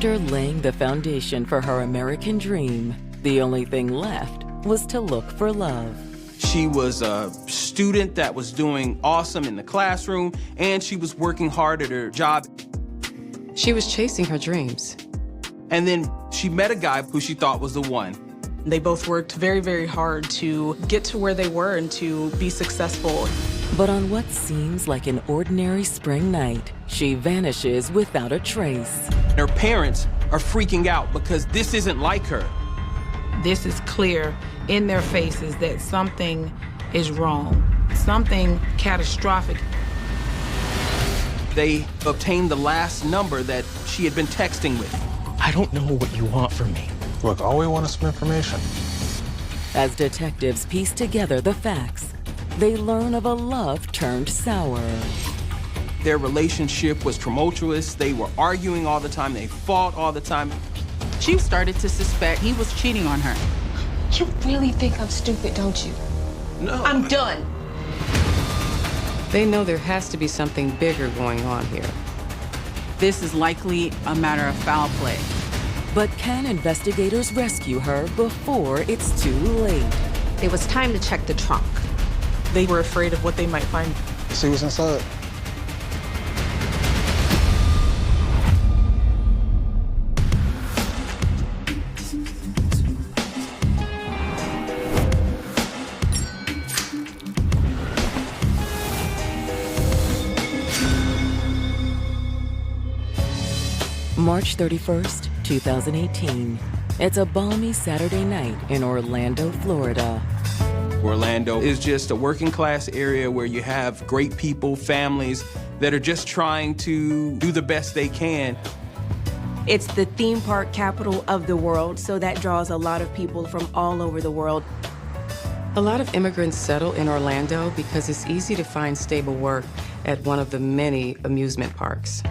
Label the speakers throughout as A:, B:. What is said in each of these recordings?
A: After laying the foundation for her American dream, the only thing left was to look for love.
B: She was a student that was doing awesome in the classroom, and she was working hard at her job.
C: She was chasing her dreams.
B: And then she met a guy who she thought was the one.
D: They both worked very, very hard to get to where they were and to be successful.
A: But on what seems like an ordinary spring night, she vanishes without a trace.
B: Her parents are freaking out because this isn't like her.
E: This is clear in their faces that something is wrong, something catastrophic.
B: They obtained the last number that she had been texting with.
F: I don't know what you want from me.
G: Look, all we want is some information.
A: As detectives piece together the facts, they learn of a love turned sour.
B: Their relationship was tumultuous. They were arguing all the time. They fought all the time.
H: She started to suspect he was cheating on her.
I: You really think I'm stupid, don't you?
B: No.
I: I'm done.
C: They know there has to be something bigger going on here.
H: This is likely a matter of foul play.
A: But can investigators rescue her before it's too late?
J: It was time to check the trunk.
D: They were afraid of what they might find.
G: See what's inside.
A: March 31st, 2018. It's a balmy Saturday night in Orlando, Florida.
B: Orlando is just a working class area where you have great people, families that are just trying to do the best they can.
K: It's the theme park capital of the world, so that draws a lot of people from all over the world.
C: A lot of immigrants settle in Orlando because it's easy to find stable work at one of the many amusement parks.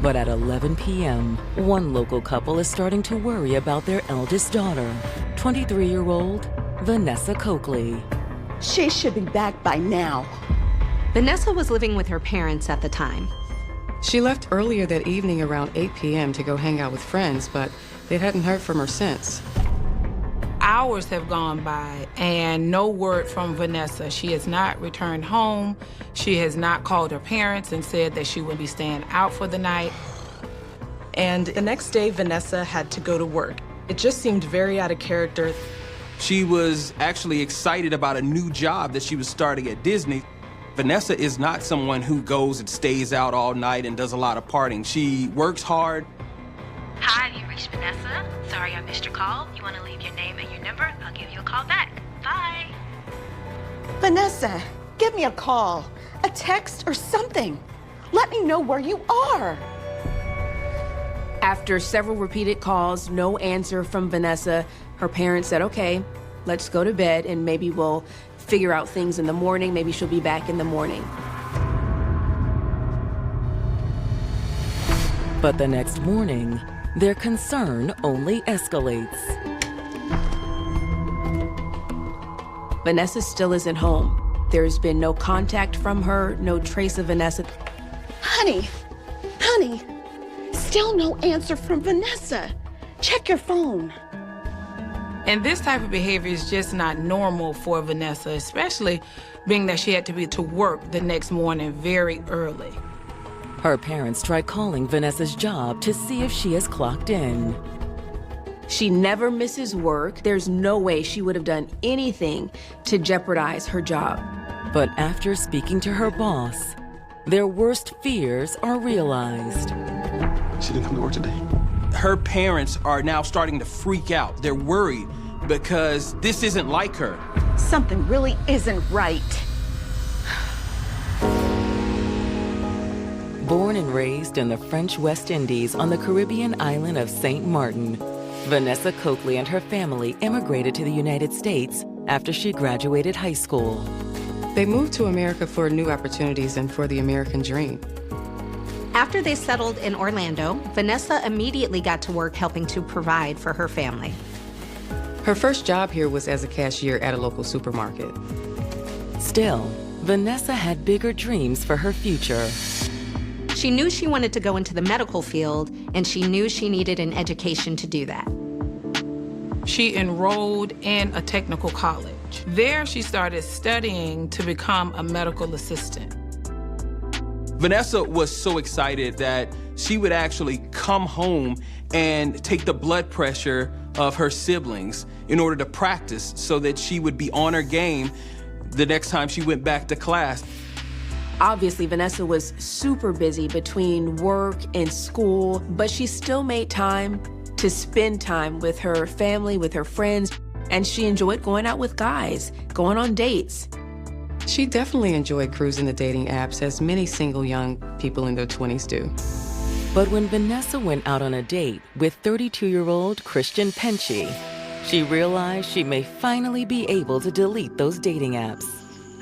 A: But at 11 p.m., one local couple is starting to worry about their eldest daughter, 23-year-old Vanessa Coakley.
L: She should be back by now.
J: Vanessa was living with her parents at the time.
C: She left earlier that evening around 8 p.m. to go hang out with friends, but they hadn't heard from her since.
E: Hours have gone by and no word from Vanessa. She has not returned home. She has not called her parents and said that she would be staying out for the night.
D: And the next day, Vanessa had to go to work. It just seemed very out of character.
B: She was actually excited about a new job that she was starting at Disney. Vanessa is not someone who goes and stays out all night and does a lot of partying. She works hard.
M: Hi, you reached Vanessa. Sorry I missed your call. You want to leave your name and your number? I'll give you a call back. Bye.
L: Vanessa, give me a call, a text, or something. Let me know where you are.
K: After several repeated calls, no answer from Vanessa, her parents said, okay, let's go to bed and maybe we'll figure out things in the morning. Maybe she'll be back in the morning.
A: But the next morning, their concern only escalates.
K: Vanessa still isn't home. There's been no contact from her, no trace of Vanessa.
L: Honey, still no answer from Vanessa. Check your phone.
E: And this type of behavior is just not normal for Vanessa, especially being that she had to be to work the next morning very early.
A: Her parents try calling Vanessa's job to see if she has clocked in.
K: She never misses work. There's no way she would have done anything to jeopardize her job.
A: But after speaking to her boss, their worst fears are realized.
G: She didn't come to work today.
B: Her parents are now starting to freak out. They're worried because this isn't like her.
L: Something really isn't right.
A: Born and raised in the French West Indies on the Caribbean island of St. Martin, Vanessa Coakley and her family immigrated to the United States after she graduated high school.
C: They moved to America for new opportunities and for the American dream.
J: After they settled in Orlando, Vanessa immediately got to work helping to provide for her family.
C: Her first job here was as a cashier at a local supermarket.
A: Still, Vanessa had bigger dreams for her future.
J: She knew she wanted to go into the medical field, and she knew she needed an education to do that.
E: She enrolled in a technical college. There, she started studying to become a medical assistant.
B: Vanessa was so excited that she would actually come home and take the blood pressure of her siblings in order to practice so that she would be on her game the next time she went back to class.
K: Obviously, Vanessa was super busy between work and school, but she still made time to spend time with her family, with her friends, and she enjoyed going out with guys, going on dates.
C: She definitely enjoyed cruising the dating apps, as many single young people in their 20s do.
A: But when Vanessa went out on a date with 32-year-old Christian Penchie, she realized she may finally be able to delete those dating apps.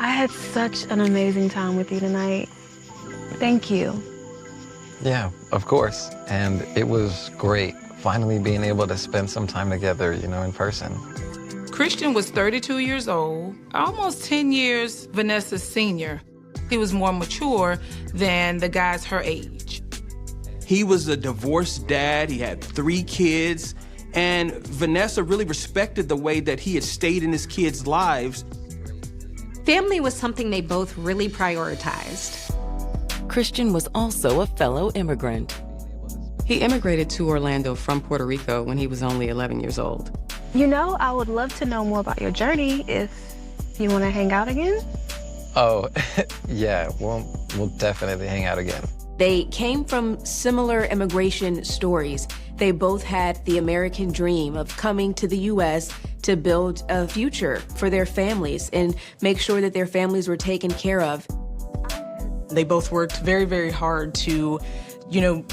I: I had such an amazing time with you tonight. Thank you.
G: Yeah, of course. And it was great finally being able to spend some time together, in person.
E: Christian was 32 years old, almost 10 years Vanessa's senior. He was more mature than the guys her age.
B: He was a divorced dad. He had 3 kids. And Vanessa really respected the way that he had stayed in his kids' lives.
J: Family was something they both really prioritized.
A: Christian was also a fellow immigrant.
C: He immigrated to Orlando from Puerto Rico when he was only 11 years old.
I: I would love to know more about your journey if you want to hang out again.
G: Oh, yeah, we'll definitely hang out again.
K: They came from similar immigration stories. They both had the American dream of coming to the U.S. to build a future for their families and make sure that their families were taken care of.
D: They both worked very, very hard to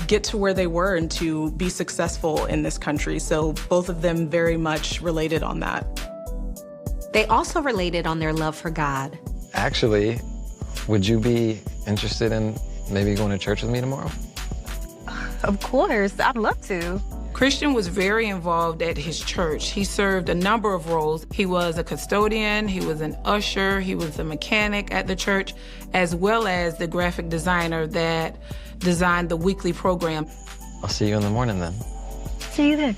D: get to where they were and to be successful in this country. So both of them very much related on that.
J: They also related on their love for God.
G: Actually, would you be interested in maybe going to church with me tomorrow?
I: Of course, I'd love to.
E: Christian was very involved at his church. He served a number of roles. He was a custodian, he was an usher, he was a mechanic at the church, as well as the graphic designer that designed the weekly program.
G: I'll see you in the morning then.
I: See you then.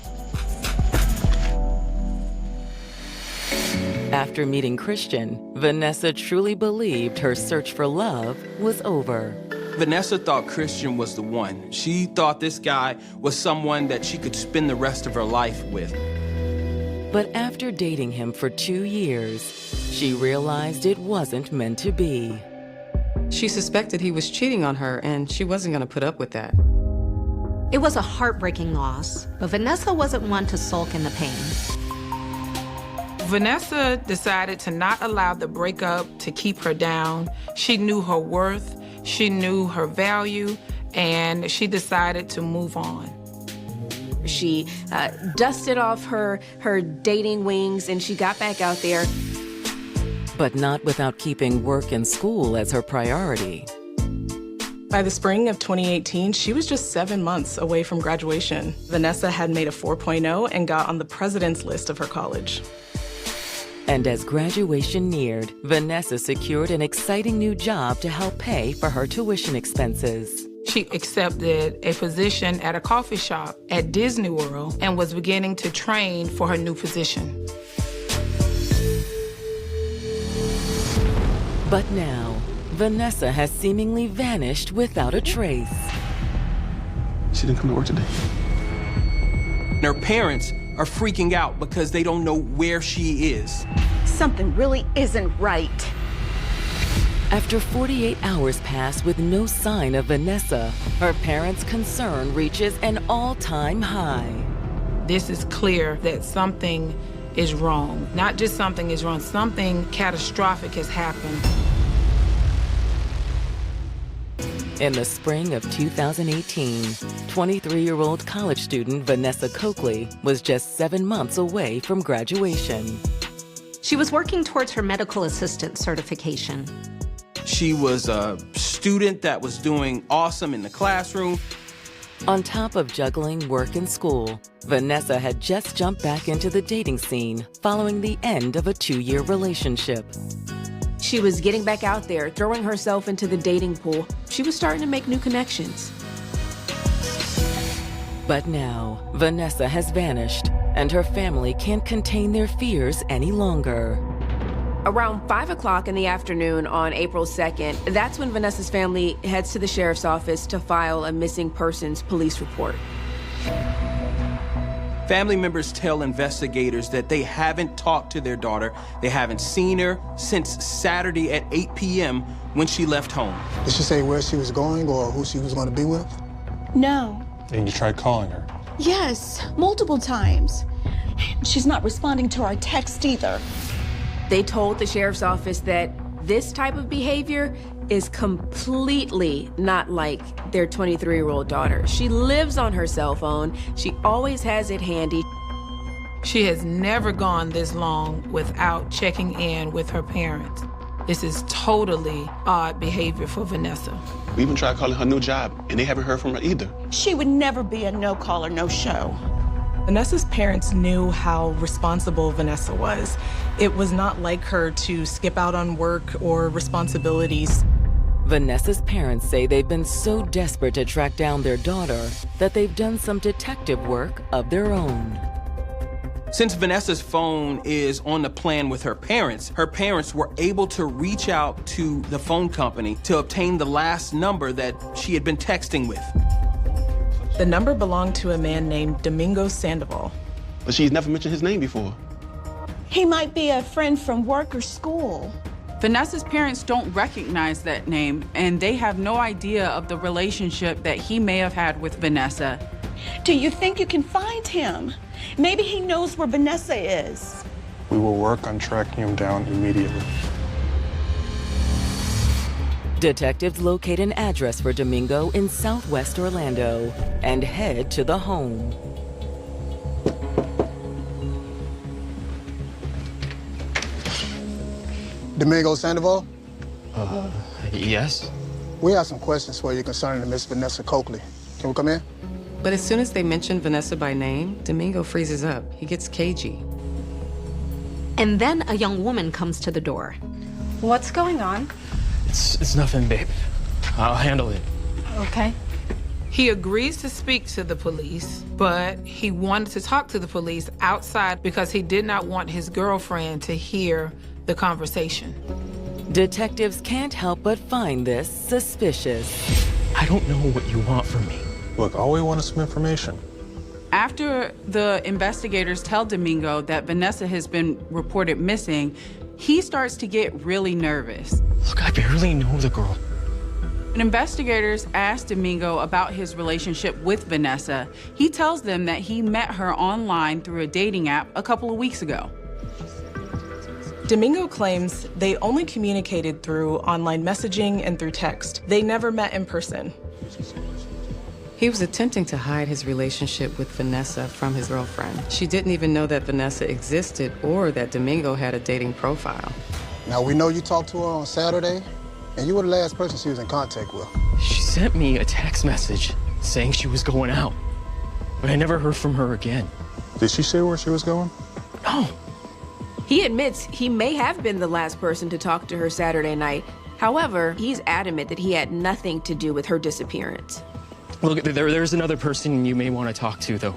A: After meeting Christian, Vanessa truly believed her search for love was over.
B: Vanessa thought Christian was the one. She thought this guy was someone that she could spend the rest of her life with.
A: But after dating him for 2 years, she realized it wasn't meant to be.
C: She suspected he was cheating on her, and she wasn't going to put up with that.
J: It was a heartbreaking loss, but Vanessa wasn't one to sulk in the pain.
E: Vanessa decided to not allow the breakup to keep her down. She knew her worth, she knew her value, and she decided to move on.
K: She dusted off her dating wings and she got back out there.
A: But not without keeping work and school as her priority.
D: By the spring of 2018, she was just 7 months away from graduation. Vanessa had made a 4.0 and got on the president's list of her college.
A: And as graduation neared, Vanessa secured an exciting new job to help pay for her tuition expenses.
E: She accepted a position at a coffee shop at Disney World and was beginning to train for her new position.
A: But now, Vanessa has seemingly vanished without a trace.
G: She didn't come to work today.
B: Her parents are freaking out because they don't know where she is.
L: Something really isn't right.
A: After 48 hours pass with no sign of Vanessa, her parents' concern reaches an all-time high.
E: This is clear that something is wrong. Not just something is wrong, something catastrophic has happened.
A: In the spring of 2018, 23-year-old college student Vanessa Coakley was just 7 months away from graduation.
J: She was working towards her medical assistant certification.
B: She was a student that was doing awesome in the classroom.
A: On top of juggling work and school, Vanessa had just jumped back into the dating scene following the end of a 2-year relationship.
K: She was getting back out there, throwing herself into the dating pool. She was starting to make new connections.
A: But now, Vanessa has vanished, and her family can't contain their fears any longer.
K: Around 5 o'clock in the afternoon on April 2nd, that's when Vanessa's family heads to the sheriff's office to file a missing persons police report.
B: Family members tell investigators that they haven't talked to their daughter. They haven't seen her since Saturday at 8 p.m. when she left home.
N: Did she say where she was going or who she was going to be with?
O: No.
P: And you tried calling her?
O: Yes, multiple times. She's not responding to our text either.
K: They told the sheriff's office that this type of behavior is completely not like their 23-year-old daughter. She lives on her cell phone. She always has it handy.
E: She has never gone this long without checking in with her parents. This is totally odd behavior for Vanessa.
P: We even tried calling her new job, and they haven't heard from her either.
O: She would never be a no-call or no-show.
D: Vanessa's parents knew how responsible Vanessa was. It was not like her to skip out on work or responsibilities.
A: Vanessa's parents say they've been so desperate to track down their daughter that they've done some detective work of their own.
B: Since Vanessa's phone is on the plan with her parents were able to reach out to the phone company to obtain the last number that she had been texting with.
D: The number belonged to a man named Domingo Sandoval.
P: But she's never mentioned his name before.
O: He might be a friend from work or school.
H: Vanessa's parents don't recognize that name, and they have no idea of the relationship that he may have had with Vanessa.
O: Do you think you can find him? Maybe he knows where Vanessa is.
P: We will work on tracking him down immediately.
A: Detectives locate an address for Domingo in Southwest Orlando and head to the home.
N: Domingo Sandoval?
F: Yes?
N: We have some questions for you concerning Miss Vanessa Coakley. Can we come in?
C: But as soon as they mention Vanessa by name, Domingo freezes up. He gets cagey.
J: And then a young woman comes to the door.
I: What's going on?
F: It's nothing, babe. I'll handle it.
I: Okay.
E: He agrees to speak to the police, but he wanted to talk to the police outside because he did not want his girlfriend to hear the conversation.
A: Detectives can't help but find this suspicious.
F: I don't know what you want from me.
P: Look, all we want is some information.
H: After the investigators tell Domingo that Vanessa has been reported missing, he starts to get really nervous.
F: Look, I barely know the girl.
H: When investigators ask Domingo about his relationship with Vanessa, he tells them that he met her online through a dating app a couple of weeks ago.
D: Domingo claims they only communicated through online messaging and through text. They never met in person.
C: He was attempting to hide his relationship with Vanessa from his girlfriend. She didn't even know that Vanessa existed or that Domingo had a dating profile.
N: Now, we know you talked to her on Saturday, and you were the last person she was in contact with.
F: She sent me a text message saying she was going out, but I never heard from her again.
P: Did she say where she was going?
F: No.
K: He admits he may have been the last person to talk to her Saturday night. However, he's adamant that he had nothing to do with her disappearance.
F: Look, there's another person you may want to talk to, though.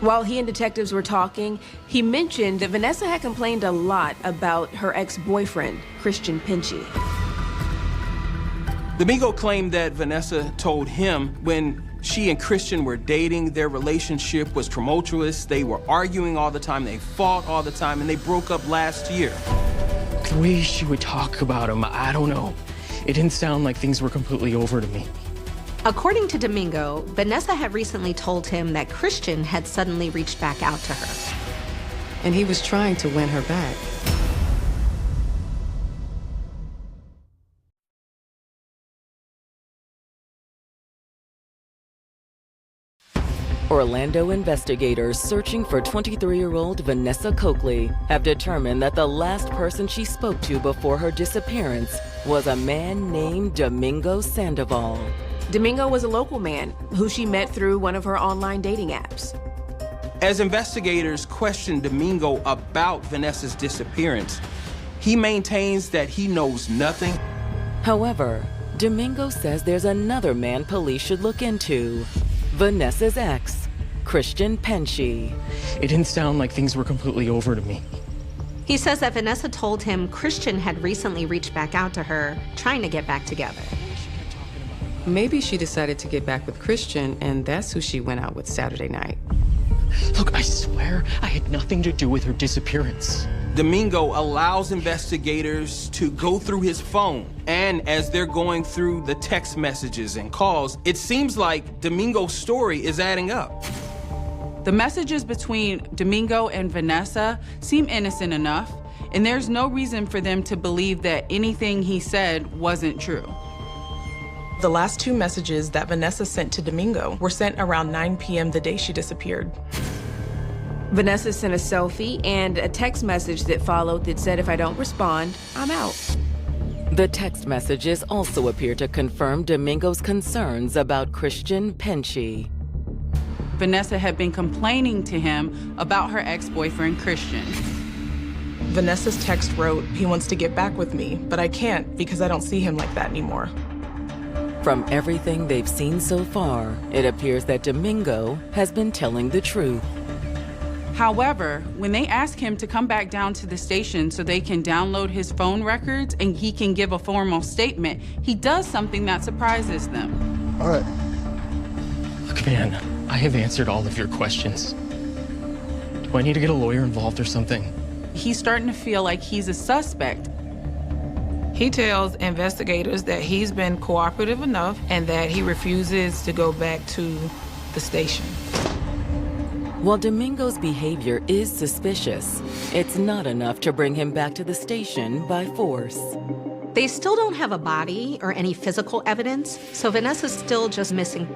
K: While he and detectives were talking, he mentioned that Vanessa had complained a lot about her ex-boyfriend, Christian Pinchy.
B: Domingo claimed that Vanessa told him when she and Christian were dating, their relationship was tumultuous. They were arguing all the time, they fought all the time, and they broke up last year.
F: The way she would talk about him, I don't know. It didn't sound like things were completely over to me.
J: According to Domingo, Vanessa had recently told him that Christian had suddenly reached back out to her.
C: And he was trying to win her back.
A: Orlando investigators searching for 23-year-old Vanessa Coakley have determined that the last person she spoke to before her disappearance was a man named Domingo Sandoval.
K: Domingo was a local man who she met through one of her online dating apps.
B: As investigators questioned Domingo about Vanessa's disappearance, He maintains that he knows nothing.
A: However, Domingo says there's another man police should look into. Vanessa's ex, Christian Penchie.
F: It didn't sound like things were completely over to me.
J: He says that Vanessa told him Christian had recently reached back out to her, trying to get back together.
C: Maybe she decided to get back with Christian, and that's who she went out with Saturday night.
F: Look, I swear I had nothing to do with her disappearance.
B: Domingo allows investigators to go through his phone. And as they're going through the text messages and calls, it seems like Domingo's story is adding up.
H: The messages between Domingo and Vanessa seem innocent enough, and there's no reason for them to believe that anything he said wasn't true.
D: The last 2 messages that Vanessa sent to Domingo were sent around 9 p.m. the day she disappeared.
K: Vanessa sent a selfie and a text message that followed that said, if I don't respond, I'm out.
A: The text messages also appear to confirm Domingo's concerns about Christian Penchie.
H: Vanessa had been complaining to him about her ex-boyfriend, Christian.
D: Vanessa's text wrote, "He wants to get back with me, but I can't because I don't see him like that anymore."
A: From everything they've seen so far, it appears that Domingo has been telling the truth.
H: However, when they ask him to come back down to the station so they can download his phone records and he can give a formal statement, he does something that surprises them.
N: All right.
F: Look, man, I have answered all of your questions. Do I need to get a lawyer involved or something?
H: He's starting to feel like he's a suspect.
E: He tells investigators that he's been cooperative enough and that he refuses to go back to the station.
A: While Domingo's behavior is suspicious, it's not enough to bring him back to the station by force.
J: They still don't have a body or any physical evidence, so Vanessa's still just missing.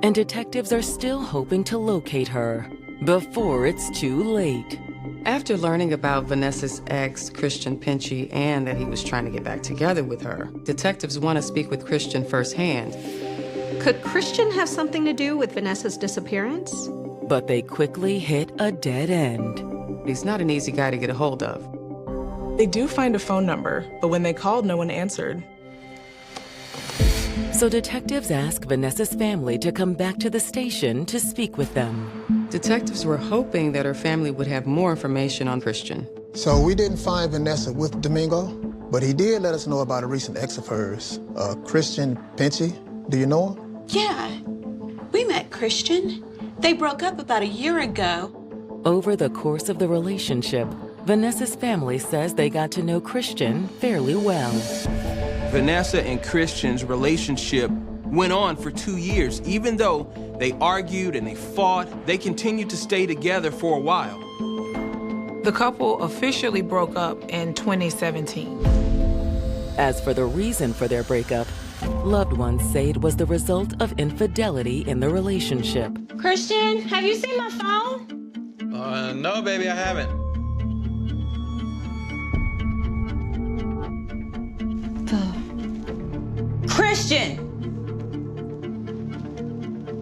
A: And detectives are still hoping to locate her before it's too late.
C: After learning about Vanessa's ex, Christian Penchie, and that he was trying to get back together with her, detectives want to speak with Christian firsthand.
J: Could Christian have something to do with Vanessa's disappearance?
A: But they quickly hit a dead end.
C: He's not an easy guy to get a hold of.
D: They do find a phone number, but when they called, no one answered.
A: So detectives ask Vanessa's family to come back to the station to speak with them.
C: Detectives were hoping that her family would have more information on Christian.
N: So we didn't find Vanessa with Domingo, but he did let us know about a recent ex of hers, Christian Penchie. Do you know him?
O: Yeah, we met Christian. They broke up about a year ago.
A: Over the course of the relationship, Vanessa's family says they got to know Christian fairly well.
B: Vanessa and Christian's relationship went on for 2 years. Even though they argued and they fought, they continued to stay together for a while.
E: The couple officially broke up in 2017.
A: As for the reason for their breakup, loved ones say it was the result of infidelity in the relationship.
O: Christian, have you seen my phone?
G: No, baby, I haven't.
O: Christian!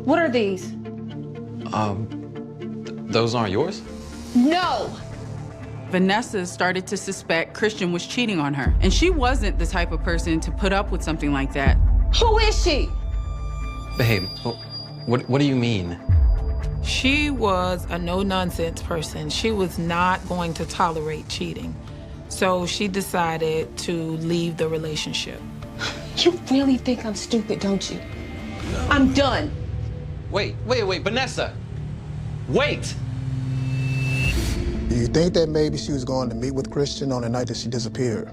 O: What are these?
G: Those aren't yours?
O: No!
H: Vanessa started to suspect Christian was cheating on her, and she wasn't the type of person to put up with something like that.
O: Who is she?
G: Babe, what do you mean?
E: She was a no-nonsense person. She was not going to tolerate cheating. So she decided to leave the relationship.
O: You really think I'm stupid, don't you? No. I'm done.
G: Wait, Vanessa! Wait!
N: Do you think that maybe she was going to meet with Christian on the night that she disappeared?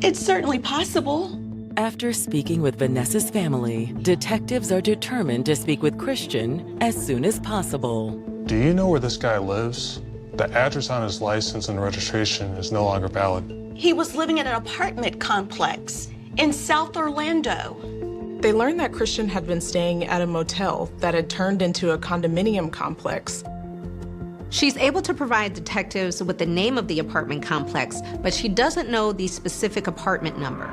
O: It's certainly possible.
A: After speaking with Vanessa's family, detectives are determined to speak with Christian as soon as possible.
P: Do you know where this guy lives? The address on his license and registration is no longer valid.
O: He was living in an apartment complex in South Orlando.
D: They learned that Christian had been staying at a motel that had turned into a condominium complex.
J: She's able to provide detectives with the name of the apartment complex, but she doesn't know the specific apartment number.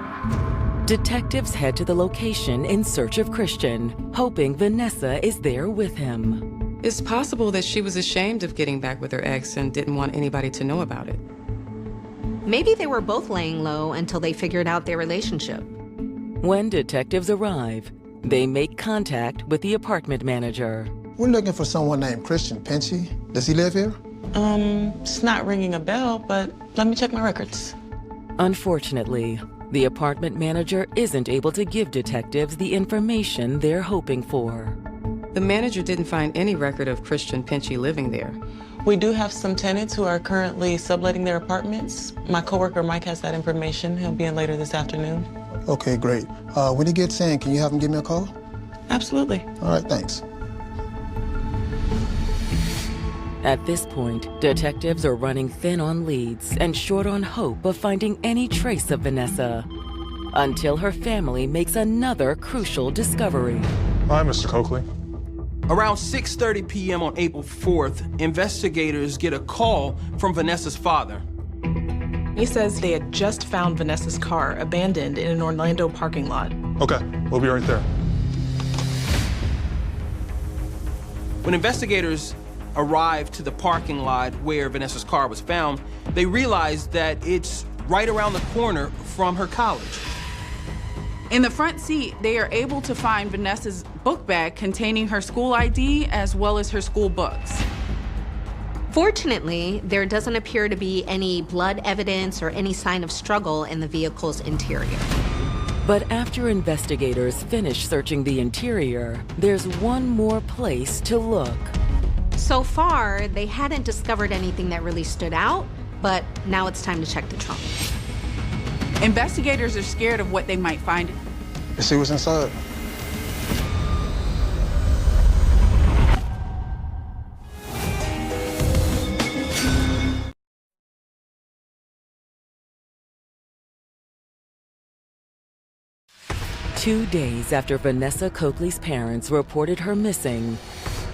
A: Detectives head to the location in search of Christian, hoping Vanessa is there with him.
C: It's possible that she was ashamed of getting back with her ex and didn't want anybody to know about it.
J: Maybe they were both laying low until they figured out their relationship.
A: When detectives arrive, they make contact with the apartment manager.
N: We're looking for someone named Christian Pinchy. Does he live here?
Q: It's not ringing a bell, but let me check my records.
A: Unfortunately, the apartment manager isn't able to give detectives the information they're hoping for.
C: The manager didn't find any record of Christian Pinchy living there.
Q: We do have some tenants who are currently subletting their apartments. My coworker Mike has that information. He'll be in later this afternoon.
N: Okay, great. When he gets in, can you have him give me a call?
Q: Absolutely.
N: All right, thanks.
A: At this point, detectives are running thin on leads and short on hope of finding any trace of Vanessa, until her family makes another crucial discovery.
P: Hi, Mr. Coakley.
B: Around 6:30 p.m. on April 4th, investigators get a call from Vanessa's father.
D: He says they had just found Vanessa's car abandoned in an Orlando parking lot.
P: Okay, we'll be right there.
B: When investigators arrived to the parking lot where Vanessa's car was found, they realized that it's right around the corner from her college.
H: In the front seat, they are able to find Vanessa's book bag containing her school ID as well as her school books.
J: Fortunately, there doesn't appear to be any blood evidence or any sign of struggle in the vehicle's interior.
A: But after investigators finish searching the interior, there's one more place to look.
J: So far, they hadn't discovered anything that really stood out, but now it's time to check the trunk.
H: Investigators are scared of what they might find.
N: Let's see what's inside.
A: Two days after Vanessa Coakley's parents reported her missing,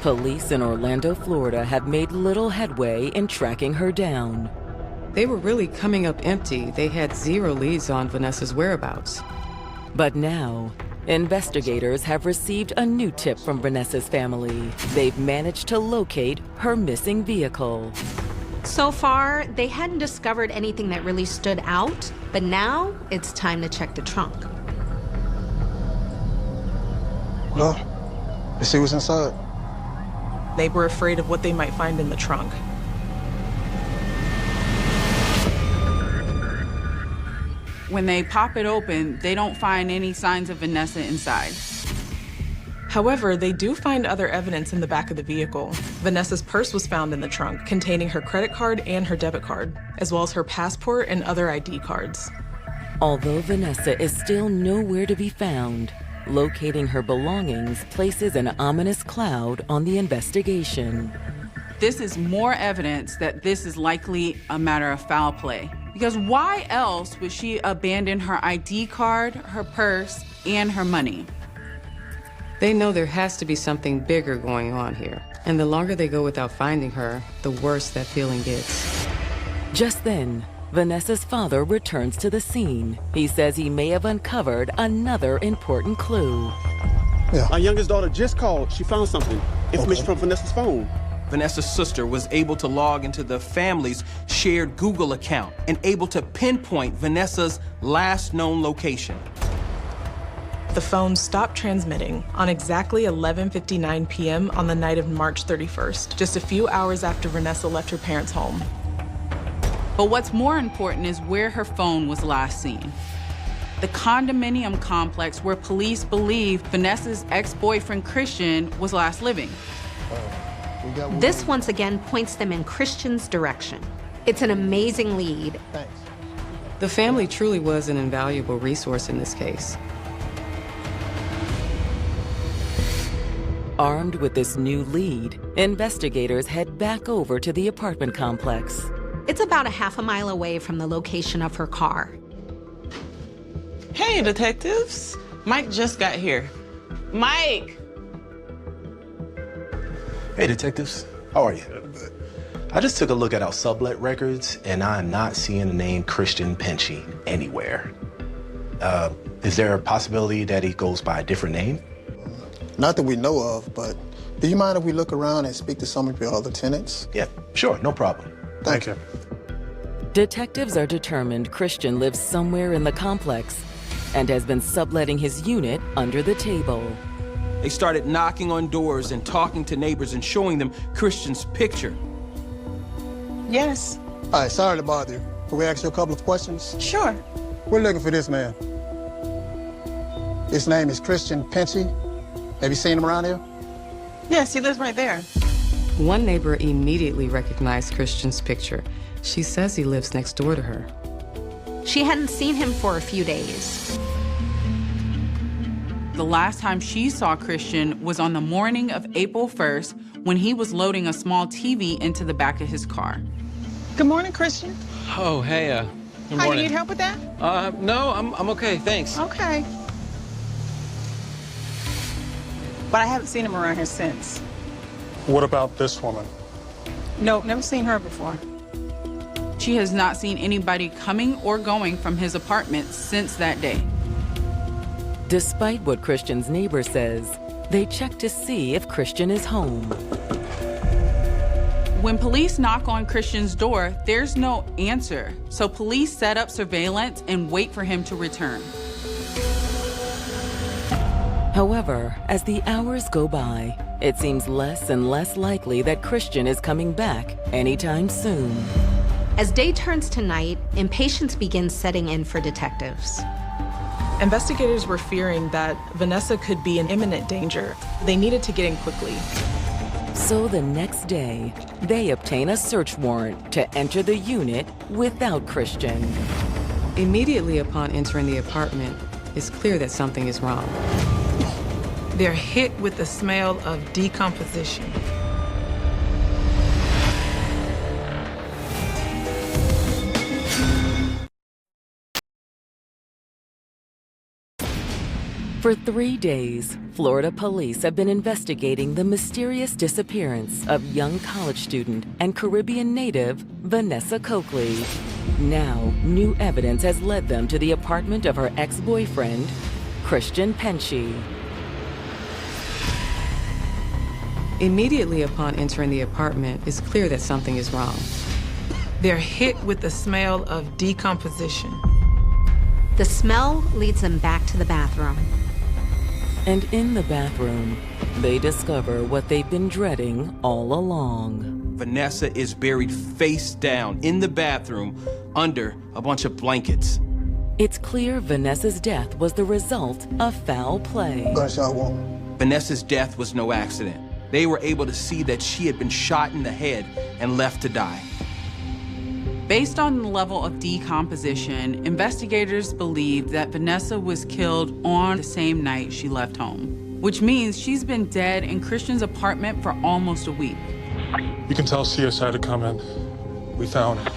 A: police in Orlando, Florida have made little headway in tracking her down.
C: They were really coming up empty. They had zero leads on Vanessa's whereabouts.
A: But now, investigators have received a new tip from Vanessa's family. They've managed to locate her missing vehicle.
J: So far, they hadn't discovered anything that really stood out, but now it's time to check the trunk.
N: Well, let's see what's inside.
D: They were afraid of what they might find in the trunk.
H: When they pop it open, they don't find any signs of Vanessa inside.
D: However, they do find other evidence in the back of the vehicle. Vanessa's purse was found in the trunk, containing her credit card and her debit card, as well as her passport and other ID cards.
A: Although Vanessa is still nowhere to be found, locating her belongings places an ominous cloud on the investigation.
H: This is more evidence that this is likely a matter of foul play. Because why else would she abandon her ID card, her purse, and her money?
C: They know there has to be something bigger going on here. And the longer they go without finding her, the worse that feeling gets.
A: Just then, Vanessa's father returns to the scene. He says he may have uncovered another important clue.
R: My youngest daughter just called. She found something. Information from Vanessa's phone.
B: Vanessa's sister was able to log into the family's shared Google account and able to pinpoint Vanessa's last known location.
D: The phone stopped transmitting on exactly 11:59 p.m. on the night of March 31st, just a few hours after Vanessa left her parents' home.
H: But what's more important is where her phone was last seen. The condominium complex where police believe Vanessa's ex-boyfriend Christian was last living.
J: This once again points them in Christian's direction. It's an amazing lead.
N: Thanks.
C: The family truly was an invaluable resource in this case.
A: Armed with this new lead, investigators head back over to the apartment complex.
J: It's about a half a mile away from the location of her car.
Q: Hey, detectives. Mike just got here. Mike!
S: Hey, detectives. How are you? I just took a look at our sublet records, and I'm not seeing the name Christian Pinchy anywhere. Is there a possibility that he goes by a different name?
N: Not that we know of, but do you mind if we look around and speak to some of your other tenants?
S: Yeah, sure, no problem.
N: Thank you.
A: Detectives are determined Christian lives somewhere in the complex and has been subletting his unit under the table.
B: They started knocking on doors and talking to neighbors and showing them Christian's picture.
O: Yes.
N: All right, sorry to bother you. Can we ask you a couple of questions?
O: Sure.
N: We're looking for this man. His name is Christian Penchy. Have you seen him around here?
O: Yes, he lives right there.
C: One neighbor immediately recognized Christian's picture. She says he lives next door to her.
J: She hadn't seen him for a few days.
H: The last time she saw Christian was on the morning of April 1st when he was loading a small TV into the back of his car.
O: Good morning, Christian.
F: Oh, hey, good
O: Hi,
F: morning.
O: you need help with that?
F: No, I'm okay, thanks.
O: Okay. But I haven't seen him around here since.
P: What about this woman?
O: Nope, never seen her before.
H: She has not seen anybody coming or going from his apartment since that day.
A: Despite what Christian's neighbor says, they check to see if Christian is home.
H: When police knock on Christian's door, there's no answer. So police set up surveillance and wait for him to return.
A: However, as the hours go by, it seems less and less likely that Christian is coming back anytime soon.
J: As day turns to night, impatience begins setting in for detectives.
D: Investigators were fearing that Vanessa could be in imminent danger. They needed to get in quickly.
A: So the next day, they obtain a search warrant to enter the unit without Christian.
C: Immediately upon entering the apartment, it's clear that something is wrong.
E: They're hit with the smell of decomposition.
A: For 3 days, Florida police have been investigating the mysterious disappearance of young college student and Caribbean native Vanessa Coakley. Now, new evidence has led them to the apartment of her ex-boyfriend, Christian Penchy.
C: Immediately upon entering the apartment, it's clear that something is wrong.
E: They're hit with the smell of decomposition.
J: The smell leads them back to the bathroom.
A: And in the bathroom, they discover what they've been dreading all along.
B: Vanessa is buried face down in the bathroom under a bunch of blankets.
A: It's clear Vanessa's death was the result of foul play.
N: Gunshot wound.
B: Vanessa's death was no accident. They were able to see that she had been shot in the head and left to die.
H: Based on the level of decomposition, investigators believe that Vanessa was killed on the same night she left home, which means she's been dead in Christian's apartment for almost a week.
P: You can tell CS had to come in. We found it.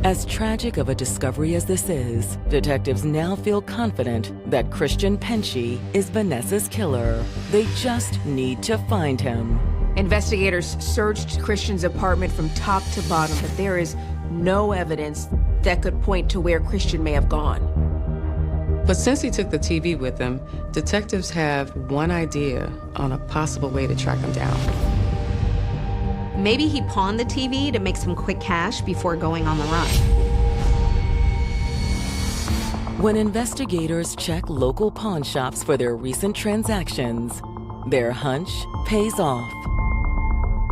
A: As tragic of a discovery as this is, detectives now feel confident that Christian Penchy is Vanessa's killer. They just need to find him.
K: Investigators searched Christian's apartment from top to bottom, but there is no evidence that could point to where Christian may have gone.
C: But since he took the TV with him, detectives have one idea on a possible way to track him down.
J: Maybe he pawned the TV to make some quick cash before going on the run.
A: When investigators check local pawn shops for their recent transactions, their hunch pays off.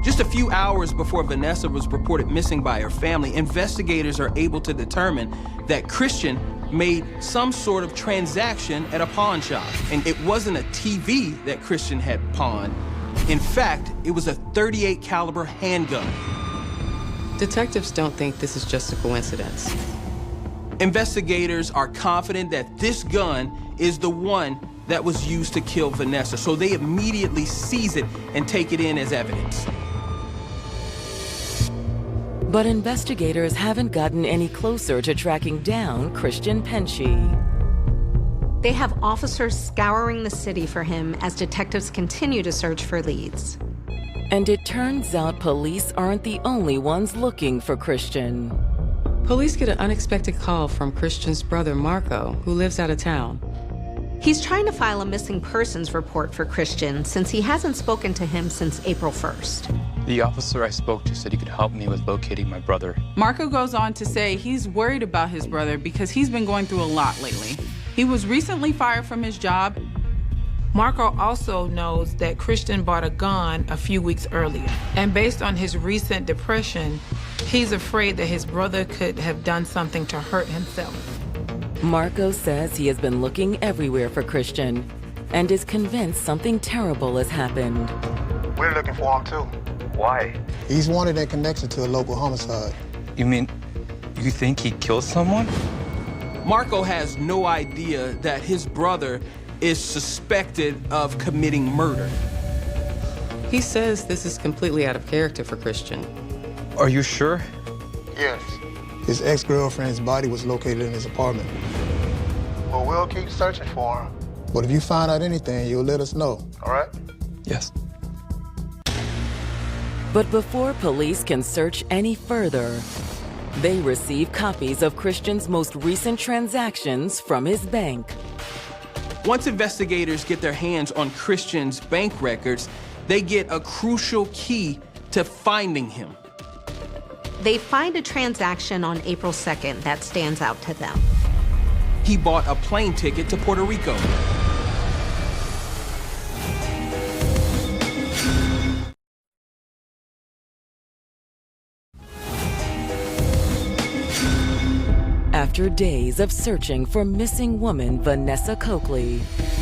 B: Just a few hours before Vanessa was reported missing by her family, investigators are able to determine that Christian made some sort of transaction at a pawn shop. And it wasn't a TV that Christian had pawned. In fact, it was a .38 caliber handgun.
C: Detectives don't think this is just a coincidence.
B: Investigators are confident that this gun is the one that was used to kill Vanessa, so they immediately seize it and take it in as evidence.
A: But investigators haven't gotten any closer to tracking down Christian Penchy.
J: They have officers scouring the city for him as detectives continue to search for leads.
A: And it turns out police aren't the only ones looking for Christian.
C: Police get an unexpected call from Christian's brother, Marco, who lives out of town.
J: He's trying to file a missing persons report for Christian since he hasn't spoken to him since April 1st.
F: The officer I spoke to said he could help me with locating my brother.
H: Marco goes on to say he's worried about his brother because he's been going through a lot lately. He was recently fired from his job.
E: Marco also knows that Christian bought a gun a few weeks earlier. And based on his recent depression, he's afraid that his brother could have done something to hurt himself.
A: Marco says he has been looking everywhere for Christian and is convinced something terrible has happened.
N: We're looking for him too.
F: Why?
N: He's wanted in connection to a local homicide.
F: You mean, you think he killed someone?
B: Marco has no idea that his brother is suspected of committing murder.
C: He says this is completely out of character for Christian.
F: Are you sure?
N: Yes. His ex-girlfriend's body was located in his apartment. Well, we'll keep searching for him. But if you find out anything, you'll let us know, all right?
F: Yes.
A: But before police can search any further, they receive copies of Christian's most recent transactions from his bank.
B: Once investigators get their hands on Christian's bank records, they get a crucial key to finding him.
J: They find a transaction on April 2nd that stands out to them.
B: He bought a plane ticket to Puerto Rico.
A: After days of searching for missing woman Vanessa Coakley,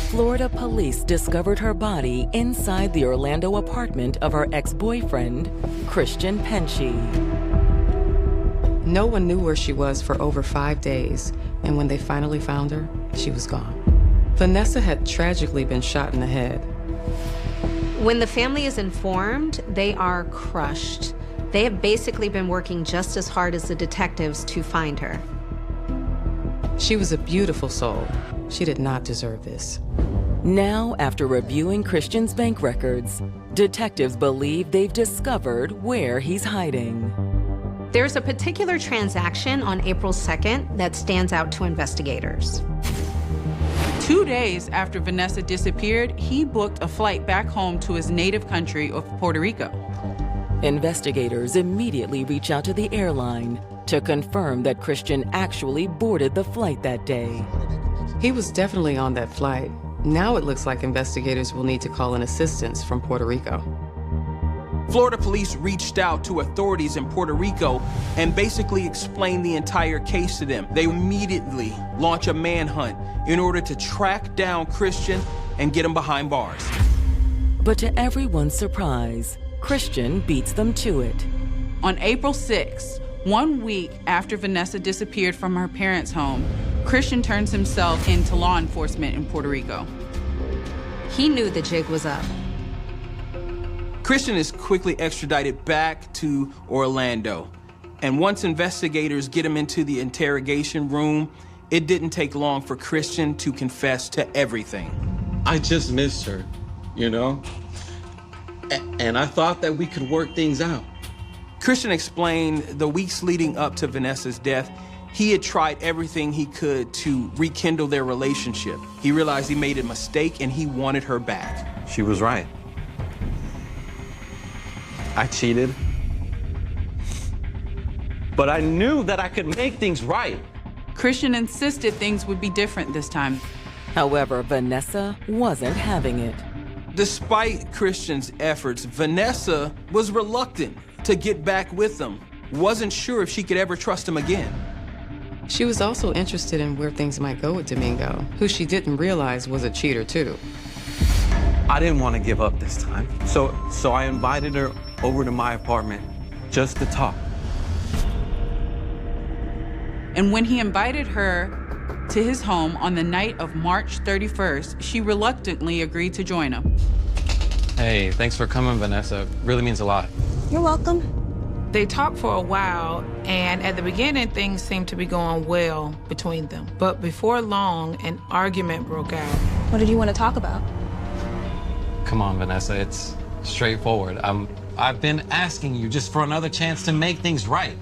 A: Florida police discovered her body inside the Orlando apartment of her ex-boyfriend, Christian Penchie.
C: No one knew where she was for over 5 days, and when they finally found her, she was gone. Vanessa had tragically been shot in the head.
J: When the family is informed, they are crushed. They have basically been working just as hard as the detectives to find her.
C: She was a beautiful soul. She did not deserve this.
A: Now, after reviewing Christian's bank records, detectives believe they've discovered where he's hiding.
J: There's a particular transaction on April 2nd that stands out to investigators.
H: 2 days after Vanessa disappeared, he booked a flight back home to his native country of Puerto Rico.
A: Investigators immediately reach out to the airline to confirm that Christian actually boarded the flight that day.
C: He was definitely on that flight. Now it looks like investigators will need to call in assistance from Puerto Rico.
B: Florida police reached out to authorities in Puerto Rico and basically explained the entire case to them. They immediately launch a manhunt in order to track down Christian and get him behind bars.
A: But to everyone's surprise, Christian beats them to it.
H: On April 6th, 1 week after Vanessa disappeared from her parents' home, Christian turns himself into law enforcement in Puerto Rico.
J: He knew the jig was up.
B: Christian is quickly extradited back to Orlando. And once investigators get him into the interrogation room, it didn't take long for Christian to confess to everything.
T: I just missed her, you know? And I thought that we could work things out.
B: Christian explained the weeks leading up to Vanessa's death, he had tried everything he could to rekindle their relationship. He realized he made a mistake and he wanted her back.
T: She was right. I cheated. But I knew that I could make things right.
H: Christian insisted things would be different this time.
A: However, Vanessa wasn't having it.
B: Despite Christian's efforts, Vanessa was reluctant to get back with him. Wasn't sure if she could ever trust him again.
C: She was also interested in where things might go with Domingo, who she didn't realize was a cheater too.
T: I didn't want to give up this time. So I invited her over to my apartment just to talk.
H: And when he invited her to his home on the night of March 31st, she reluctantly agreed to join him.
F: Hey, thanks for coming, Vanessa. Really means a lot.
I: You're welcome.
E: They talked for a while, and at the beginning, things seemed to be going well between them. But before long, an argument broke out.
I: What did you want to talk about?
F: Come on, Vanessa, it's straightforward. I've been asking you just for another chance to make things right.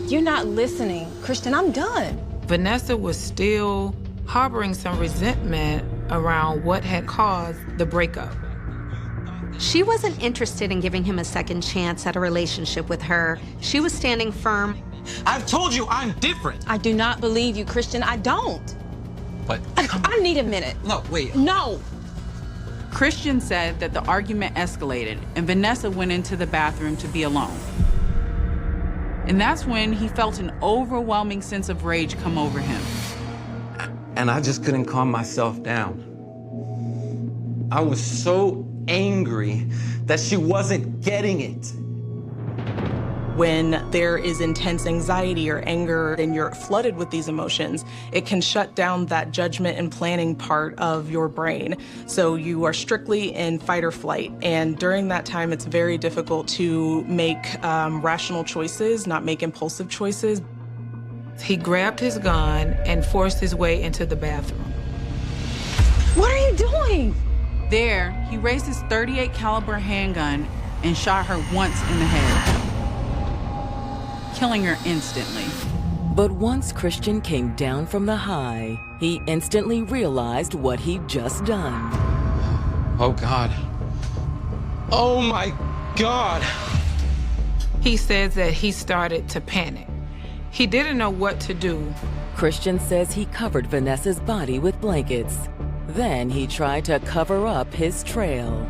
I: You're not listening. Christian, I'm done.
E: Vanessa was still harboring some resentment around what had caused the breakup.
J: She wasn't interested in giving him a second chance at a relationship with her. She was standing firm.
F: I've told you I'm different.
O: I do not believe you, Christian. I don't.
F: But
O: I need a minute.
F: no, wait.
O: No.
H: Christian said that the argument escalated and Vanessa went into the bathroom to be alone. And that's when he felt an overwhelming sense of rage come over him.
T: And I just couldn't calm myself down. I was so angry that she wasn't getting it.
D: When there is intense anxiety or anger and you're flooded with these emotions, it can shut down that judgment and planning part of your brain. So you are strictly in fight or flight. And during that time, it's very difficult to make rational choices, not make impulsive choices.
E: He grabbed his gun and forced his way into the bathroom.
O: What are you doing?
H: There, he raised his .38 caliber handgun and shot her once in the head, killing her instantly.
A: But once Christian came down from the high, he instantly realized what he'd just done.
F: Oh, God. Oh, my God.
E: He says that he started to panic. He didn't know what to do.
A: Christian says he covered Vanessa's body with blankets. Then he tried to cover up his trail.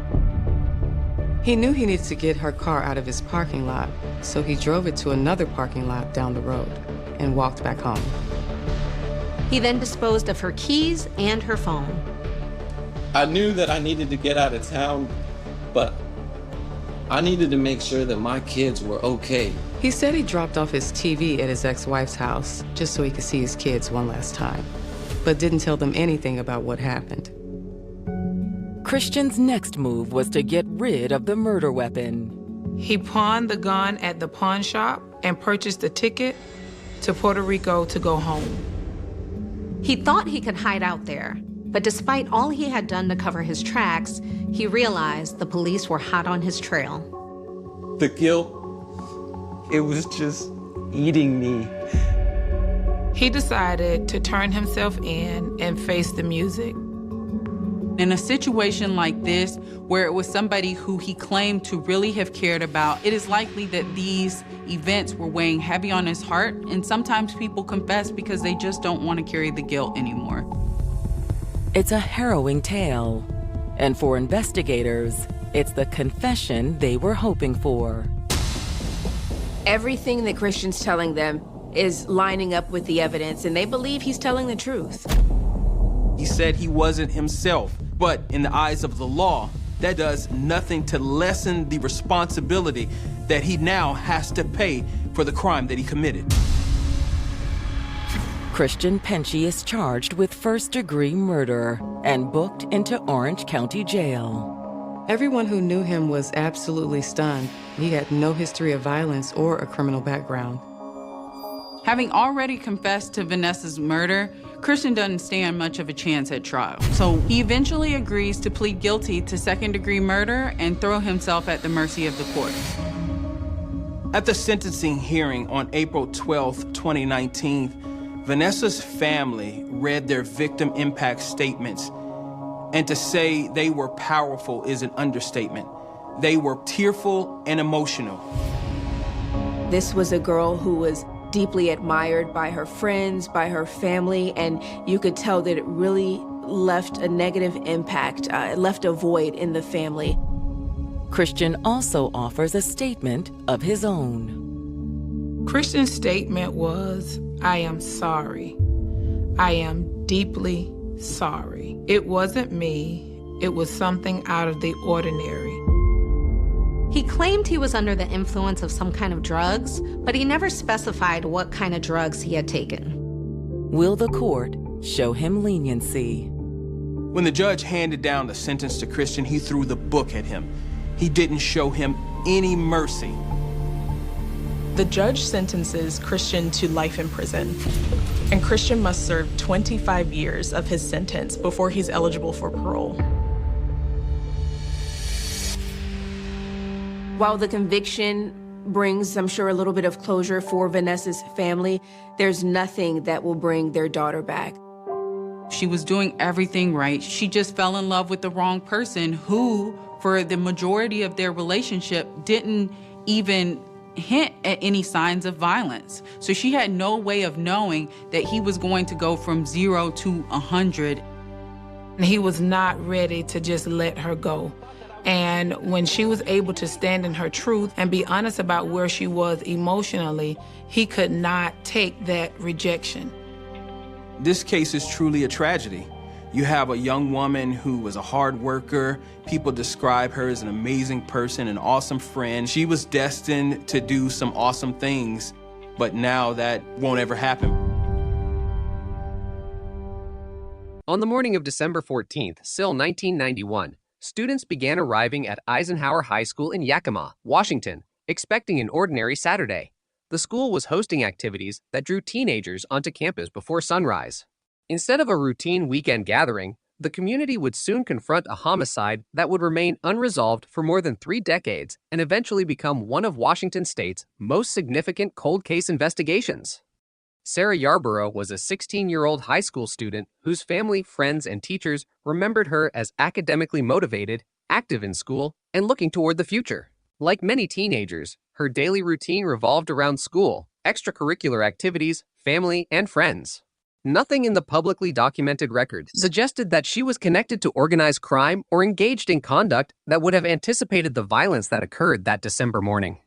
C: He knew he needed to get her car out of his parking lot, so he drove it to another parking lot down the road and walked back home.
J: He then disposed of her keys and her phone.
T: I knew that I needed to get out of town, but I needed to make sure that my kids were okay.
C: He said he dropped off his TV at his ex-wife's house just so he could see his kids one last time, but didn't tell them anything about what happened.
A: Christian's next move was to get rid of the murder weapon.
E: He pawned the gun at the pawn shop and purchased a ticket to Puerto Rico to go home.
J: He thought he could hide out there, but despite all he had done to cover his tracks, he realized the police were hot on his trail.
T: The guilt, it was just eating me.
E: He decided to turn himself in and face the music.
H: In a situation like this, where it was somebody who he claimed to really have cared about, it is likely that these events were weighing heavy on his heart, and sometimes people confess because they just don't want to carry the guilt anymore.
A: It's a harrowing tale, and for investigators, it's the confession they were hoping for.
K: Everything that Christian's telling them is lining up with the evidence, and they believe he's telling the truth.
B: He said he wasn't himself, but in the eyes of the law, that does nothing to lessen the responsibility that he now has to pay for the crime that he committed.
A: Christian Penchie is charged with first-degree murder and booked into Orange County Jail.
C: Everyone who knew him was absolutely stunned. He had no history of violence or a criminal background.
H: Having already confessed to Vanessa's murder, Christian doesn't stand much of a chance at trial. So he eventually agrees to plead guilty to second-degree murder and throw himself at the mercy of the court.
B: At the sentencing hearing on April 12, 2019, Vanessa's family read their victim impact statements, and to say they were powerful is an understatement. They were tearful and emotional.
K: This was a girl who was deeply admired by her friends, by her family, and you could tell that it really left a negative impact, it left a void in the family.
A: Christian also offers a statement of his own.
E: Christian's statement was, "I am sorry. I am deeply sorry. It wasn't me. It was something out of the ordinary."
J: He claimed he was under the influence of some kind of drugs, but he never specified what kind of drugs he had taken.
A: Will the court show him leniency?
B: When the judge handed down the sentence to Christian, he threw the book at him. He didn't show him any mercy.
D: The judge sentences Christian to life in prison, and Christian must serve 25 years of his sentence before he's eligible for parole.
K: While the conviction brings, I'm sure, a little bit of closure for Vanessa's family, there's nothing that will bring their daughter back.
H: She was doing everything right. She just fell in love with the wrong person who, for the majority of their relationship, didn't even hint at any signs of violence. So she had no way of knowing that he was going to go from 0 to 100.
E: He was not ready to just let her go. And when she was able to stand in her truth and be honest about where she was emotionally, he could not take that rejection.
B: This case is truly a tragedy. You have a young woman who was a hard worker. People describe her as an amazing person, an awesome friend. She was destined to do some awesome things, but now that won't ever happen.
U: On the morning of December 14th, still 1991, students began arriving at Eisenhower High School in Yakima, Washington, expecting an ordinary Saturday. The school was hosting activities that drew teenagers onto campus before sunrise. Instead of a routine weekend gathering, the community would soon confront a homicide that would remain unresolved for more than 3 decades and eventually become one of Washington State's most significant cold case investigations. Sarah Yarborough was a 16-year-old high school student whose family, friends, and teachers remembered her as academically motivated, active in school, and looking toward the future. Like many teenagers, her daily routine revolved around school, extracurricular activities, family, and friends. Nothing in the publicly documented record suggested that she was connected to organized crime or engaged in conduct that would have anticipated the violence that occurred that December morning.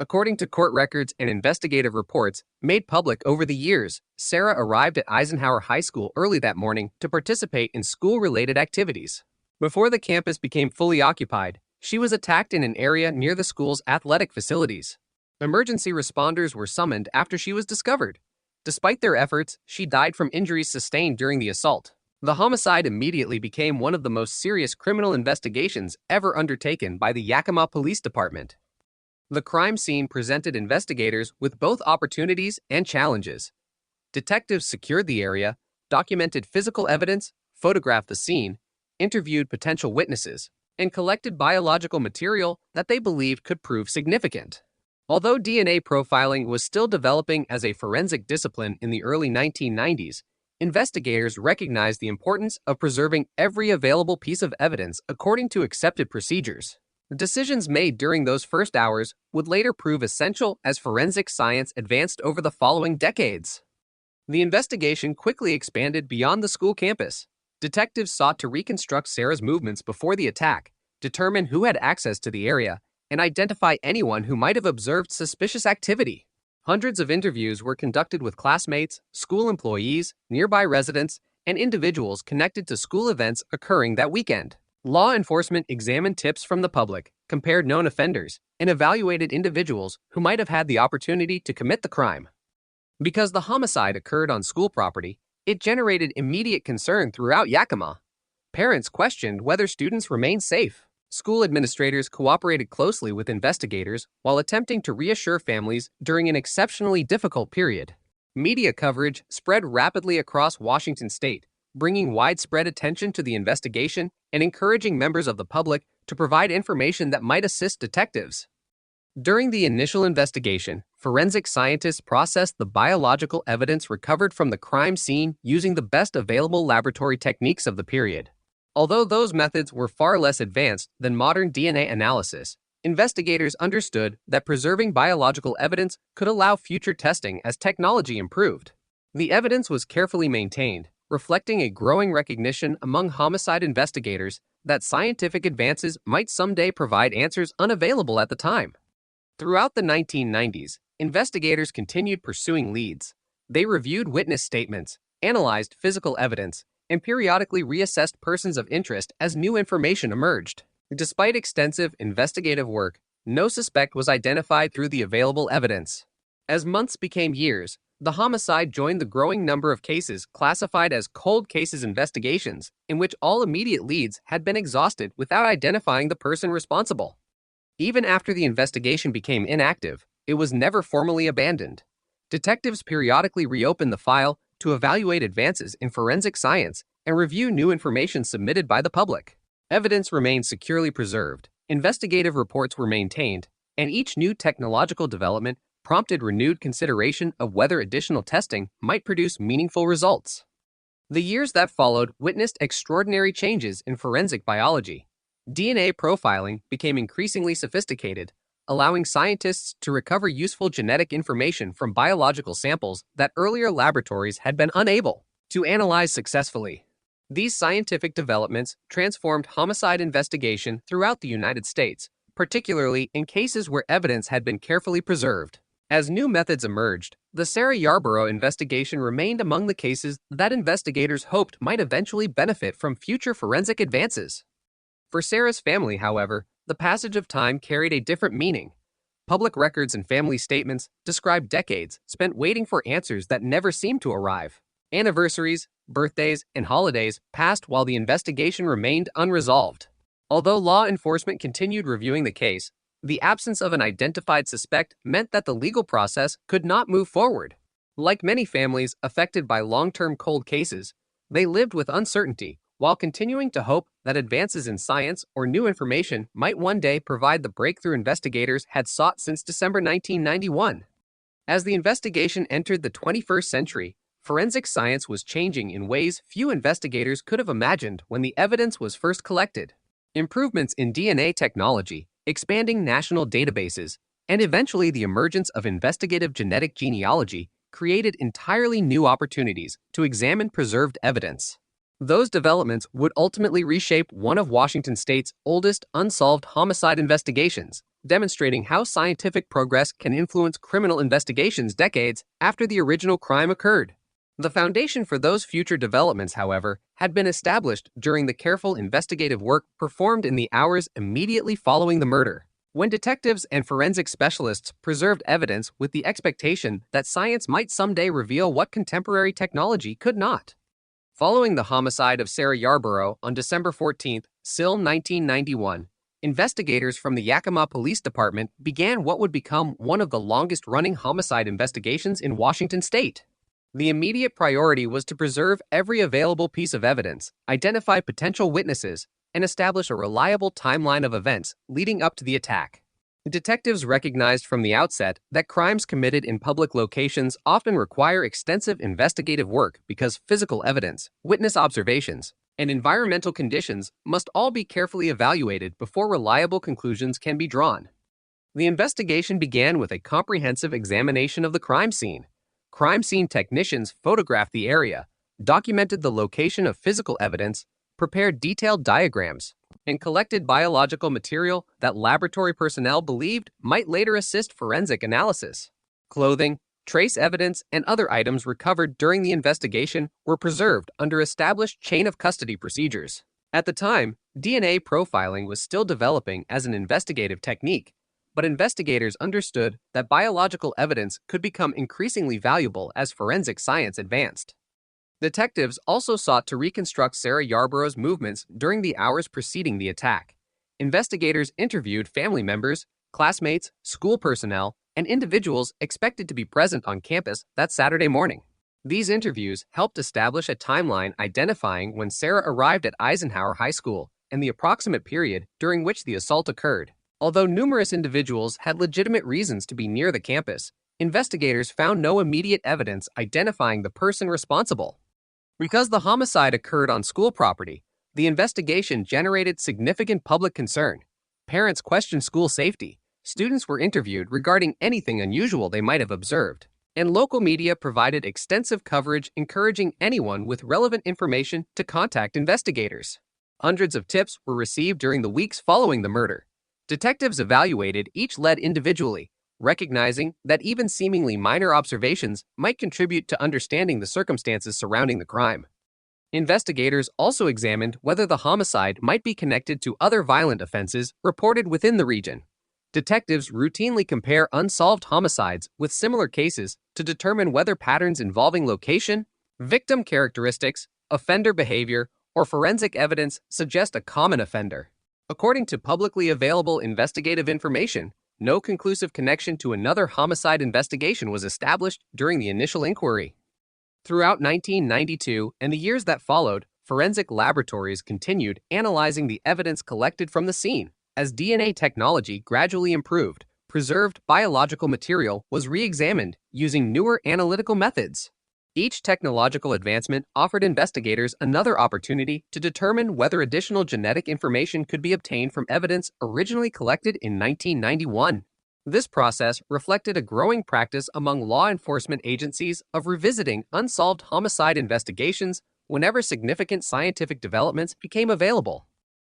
U: According to court records and investigative reports made public over the years, Sarah arrived at Eisenhower High School early that morning to participate in school-related activities. Before the campus became fully occupied, she was attacked in an area near the school's athletic facilities. Emergency responders were summoned after she was discovered. Despite their efforts, she died from injuries sustained during the assault. The homicide immediately became one of the most serious criminal investigations ever undertaken by the Yakima Police Department. The crime scene presented investigators with both opportunities and challenges. Detectives secured the area, documented physical evidence, photographed the scene, interviewed potential witnesses, and collected biological material that they believed could prove significant. Although DNA profiling was still developing as a forensic discipline in the early 1990s, investigators recognized the importance of preserving every available piece of evidence according to accepted procedures. The decisions made during those first hours would later prove essential as forensic science advanced over the following decades. The investigation quickly expanded beyond the school campus. Detectives sought to reconstruct Sarah's movements before the attack, determine who had access to the area, and identify anyone who might have observed suspicious activity. Hundreds of interviews were conducted with classmates, school employees, nearby residents, and individuals connected to school events occurring that weekend. Law enforcement examined tips from the public, compared known offenders, and evaluated individuals who might have had the opportunity to commit the crime. Because the homicide occurred on school property, it generated immediate concern throughout Yakima. Parents questioned whether students remained safe. School administrators cooperated closely with investigators while attempting to reassure families during an exceptionally difficult period. Media coverage spread rapidly across Washington state, bringing widespread attention to the investigation and encouraging members of the public to provide information that might assist detectives. During the initial investigation, forensic scientists processed the biological evidence recovered from the crime scene using the best available laboratory techniques of the period. Although those methods were far less advanced than modern DNA analysis, investigators understood that preserving biological evidence could allow future testing as technology improved. The evidence was carefully maintained, reflecting a growing recognition among homicide investigators that scientific advances might someday provide answers unavailable at the time. Throughout the 1990s, investigators continued pursuing leads. They reviewed witness statements, analyzed physical evidence, and periodically reassessed persons of interest as new information emerged. Despite extensive investigative work, no suspect was identified through the available evidence. As months became years, the homicide joined the growing number of cases classified as cold cases investigations, in which all immediate leads had been exhausted without identifying the person responsible. Even after the investigation became inactive, it was never formally abandoned. Detectives periodically reopened the file to evaluate advances in forensic science and review new information submitted by the public. Evidence remained securely preserved, investigative reports were maintained, and each new technological development prompted renewed consideration of whether additional testing might produce meaningful results. The years that followed witnessed extraordinary changes in forensic biology. DNA profiling became increasingly sophisticated, allowing scientists to recover useful genetic information from biological samples that earlier laboratories had been unable to analyze successfully. These scientific developments transformed homicide investigation throughout the United States, particularly in cases where evidence had been carefully preserved. As new methods emerged, the Sarah Yarborough investigation remained among the cases that investigators hoped might eventually benefit from future forensic advances. For Sarah's family, however, the passage of time carried a different meaning. Public records and family statements describe decades spent waiting for answers that never seemed to arrive. Anniversaries, birthdays, and holidays passed while the investigation remained unresolved. Although law enforcement continued reviewing the case, the absence of an identified suspect meant that the legal process could not move forward. Like many families affected by long-term cold cases, they lived with uncertainty while continuing to hope that advances in science or new information might one day provide the breakthrough investigators had sought since December 1991. As the investigation entered the 21st century, forensic science was changing in ways few investigators could have imagined when the evidence was first collected. Improvements in DNA technology, expanding national databases, and eventually the emergence of investigative genetic genealogy created entirely new opportunities to examine preserved evidence. Those developments would ultimately reshape one of Washington State's oldest unsolved homicide investigations, demonstrating how scientific progress can influence criminal investigations decades after the original crime occurred. The foundation for those future developments, however, had been established during the careful investigative work performed in the hours immediately following the murder, when detectives and forensic specialists preserved evidence with the expectation that science might someday reveal what contemporary technology could not. Following the homicide of Sarah Yarborough on December 14, 1991, investigators from the Yakima Police Department began what would become one of the longest-running homicide investigations in Washington state. The immediate priority was to preserve every available piece of evidence, identify potential witnesses, and establish a reliable timeline of events leading up to the attack. Detectives recognized from the outset that crimes committed in public locations often require extensive investigative work because physical evidence, witness observations, and environmental conditions must all be carefully evaluated before reliable conclusions can be drawn. The investigation began with a comprehensive examination of the crime scene. Crime scene technicians photographed the area, documented the location of physical evidence, prepared detailed diagrams, and collected biological material that laboratory personnel believed might later assist forensic analysis. Clothing, trace evidence, and other items recovered during the investigation were preserved under established chain of custody procedures. At the time, DNA profiling was still developing as an investigative technique, but investigators understood that biological evidence could become increasingly valuable as forensic science advanced. Detectives also sought to reconstruct Sarah Yarborough's movements during the hours preceding the attack. Investigators interviewed family members, classmates, school personnel, and individuals expected to be present on campus that Saturday morning. These interviews helped establish a timeline identifying when Sarah arrived at Eisenhower High School and the approximate period during which the assault occurred. Although numerous individuals had legitimate reasons to be near the campus, investigators found no immediate evidence identifying the person responsible. Because the homicide occurred on school property, the investigation generated significant public concern. Parents questioned school safety, students were interviewed regarding anything unusual they might have observed, and local media provided extensive coverage encouraging anyone with relevant information to contact investigators. Hundreds of tips were received during the weeks following the murder. Detectives evaluated each lead individually, recognizing that even seemingly minor observations might contribute to understanding the circumstances surrounding the crime. Investigators also examined whether the homicide might be connected to other violent offenses reported within the region. Detectives routinely compare unsolved homicides with similar cases to determine whether patterns involving location, victim characteristics, offender behavior, or forensic evidence suggest a common offender. According to publicly available investigative information, no conclusive connection to another homicide investigation was established during the initial inquiry. Throughout 1992 and the years that followed, forensic laboratories continued analyzing the evidence collected from the scene. As DNA technology gradually improved, preserved biological material was re-examined using newer analytical methods. Each technological advancement offered investigators another opportunity to determine whether additional genetic information could be obtained from evidence originally collected in 1991. This process reflected a growing practice among law enforcement agencies of revisiting unsolved homicide investigations whenever significant scientific developments became available.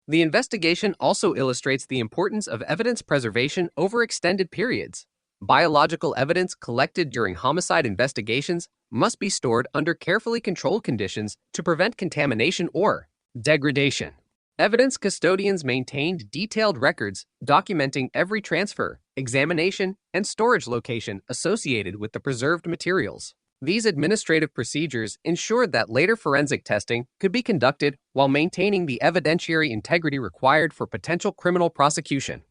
U: The investigation also illustrates the importance of evidence preservation over extended periods. Biological evidence collected during homicide investigations must be stored under carefully controlled conditions to prevent contamination or degradation. Evidence custodians maintained detailed records documenting every transfer, examination, and storage location associated with the preserved materials. These administrative procedures ensured that later forensic testing could be conducted while maintaining the evidentiary integrity required for potential criminal prosecution.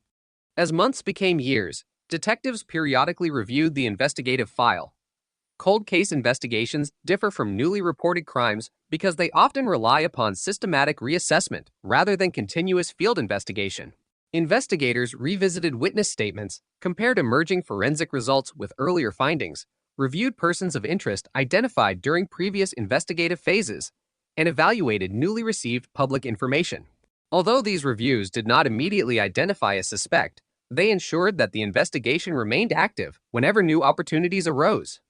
U: As months became years, detectives periodically reviewed the investigative file. Cold case investigations differ from newly reported crimes because they often rely upon systematic reassessment rather than continuous field investigation. Investigators revisited witness statements, compared emerging forensic results with earlier findings, reviewed persons of interest identified during previous investigative phases, and evaluated newly received public information. Although these reviews did not immediately identify a suspect, they ensured that the investigation remained active whenever new opportunities arose.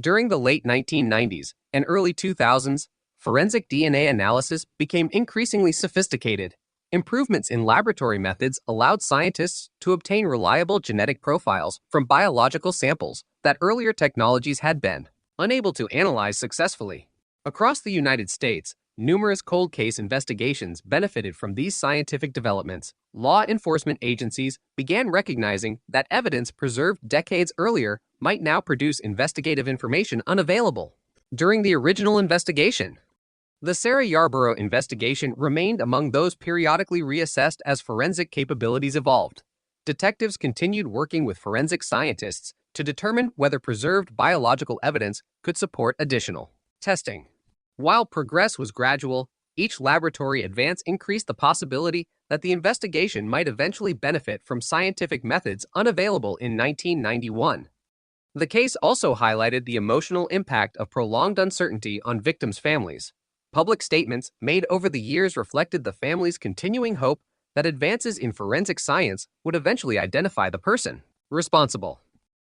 U: During the late 1990s and early 2000s, forensic DNA analysis became increasingly sophisticated. Improvements in laboratory methods allowed scientists to obtain reliable genetic profiles from biological samples that earlier technologies had been unable to analyze successfully. Across the United States, numerous cold case investigations benefited from these scientific developments. Law enforcement agencies began recognizing that evidence preserved decades earlier might now produce investigative information unavailable during the original investigation. The Sarah Yarborough investigation remained among those periodically reassessed as forensic capabilities evolved. Detectives continued working with forensic scientists to determine whether preserved biological evidence could support additional testing. While progress was gradual, each laboratory advance increased the possibility that the investigation might eventually benefit from scientific methods unavailable in 1991. The case also highlighted the emotional impact of prolonged uncertainty on victims' families. Public statements made over the years reflected the family's continuing hope that advances in forensic science would eventually identify the person responsible.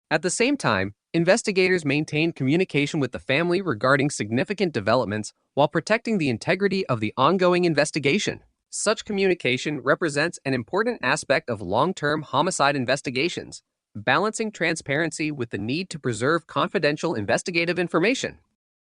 U: At the same time, investigators maintained communication with the family regarding significant developments while protecting the integrity of the ongoing investigation. Such communication represents an important aspect of long-term homicide investigations, balancing transparency with the need to preserve confidential investigative information.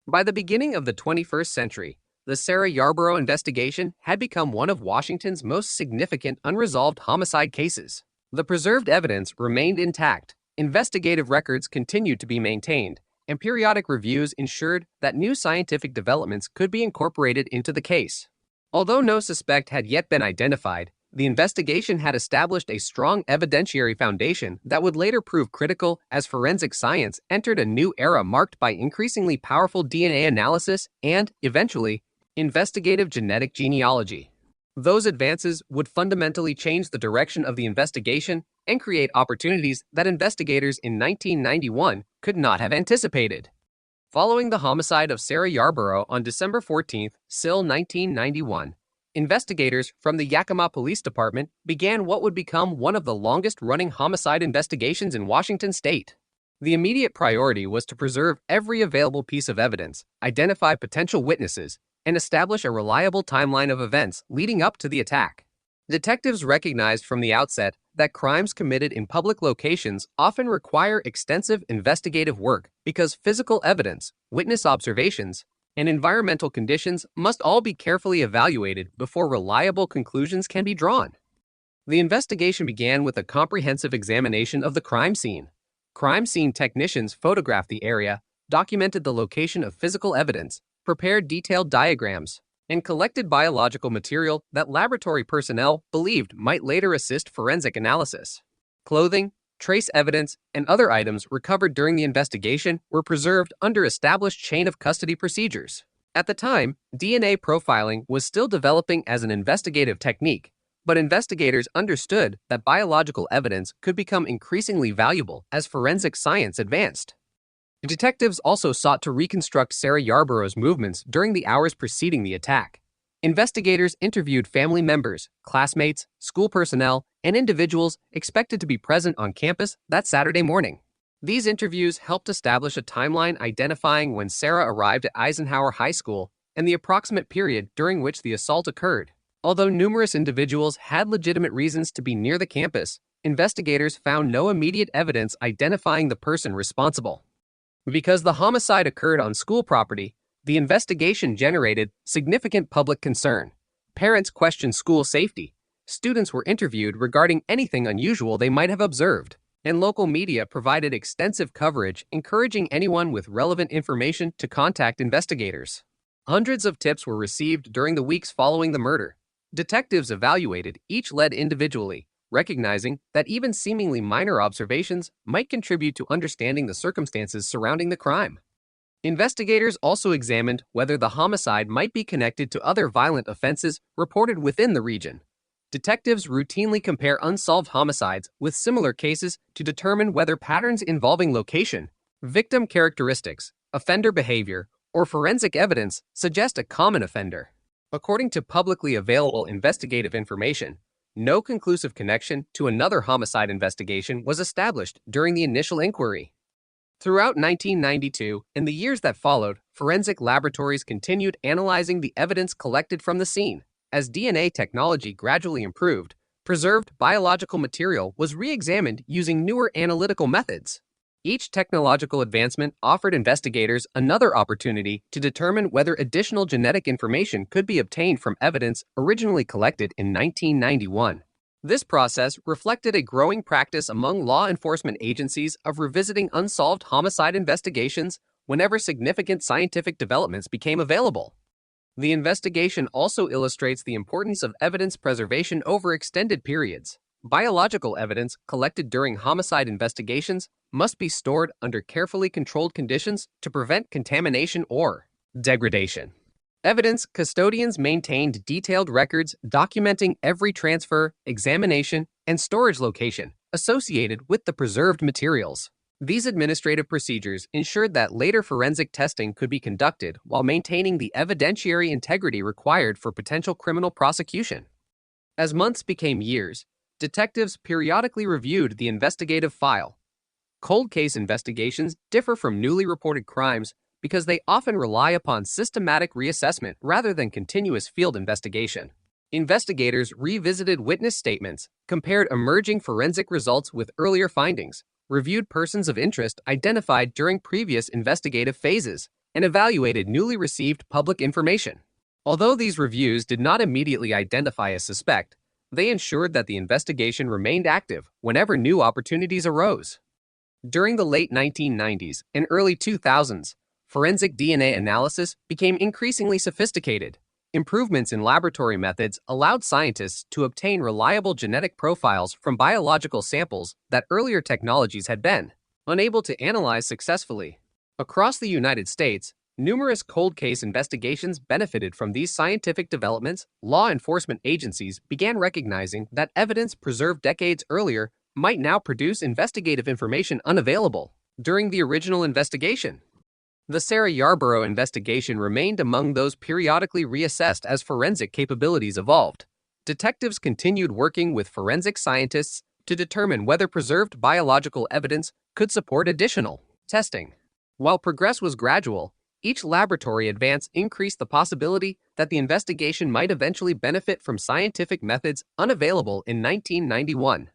U: By the beginning of the 21st century, the Sarah Yarborough investigation had become one of Washington's most significant unresolved homicide cases. The preserved evidence remained intact, investigative records continued to be maintained, and periodic reviews ensured that new scientific developments could be incorporated into the case. Although no suspect had yet been identified, the investigation had established a strong evidentiary foundation that would later prove critical as forensic science entered a new era marked by increasingly powerful DNA analysis and, eventually, investigative genetic genealogy. Those advances would fundamentally change the direction of the investigation and create opportunities that investigators in 1991 could not have anticipated. Following the homicide of Sarah Yarborough on December 14, 1991, investigators from the Yakima Police Department began what would become one of the longest-running homicide investigations in Washington state. The immediate priority was to preserve every available piece of evidence, identify potential witnesses, and establish a reliable timeline of events leading up to the attack. Detectives recognized from the outset that crimes committed in public locations often require extensive investigative work because physical evidence, witness observations, and environmental conditions must all be carefully evaluated before reliable conclusions can be drawn. The investigation began with a comprehensive examination of the crime scene. Crime scene technicians photographed the area, documented the location of physical evidence, prepared detailed diagrams, and collected biological material that laboratory personnel believed might later assist forensic analysis. Clothing, trace evidence, and other items recovered during the investigation were preserved under established chain of custody procedures. At the time, DNA profiling was still developing as an investigative technique, but investigators understood that biological evidence could become increasingly valuable as forensic science advanced. Detectives also sought to reconstruct Sarah Yarborough's movements during the hours preceding the attack. Investigators interviewed family members, classmates, school personnel, and individuals expected to be present on campus that Saturday morning. These interviews helped establish a timeline identifying when Sarah arrived at Eisenhower High School and the approximate period during which the assault occurred. Although numerous individuals had legitimate reasons to be near the campus, investigators found no immediate evidence identifying the person responsible. Because the homicide occurred on school property, the investigation generated significant public concern. Parents questioned school safety, students were interviewed regarding anything unusual they might have observed, and local media provided extensive coverage encouraging anyone with relevant information to contact investigators. Hundreds of tips were received during the weeks following the murder. Detectives evaluated each lead individually, recognizing that even seemingly minor observations might contribute to understanding the circumstances surrounding the crime. Investigators also examined whether the homicide might be connected to other violent offenses reported within the region. Detectives routinely compare unsolved homicides with similar cases to determine whether patterns involving location, victim characteristics, offender behavior, or forensic evidence suggest a common offender. According to publicly available investigative information, no conclusive connection to another homicide investigation was established during the initial inquiry. Throughout 1992 and the years that followed, forensic laboratories continued analyzing the evidence collected from the scene. As DNA technology gradually improved, preserved biological material was re-examined using newer analytical methods. Each technological advancement offered investigators another opportunity to determine whether additional genetic information could be obtained from evidence originally collected in 1991. This process reflected a growing practice among law enforcement agencies of revisiting unsolved homicide investigations whenever significant scientific developments became available. The investigation also illustrates the importance of evidence preservation over extended periods. Biological evidence collected during homicide investigations must be stored under carefully controlled conditions to prevent contamination or degradation. Evidence custodians maintained detailed records documenting every transfer, examination, and storage location associated with the preserved materials. These administrative procedures ensured that later forensic testing could be conducted while maintaining the evidentiary integrity required for potential criminal prosecution. As months became years, detectives periodically reviewed the investigative file. Cold case investigations differ from newly reported crimes because they often rely upon systematic reassessment rather than continuous field investigation. Investigators revisited witness statements, compared emerging forensic results with earlier findings, reviewed persons of interest identified during previous investigative phases, and evaluated newly received public information. Although these reviews did not immediately identify a suspect, they ensured that the investigation remained active whenever new opportunities arose. During the late 1990s and early 2000s, forensic DNA analysis became increasingly sophisticated. Improvements in laboratory methods allowed scientists to obtain reliable genetic profiles from biological samples that earlier technologies had been unable to analyze successfully. Across the United States, numerous cold case investigations benefited from these scientific developments. Law enforcement agencies began recognizing that evidence preserved decades earlier might now produce investigative information unavailable during the original investigation. The Sarah Yarborough investigation remained among those periodically reassessed as forensic capabilities evolved. Detectives continued working with forensic scientists to determine whether preserved biological evidence could support additional testing. While progress was gradual, each laboratory advance increased the possibility that the investigation might eventually benefit from scientific methods unavailable in 1991.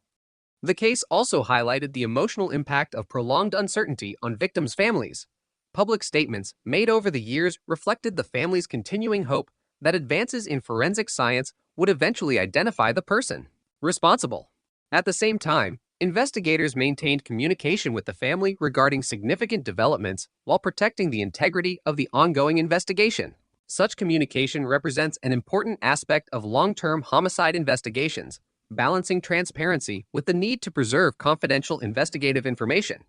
U: The case also highlighted the emotional impact of prolonged uncertainty on victims' families. Public statements made over the years reflected the family's continuing hope that advances in forensic science would eventually identify the person responsible. At the same time, investigators maintained communication with the family regarding significant developments while protecting the integrity of the ongoing investigation. Such communication represents an important aspect of long-term homicide investigations, balancing transparency with the need to preserve confidential investigative information.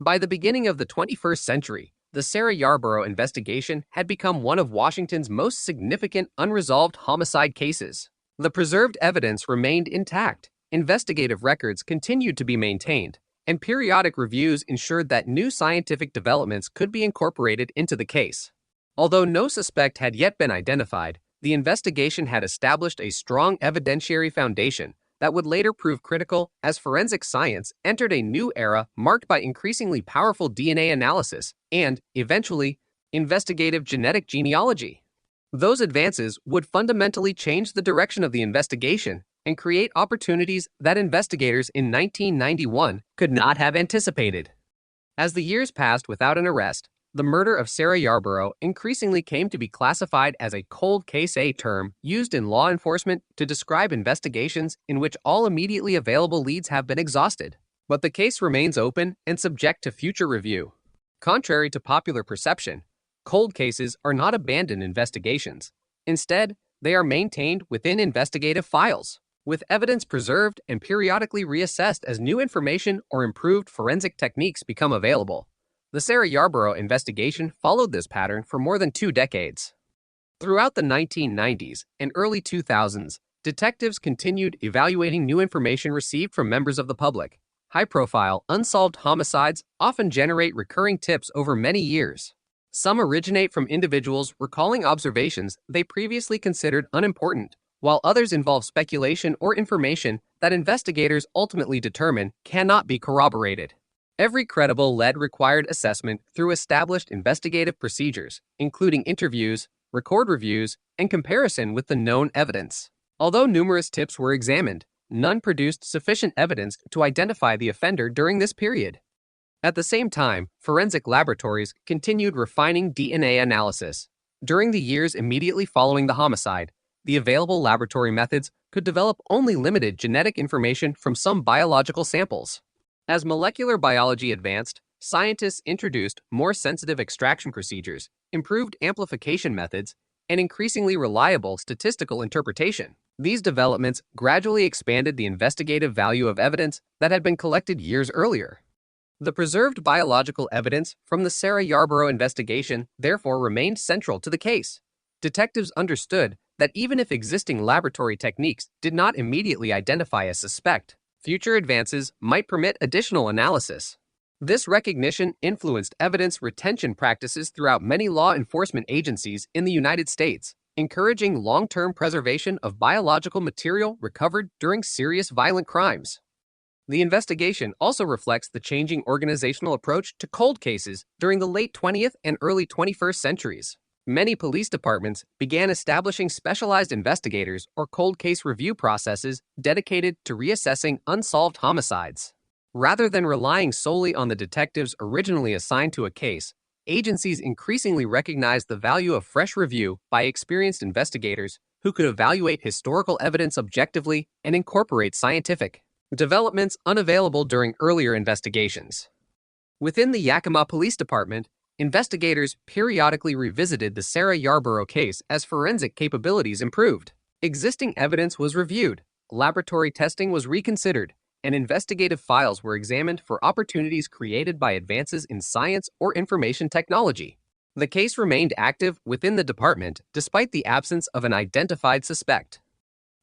U: By the beginning of the 21st century, the Sarah Yarborough investigation had become one of Washington's most significant unresolved homicide cases. The preserved evidence remained intact, investigative records continued to be maintained, and periodic reviews ensured that new scientific developments could be incorporated into the case. Although no suspect had yet been identified, the investigation had established a strong evidentiary foundation that would later prove critical as forensic science entered a new era marked by increasingly powerful DNA analysis and, eventually, investigative genetic genealogy. Those advances would fundamentally change the direction of the investigation and create opportunities that investigators in 1991 could not have anticipated. As the years passed without an arrest, the murder of Sarah Yarborough increasingly came to be classified as a cold case, a term used in law enforcement to describe investigations in which all immediately available leads have been exhausted. But the case remains open and subject to future review. Contrary to popular perception, cold cases are not abandoned investigations. Instead, they are maintained within investigative files, with evidence preserved and periodically reassessed as new information or improved forensic techniques become available. The Sarah Yarborough investigation followed this pattern for more than 2 decades. Throughout the 1990s and early 2000s, detectives continued evaluating new information received from members of the public. High-profile, unsolved homicides often generate recurring tips over many years. Some originate from individuals recalling observations they previously considered unimportant, while others involve speculation or information that investigators ultimately determine cannot be corroborated. Every credible lead required assessment through established investigative procedures, including interviews, record reviews, and comparison with the known evidence. Although numerous tips were examined, none produced sufficient evidence to identify the offender during this period. At the same time, forensic laboratories continued refining DNA analysis. During the years immediately following the homicide, the available laboratory methods could develop only limited genetic information from some biological samples. As molecular biology advanced, scientists introduced more sensitive extraction procedures, improved amplification methods, and increasingly reliable statistical interpretation. These developments gradually expanded the investigative value of evidence that had been collected years earlier. The preserved biological evidence from the Sarah Yarborough investigation therefore remained central to the case. Detectives understood that even if existing laboratory techniques did not immediately identify a suspect, future advances might permit additional analysis. This recognition influenced evidence retention practices throughout many law enforcement agencies in the United States, encouraging long-term preservation of biological material recovered during serious violent crimes. The investigation also reflects the changing organizational approach to cold cases during the late 20th and early 21st centuries. Many police departments began establishing specialized investigators or cold case review processes dedicated to reassessing unsolved homicides. Rather than relying solely on the detectives originally assigned to a case, agencies increasingly recognized the value of fresh review by experienced investigators who could evaluate historical evidence objectively and incorporate scientific developments unavailable during earlier investigations. Within the Yakima Police Department, investigators periodically revisited the Sarah Yarborough case as forensic capabilities improved. Existing evidence was reviewed, laboratory testing was reconsidered, and investigative files were examined for opportunities created by advances in science or information technology. The case remained active within the department despite the absence of an identified suspect.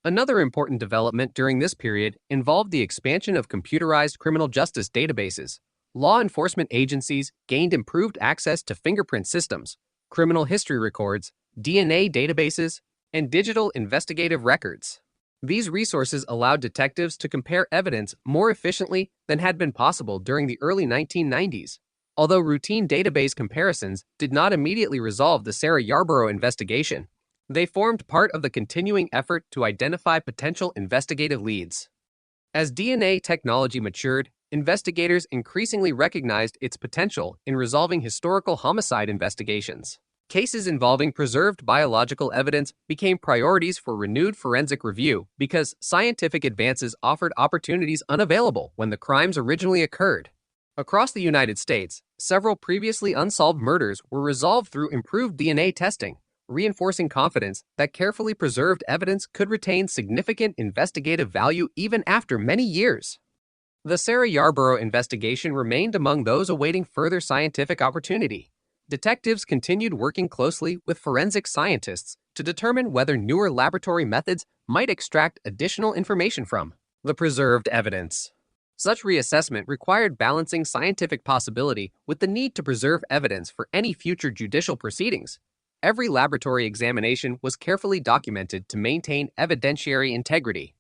U: Another important development during this period involved the expansion of computerized criminal justice databases. Law enforcement agencies gained improved access to fingerprint systems, criminal history records, DNA databases, and digital investigative records. These resources allowed detectives to compare evidence more efficiently than had been possible during the early 1990s. Although routine database comparisons did not immediately resolve the Sarah Yarborough investigation, they formed part of the continuing effort to identify potential investigative leads. As DNA technology matured, investigators increasingly recognized its potential in resolving historical homicide investigations. Cases involving preserved biological evidence became priorities for renewed forensic review because scientific advances offered opportunities unavailable when the crimes originally occurred. Across the United States, several previously unsolved murders were resolved through improved DNA testing, reinforcing confidence that carefully preserved evidence could retain significant investigative value even after many years. The Sarah Yarborough investigation remained among those awaiting further scientific opportunity. Detectives continued working closely with forensic scientists to determine whether newer laboratory methods might extract additional information from the preserved evidence. Such reassessment required balancing scientific possibility with the need to preserve evidence for any future judicial proceedings. Every laboratory examination was carefully documented to maintain evidentiary integrity.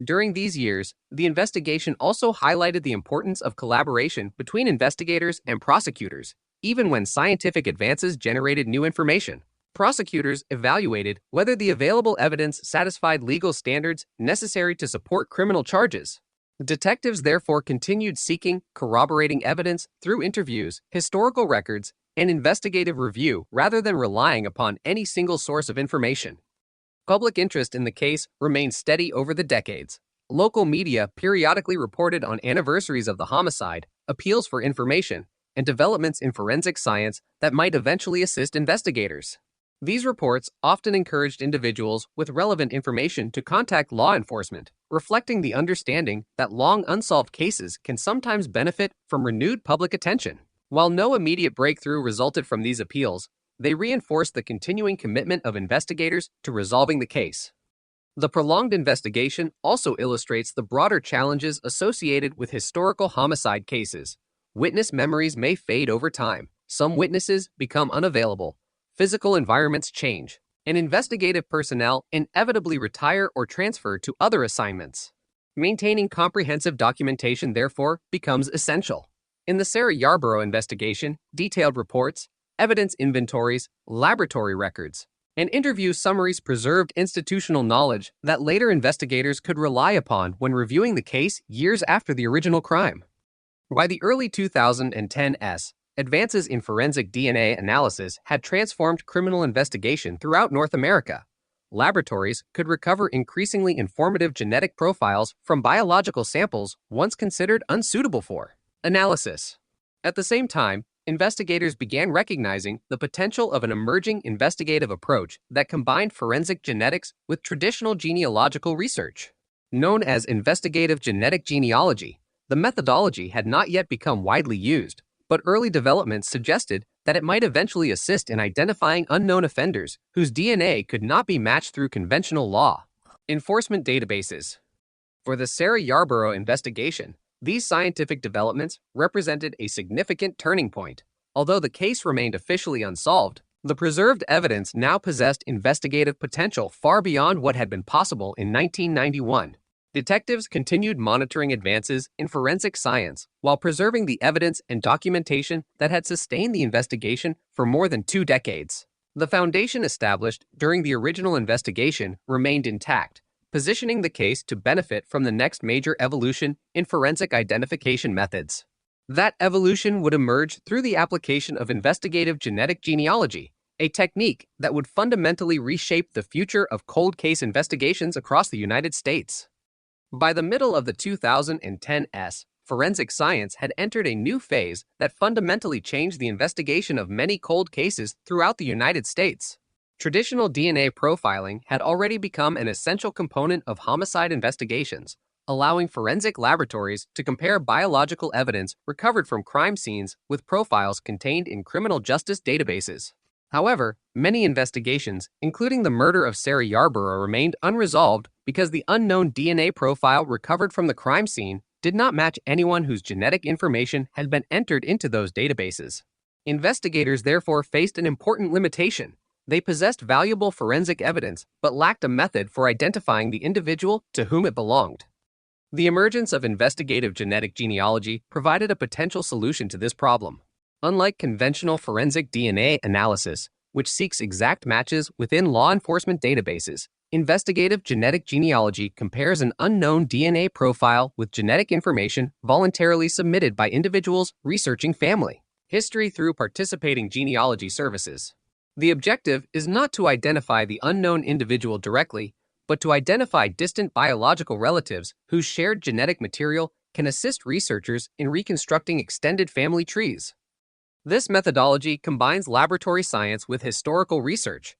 U: During these years, the investigation also highlighted the importance of collaboration between investigators and prosecutors, even when scientific advances generated new information. Prosecutors evaluated whether the available evidence satisfied legal standards necessary to support criminal charges. Detectives therefore continued seeking corroborating evidence through interviews, historical records, and investigative review rather than relying upon any single source of information. Public interest in the case remained steady over the decades. Local media periodically reported on anniversaries of the homicide, appeals for information, and developments in forensic science that might eventually assist investigators. These reports often encouraged individuals with relevant information to contact law enforcement, reflecting the understanding that long unsolved cases can sometimes benefit from renewed public attention. While no immediate breakthrough resulted from these appeals, they reinforced the continuing commitment of investigators to resolving the case. The prolonged investigation also illustrates the broader challenges associated with historical homicide cases. Witness memories may fade over time, some witnesses become unavailable, physical environments change, and investigative personnel inevitably retire or transfer to other assignments. Maintaining comprehensive documentation, therefore, becomes essential. In the Sarah Yarborough investigation, detailed reports, evidence inventories, laboratory records, and interview summaries preserved institutional knowledge that later investigators could rely upon when reviewing the case years after the original crime. By the early 2010s, advances in forensic DNA analysis had transformed criminal investigation throughout North America. Laboratories could recover increasingly informative genetic profiles from biological samples once considered unsuitable for analysis. At the same time, investigators began recognizing the potential of an emerging investigative approach that combined forensic genetics with traditional genealogical research. Known as investigative genetic genealogy, the methodology had not yet become widely used, but early developments suggested that it might eventually assist in identifying unknown offenders whose DNA could not be matched through conventional law. Enforcement databases. For the Sarah Yarborough investigation, these scientific developments represented a significant turning point. Although the case remained officially unsolved, the preserved evidence now possessed investigative potential far beyond what had been possible in 1991. Detectives continued monitoring advances in forensic science while preserving the evidence and documentation that had sustained the investigation for more than 2 decades. The foundation established during the original investigation remained intact, positioning the case to benefit from the next major evolution in forensic identification methods. That evolution would emerge through the application of investigative genetic genealogy, a technique that would fundamentally reshape the future of cold case investigations across the United States. By the middle of the 2010s, forensic science had entered a new phase that fundamentally changed the investigation of many cold cases throughout the United States. Traditional DNA profiling had already become an essential component of homicide investigations, allowing forensic laboratories to compare biological evidence recovered from crime scenes with profiles contained in criminal justice databases. However, many investigations, including the murder of Sarah Yarborough, remained unresolved because the unknown DNA profile recovered from the crime scene did not match anyone whose genetic information had been entered into those databases. Investigators therefore faced an important limitation. They possessed valuable forensic evidence, but lacked a method for identifying the individual to whom it belonged. The emergence of investigative genetic genealogy provided a potential solution to this problem. Unlike conventional forensic DNA analysis, which seeks exact matches within law enforcement databases, investigative genetic genealogy compares an unknown DNA profile with genetic information voluntarily submitted by individuals researching family history through participating genealogy services. The objective is not to identify the unknown individual directly, but to identify distant biological relatives whose shared genetic material can assist researchers in reconstructing extended family trees. This methodology combines laboratory science with historical research.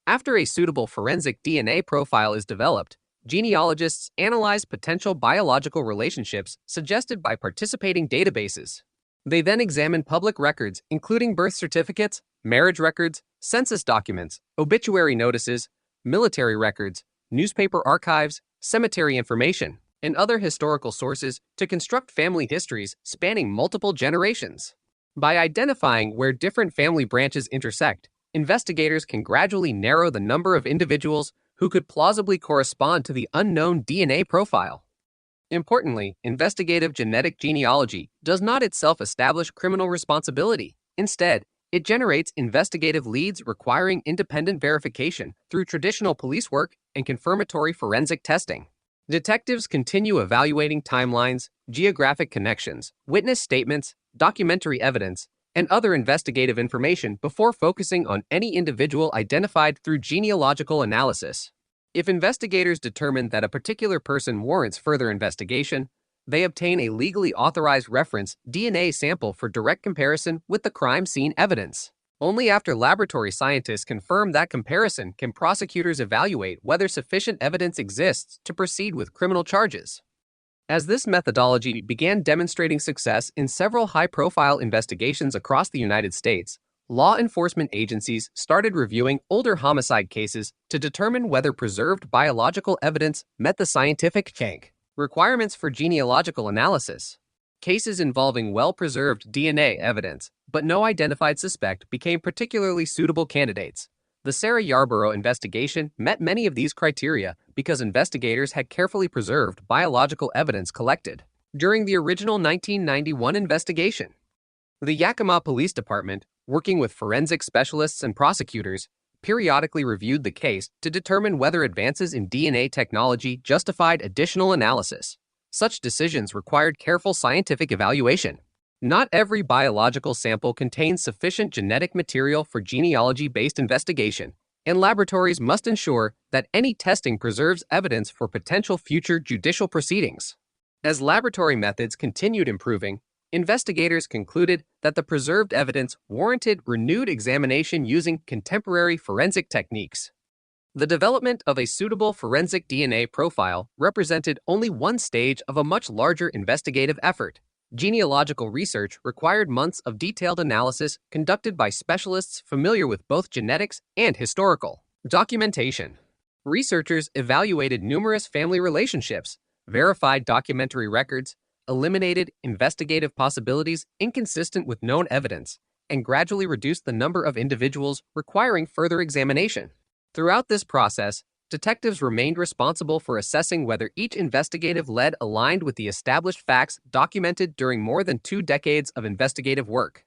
U: After a suitable forensic DNA profile is developed, genealogists analyze potential biological relationships suggested by participating databases. They then examine public records, including birth certificates, marriage records, census documents, obituary notices, military records, newspaper archives, cemetery information, and other historical sources to construct family histories spanning multiple generations. By identifying where different family branches intersect, investigators can gradually narrow the number of individuals who could plausibly correspond to the unknown DNA profile. Importantly, investigative genetic genealogy does not itself establish criminal responsibility. Instead, it generates investigative leads requiring independent verification through traditional police work and confirmatory forensic testing. Detectives continue evaluating timelines, geographic connections, witness statements, documentary evidence, and other investigative information before focusing on any individual identified through genealogical analysis. If investigators determine that a particular person warrants further investigation, they obtain a legally authorized reference DNA sample for direct comparison with the crime scene evidence. Only after laboratory scientists confirm that comparison can prosecutors evaluate whether sufficient evidence exists to proceed with criminal charges. As this methodology began demonstrating success in several high-profile investigations across the United States, law enforcement agencies started reviewing older homicide cases to determine whether preserved biological evidence met the scientific requirements for genealogical analysis. Cases involving well-preserved DNA evidence, but no identified suspect, became particularly suitable candidates. The Sarah Yarborough investigation met many of these criteria because investigators had carefully preserved biological evidence collected during the original 1991 investigation. The Yakima Police Department, working with forensic specialists and prosecutors, periodically reviewed the case to determine whether advances in DNA technology justified additional analysis. Such decisions required careful scientific evaluation. Not every biological sample contains sufficient genetic material for genealogy-based investigation, and laboratories must ensure that any testing preserves evidence for potential future judicial proceedings. As laboratory methods continued improving, investigators concluded that the preserved evidence warranted renewed examination using contemporary forensic techniques. The development of a suitable forensic DNA profile represented only one stage of a much larger investigative effort. Genealogical research required months of detailed analysis conducted by specialists familiar with both genetics and historical documentation. Researchers evaluated numerous family relationships, verified documentary records, eliminated investigative possibilities inconsistent with known evidence, and gradually reduced the number of individuals requiring further examination. Throughout this process, detectives remained responsible for assessing whether each investigative lead aligned with the established facts documented during more than 2 decades of investigative work.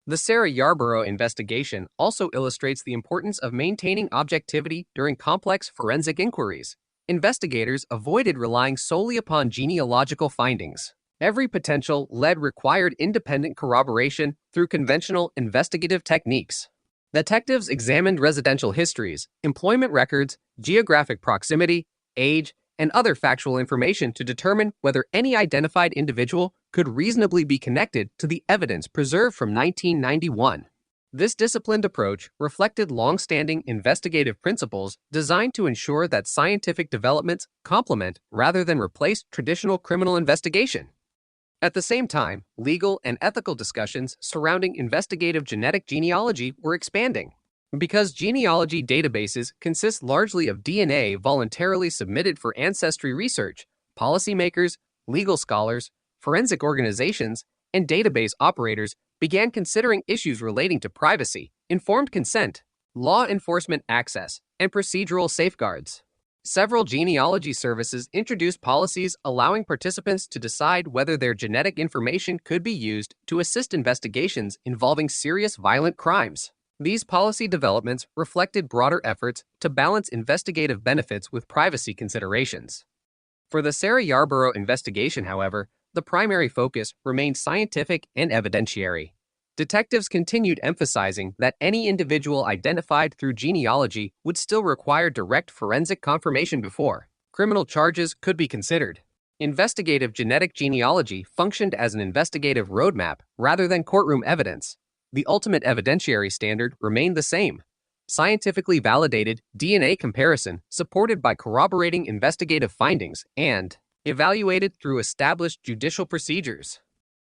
U: The Sarah Yarborough investigation also illustrates the importance of maintaining objectivity during complex forensic inquiries. Investigators avoided relying solely upon genealogical findings. Every potential lead required independent corroboration through conventional investigative techniques. Detectives examined residential histories, employment records, geographic proximity, age, and other factual information to determine whether any identified individual could reasonably be connected to the evidence preserved from 1991. This disciplined approach reflected long-standing investigative principles designed to ensure that scientific developments complement rather than replace traditional criminal investigation. At the same time, legal and ethical discussions surrounding investigative genetic genealogy were expanding. Because genealogy databases consist largely of DNA voluntarily submitted for ancestry research, policymakers, legal scholars, forensic organizations, and database operators began considering issues relating to privacy, informed consent, law enforcement access, and procedural safeguards. Several genealogy services introduced policies allowing participants to decide whether their genetic information could be used to assist investigations involving serious violent crimes. These policy developments reflected broader efforts to balance investigative benefits with privacy considerations. For the Sarah Yarborough investigation, however, the primary focus remained scientific and evidentiary. Detectives continued emphasizing that any individual identified through genealogy would still require direct forensic confirmation before criminal charges could be considered. Investigative genetic genealogy functioned as an investigative roadmap rather than courtroom evidence. The ultimate evidentiary standard remained the same: scientifically validated DNA comparison supported by corroborating investigative findings and evaluated through established judicial procedures.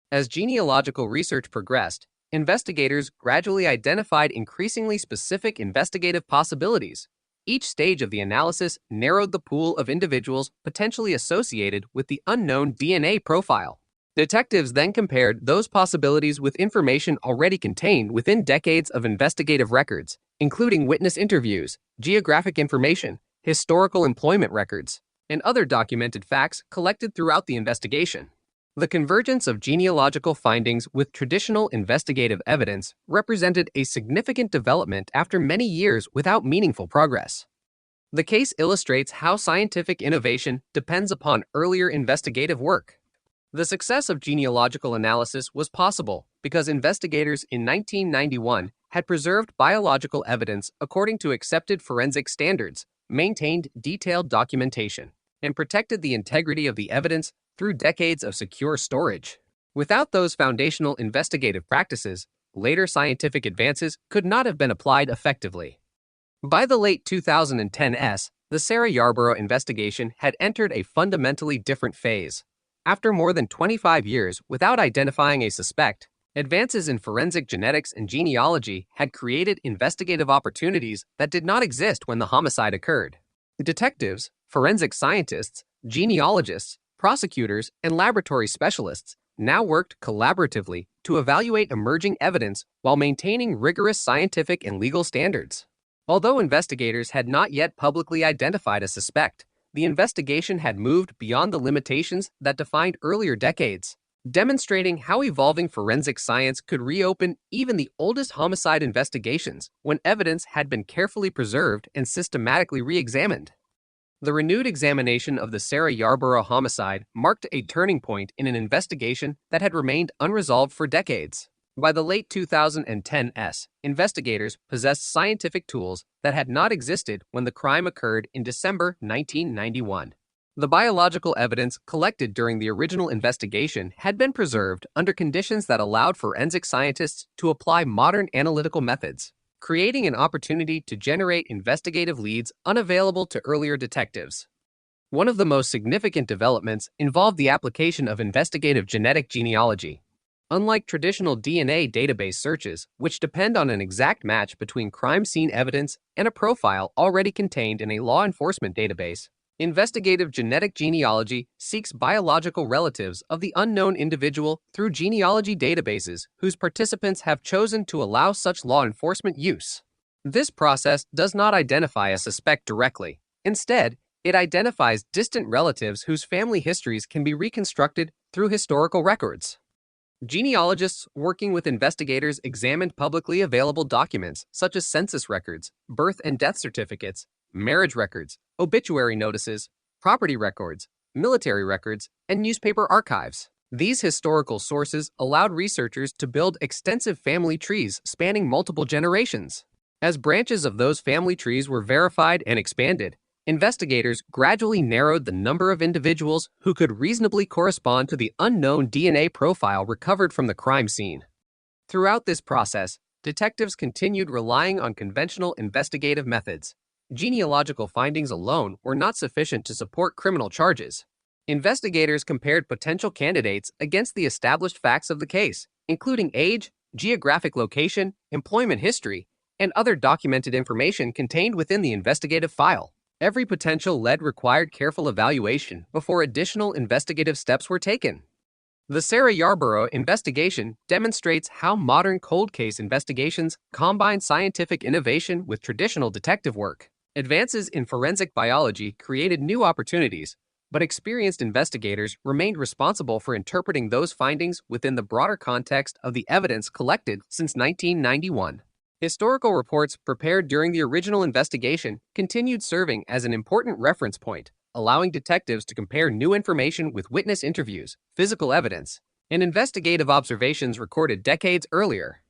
U: As genealogical research progressed, investigators gradually identified increasingly specific investigative possibilities. Each stage of the analysis narrowed the pool of individuals potentially associated with the unknown DNA profile. Detectives then compared those possibilities with information already contained within decades of investigative records, including witness interviews, geographic information, historical employment records, and other documented facts collected throughout the investigation. The convergence of genealogical findings with traditional investigative evidence represented a significant development after many years without meaningful progress. The case illustrates how scientific innovation depends upon earlier investigative work. The success of genealogical analysis was possible because investigators in 1991 had preserved biological evidence according to accepted forensic standards, maintained detailed documentation, and protected the integrity of the evidence through decades of secure storage. Without those foundational investigative practices, later scientific advances could not have been applied effectively. By the late 2010s, the Sarah Yarborough investigation had entered a fundamentally different phase. After more than 25 years without identifying a suspect, advances in forensic genetics and genealogy had created investigative opportunities that did not exist when the homicide occurred. Detectives, forensic scientists, genealogists, prosecutors, and laboratory specialists now worked collaboratively to evaluate emerging evidence while maintaining rigorous scientific and legal standards. Although investigators had not yet publicly identified a suspect, the investigation had moved beyond the limitations that defined earlier decades, demonstrating how evolving forensic science could reopen even the oldest homicide investigations when evidence had been carefully preserved and systematically re-examined. The renewed examination of the Sarah Yarborough homicide marked a turning point in an investigation that had remained unresolved for decades. By the late 2010s, investigators possessed scientific tools that had not existed when the crime occurred in December 1991. The biological evidence collected during the original investigation had been preserved under conditions that allowed forensic scientists to apply modern analytical methods, creating an opportunity to generate investigative leads unavailable to earlier detectives. One of the most significant developments involved the application of investigative genetic genealogy. Unlike traditional DNA database searches, which depend on an exact match between crime scene evidence and a profile already contained in a law enforcement database, investigative genetic genealogy seeks biological relatives of the unknown individual through genealogy databases whose participants have chosen to allow such law enforcement use. This process does not identify a suspect directly. Instead, it identifies distant relatives whose family histories can be reconstructed through historical records. Genealogists working with investigators examined publicly available documents such as census records, birth and death certificates, marriage records, obituary notices, property records, military records, and newspaper archives. These historical sources allowed researchers to build extensive family trees spanning multiple generations. As branches of those family trees were verified and expanded, investigators gradually narrowed the number of individuals who could reasonably correspond to the unknown DNA profile recovered from the crime scene. Throughout this process, detectives continued relying on conventional investigative methods. Genealogical findings alone were not sufficient to support criminal charges. Investigators compared potential candidates against the established facts of the case, including age, geographic location, employment history, and other documented information contained within the investigative file. Every potential lead required careful evaluation before additional investigative steps were taken. The Sarah Yarborough investigation demonstrates how modern cold case investigations combine scientific innovation with traditional detective work. Advances in forensic biology created new opportunities, but experienced investigators remained responsible for interpreting those findings within the broader context of the evidence collected since 1991. Historical reports prepared during the original investigation continued serving as an important reference point, allowing detectives to compare new information with witness interviews, physical evidence, and investigative observations recorded decades earlier.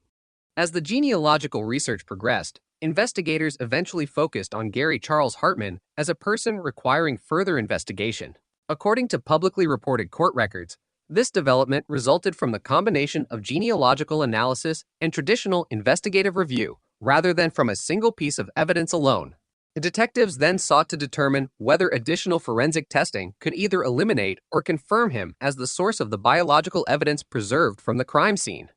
U: As the genealogical research progressed, investigators eventually focused on Gary Charles Hartman as a person requiring further investigation. According to publicly reported court records, this development resulted from the combination of genealogical analysis and traditional investigative review, rather than from a single piece of evidence alone. The detectives then sought to determine whether additional forensic testing could either eliminate or confirm him as the source of the biological evidence preserved from the crime scene.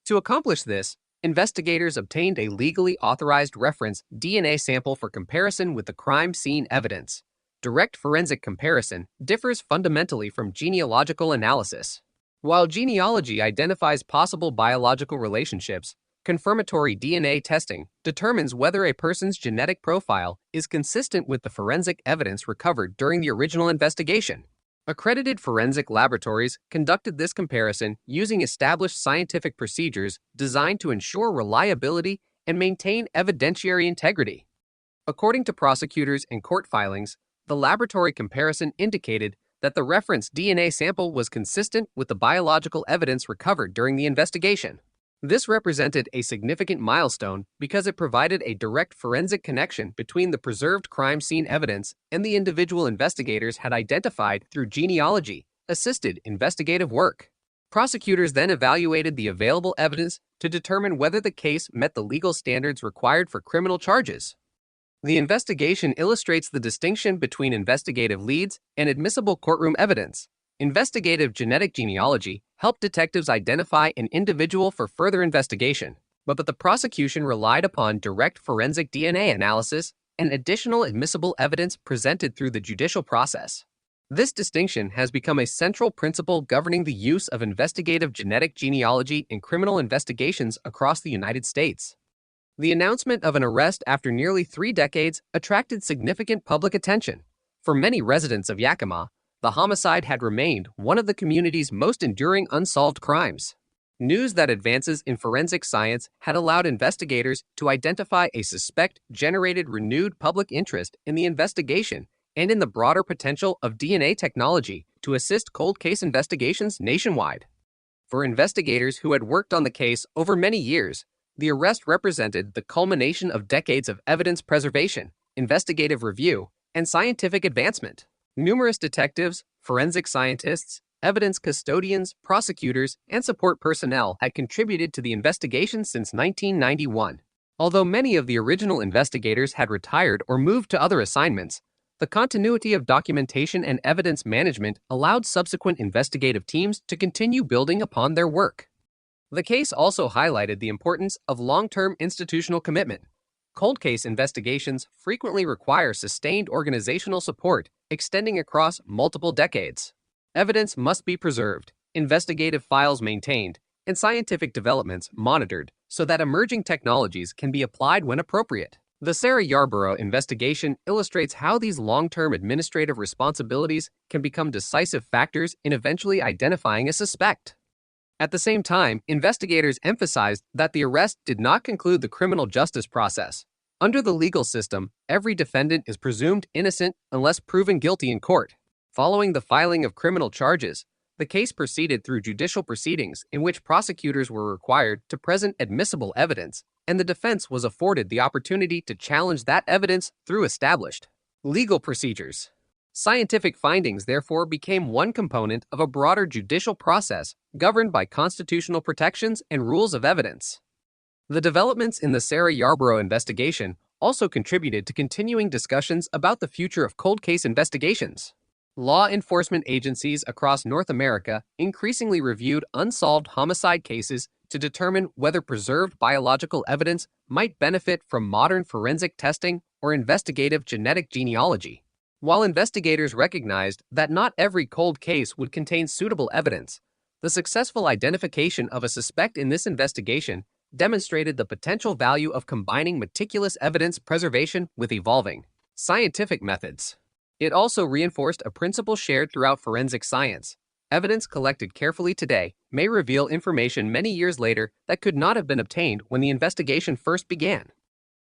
U: To accomplish this, investigators obtained a legally authorized reference DNA sample for comparison with the crime scene evidence. Direct forensic comparison differs fundamentally from genealogical analysis. While genealogy identifies possible biological relationships, confirmatory DNA testing determines whether a person's genetic profile is consistent with the forensic evidence recovered during the original investigation. Accredited forensic laboratories conducted this comparison using established scientific procedures designed to ensure reliability and maintain evidentiary integrity. According to prosecutors and court filings, the laboratory comparison indicated that the reference DNA sample was consistent with the biological evidence recovered during the investigation. This represented a significant milestone because it provided a direct forensic connection between the preserved crime scene evidence and the individual investigators had identified through genealogy-assisted investigative work. Prosecutors then evaluated the available evidence to determine whether the case met the legal standards required for criminal charges. The investigation illustrates the distinction between investigative leads and admissible courtroom evidence. Investigative genetic genealogy helped detectives identify an individual for further investigation, but the prosecution relied upon direct forensic DNA analysis and additional admissible evidence presented through the judicial process. This distinction has become a central principle governing the use of investigative genetic genealogy in criminal investigations across the United States. The announcement of an arrest after nearly 3 decades attracted significant public attention. For many residents of Yakima, the homicide had remained one of the community's most enduring unsolved crimes. News that advances in forensic science had allowed investigators to identify a suspect generated renewed public interest in the investigation and in the broader potential of DNA technology to assist cold case investigations nationwide. For investigators who had worked on the case over many years, the arrest represented the culmination of decades of evidence preservation, investigative review, and scientific advancement. Numerous detectives, forensic scientists, evidence custodians, prosecutors, and support personnel had contributed to the investigation since 1991. Although many of the original investigators had retired or moved to other assignments, the continuity of documentation and evidence management allowed subsequent investigative teams to continue building upon their work. The case also highlighted the importance of long-term institutional commitment. Cold case investigations frequently require sustained organizational support extending across multiple decades. Evidence must be preserved, investigative files maintained, and scientific developments monitored so that emerging technologies can be applied when appropriate. The Sarah Yarborough investigation illustrates how these long-term administrative responsibilities can become decisive factors in eventually identifying a suspect. At the same time, investigators emphasized that the arrest did not conclude the criminal justice process. Under the legal system, every defendant is presumed innocent unless proven guilty in court. Following the filing of criminal charges, the case proceeded through judicial proceedings in which prosecutors were required to present admissible evidence, and the defense was afforded the opportunity to challenge that evidence through established legal procedures. Scientific findings, therefore, became one component of a broader judicial process governed by constitutional protections and rules of evidence. The developments in the Sarah Yarborough investigation also contributed to continuing discussions about the future of cold case investigations. Law enforcement agencies across North America increasingly reviewed unsolved homicide cases to determine whether preserved biological evidence might benefit from modern forensic testing or investigative genetic genealogy. While investigators recognized that not every cold case would contain suitable evidence, the successful identification of a suspect in this investigation demonstrated the potential value of combining meticulous evidence preservation with evolving scientific methods. It also reinforced a principle shared throughout forensic science. Evidence collected carefully today may reveal information many years later that could not have been obtained when the investigation first began.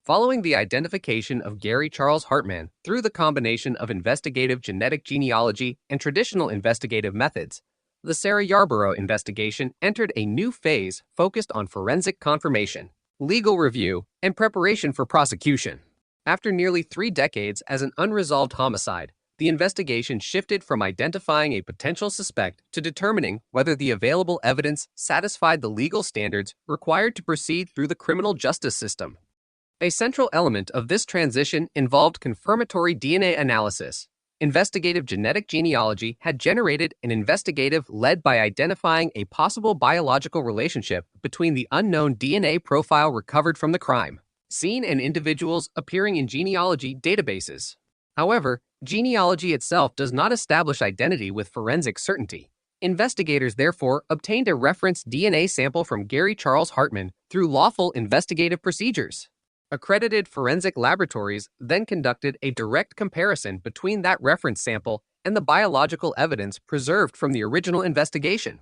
U: Following the identification of Gary Charles Hartman through the combination of investigative genetic genealogy and traditional investigative methods, the Sarah Yarborough investigation entered a new phase focused on forensic confirmation, legal review, and preparation for prosecution. After nearly 3 decades as an unresolved homicide, the investigation shifted from identifying a potential suspect to determining whether the available evidence satisfied the legal standards required to proceed through the criminal justice system. A central element of this transition involved confirmatory DNA analysis. investigative genetic genealogy had generated an investigative led by identifying a possible biological relationship between the unknown DNA profile recovered from the crime, seen in individuals appearing in genealogy databases. However, genealogy itself does not establish identity with forensic certainty. Investigators therefore obtained a reference DNA sample from Gary Charles Hartman through lawful investigative procedures. Accredited forensic laboratories then conducted a direct comparison between that reference sample and the biological evidence preserved from the original investigation.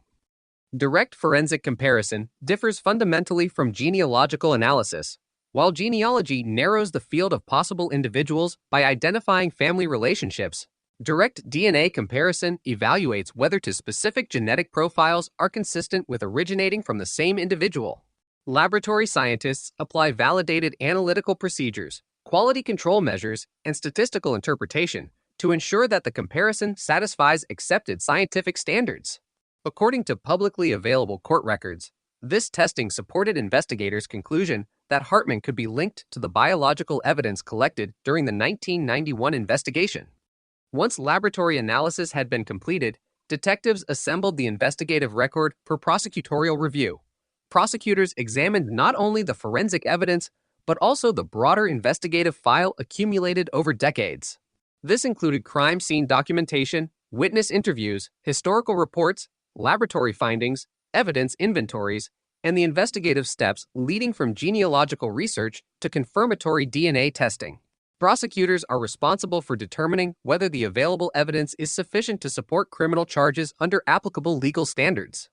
U: Direct forensic comparison differs fundamentally from genealogical analysis. While genealogy narrows the field of possible individuals by identifying family relationships, direct DNA comparison evaluates whether two specific genetic profiles are consistent with originating from the same individual. Laboratory scientists apply validated analytical procedures, quality control measures, and statistical interpretation to ensure that the comparison satisfies accepted scientific standards. According to publicly available court records, this testing supported investigators' conclusion that Hartman could be linked to the biological evidence collected during the 1991 investigation. Once laboratory analysis had been completed, detectives assembled the investigative record for prosecutorial review. Prosecutors examined not only the forensic evidence, but also the broader investigative file accumulated over decades. This included crime scene documentation, witness interviews, historical reports, laboratory findings, evidence inventories, and the investigative steps leading from genealogical research to confirmatory DNA testing. Prosecutors are responsible for determining whether the available evidence is sufficient to support criminal charges under applicable legal standards.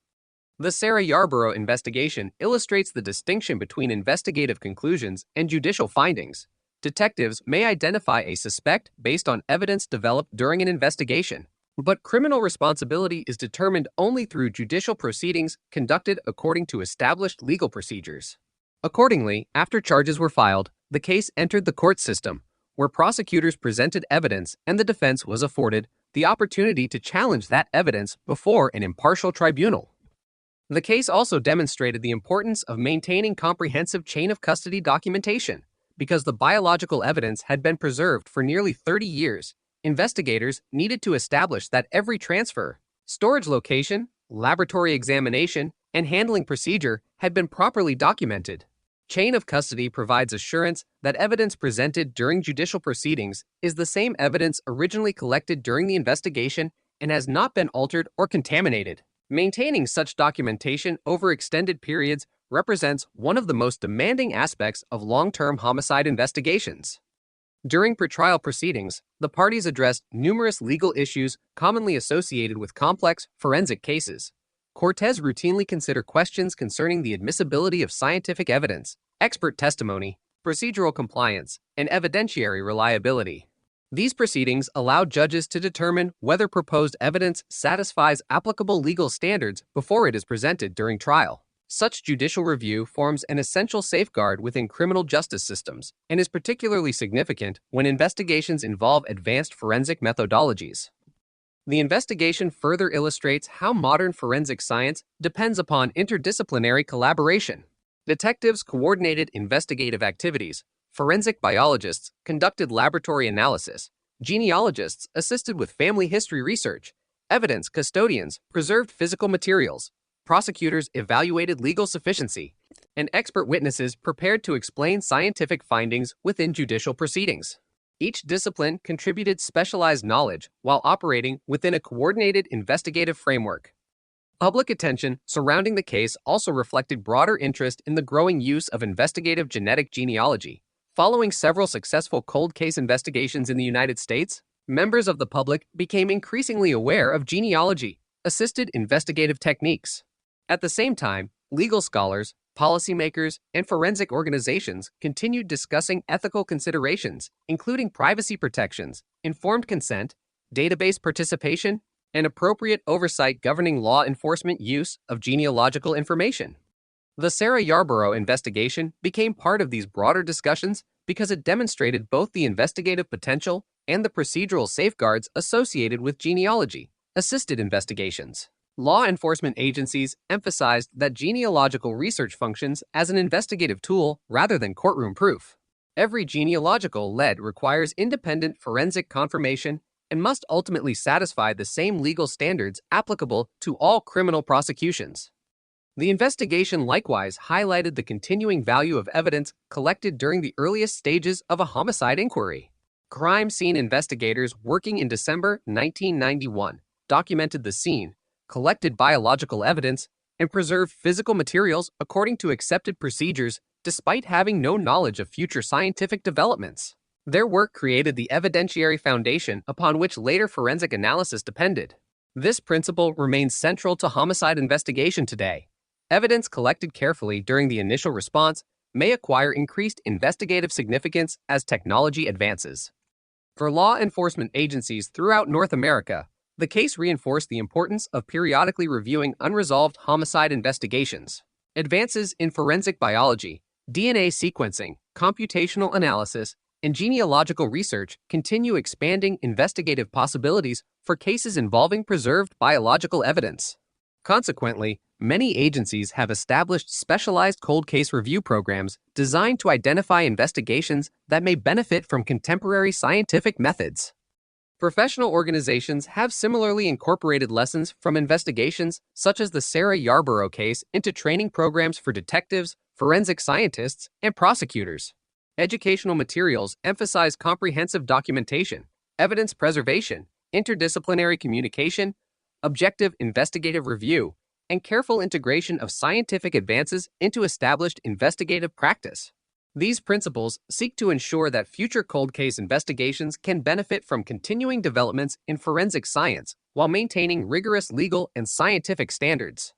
U: The Sarah Yarborough investigation illustrates the distinction between investigative conclusions and judicial findings. Detectives may identify a suspect based on evidence developed during an investigation, but criminal responsibility is determined only through judicial proceedings conducted according to established legal procedures. Accordingly, after charges were filed, the case entered the court system, where prosecutors presented evidence and the defense was afforded the opportunity to challenge that evidence before an impartial tribunal. The case also demonstrated the importance of maintaining comprehensive chain of custody documentation. Because the biological evidence had been preserved for nearly 30 years, investigators needed to establish that every transfer, storage location, laboratory examination, and handling procedure had been properly documented. Chain of custody provides assurance that evidence presented during judicial proceedings is the same evidence originally collected during the investigation and has not been altered or contaminated. Maintaining such documentation over extended periods represents one of the most demanding aspects of long-term homicide investigations. During pretrial proceedings, the parties addressed numerous legal issues commonly associated with complex forensic cases. Courts routinely consider questions concerning the admissibility of scientific evidence, expert testimony, procedural compliance, and evidentiary reliability. These proceedings allow judges to determine whether proposed evidence satisfies applicable legal standards before it is presented during trial. Such judicial review forms an essential safeguard within criminal justice systems and is particularly significant when investigations involve advanced forensic methodologies. The investigation further illustrates how modern forensic science depends upon interdisciplinary collaboration. Detectives coordinated investigative activities, forensic biologists conducted laboratory analysis, genealogists assisted with family history research, evidence custodians preserved physical materials, prosecutors evaluated legal sufficiency, and expert witnesses prepared to explain scientific findings within judicial proceedings. Each discipline contributed specialized knowledge while operating within a coordinated investigative framework. Public attention surrounding the case also reflected broader interest in the growing use of investigative genetic genealogy. Following several successful cold case investigations in the United States, members of the public became increasingly aware of genealogy-assisted investigative techniques. At the same time, legal scholars, policymakers, and forensic organizations continued discussing ethical considerations, including privacy protections, informed consent, database participation, and appropriate oversight governing law enforcement use of genealogical information. The Sarah Yarborough investigation became part of these broader discussions because it demonstrated both the investigative potential and the procedural safeguards associated with genealogy-assisted investigations. Law enforcement agencies emphasized that genealogical research functions as an investigative tool rather than courtroom proof. Every genealogical lead requires independent forensic confirmation and must ultimately satisfy the same legal standards applicable to all criminal prosecutions. The investigation likewise highlighted the continuing value of evidence collected during the earliest stages of a homicide inquiry. Crime scene investigators working in December 1991 documented the scene, collected biological evidence, and preserved physical materials according to accepted procedures despite having no knowledge of future scientific developments. Their work created the evidentiary foundation upon which later forensic analysis depended. This principle remains central to homicide investigation today. Evidence collected carefully during the initial response may acquire increased investigative significance as technology advances. For law enforcement agencies throughout North America, the case reinforced the importance of periodically reviewing unresolved homicide investigations. Advances in forensic biology, DNA sequencing, computational analysis, and genealogical research continue expanding investigative possibilities for cases involving preserved biological evidence. Consequently, many agencies have established specialized cold case review programs designed to identify investigations that may benefit from contemporary scientific methods. Professional organizations have similarly incorporated lessons from investigations such as the Sarah Yarborough case into training programs for detectives, forensic scientists, and prosecutors. Educational materials emphasize comprehensive documentation, evidence preservation, interdisciplinary communication, objective investigative review, and careful integration of scientific advances into established investigative practice. These principles seek to ensure that future cold case investigations can benefit from continuing developments in forensic science while maintaining rigorous legal and scientific standards.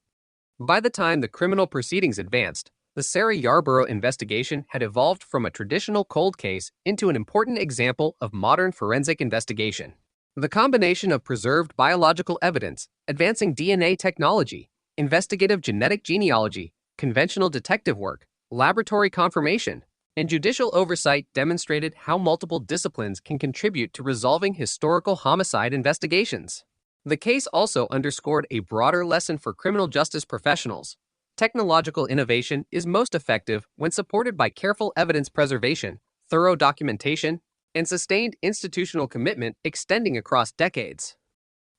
U: By the time the criminal proceedings advanced, the Sarah Yarborough investigation had evolved from a traditional cold case into an important example of modern forensic investigation. The combination of preserved biological evidence, advancing DNA technology, investigative genetic genealogy, conventional detective work, laboratory confirmation, and judicial oversight demonstrated how multiple disciplines can contribute to resolving historical homicide investigations. The case also underscored a broader lesson for criminal justice professionals. Technological innovation is most effective when supported by careful evidence preservation, thorough documentation, and sustained institutional commitment extending across decades.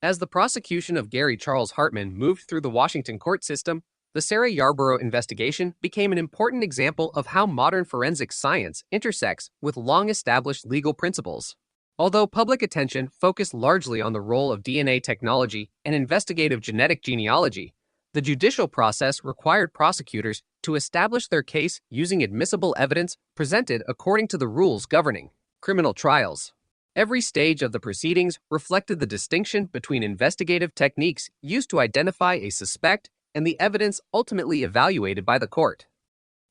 U: As the prosecution of Gary Charles Hartman moved through the Washington court system, the Sarah Yarborough investigation became an important example of how modern forensic science intersects with long-established legal principles. Although public attention focused largely on the role of DNA technology and investigative genetic genealogy, the judicial process required prosecutors to establish their case using admissible evidence presented according to the rules governing criminal trials. Every stage of the proceedings reflected the distinction between investigative techniques used to identify a suspect and the evidence ultimately evaluated by the court.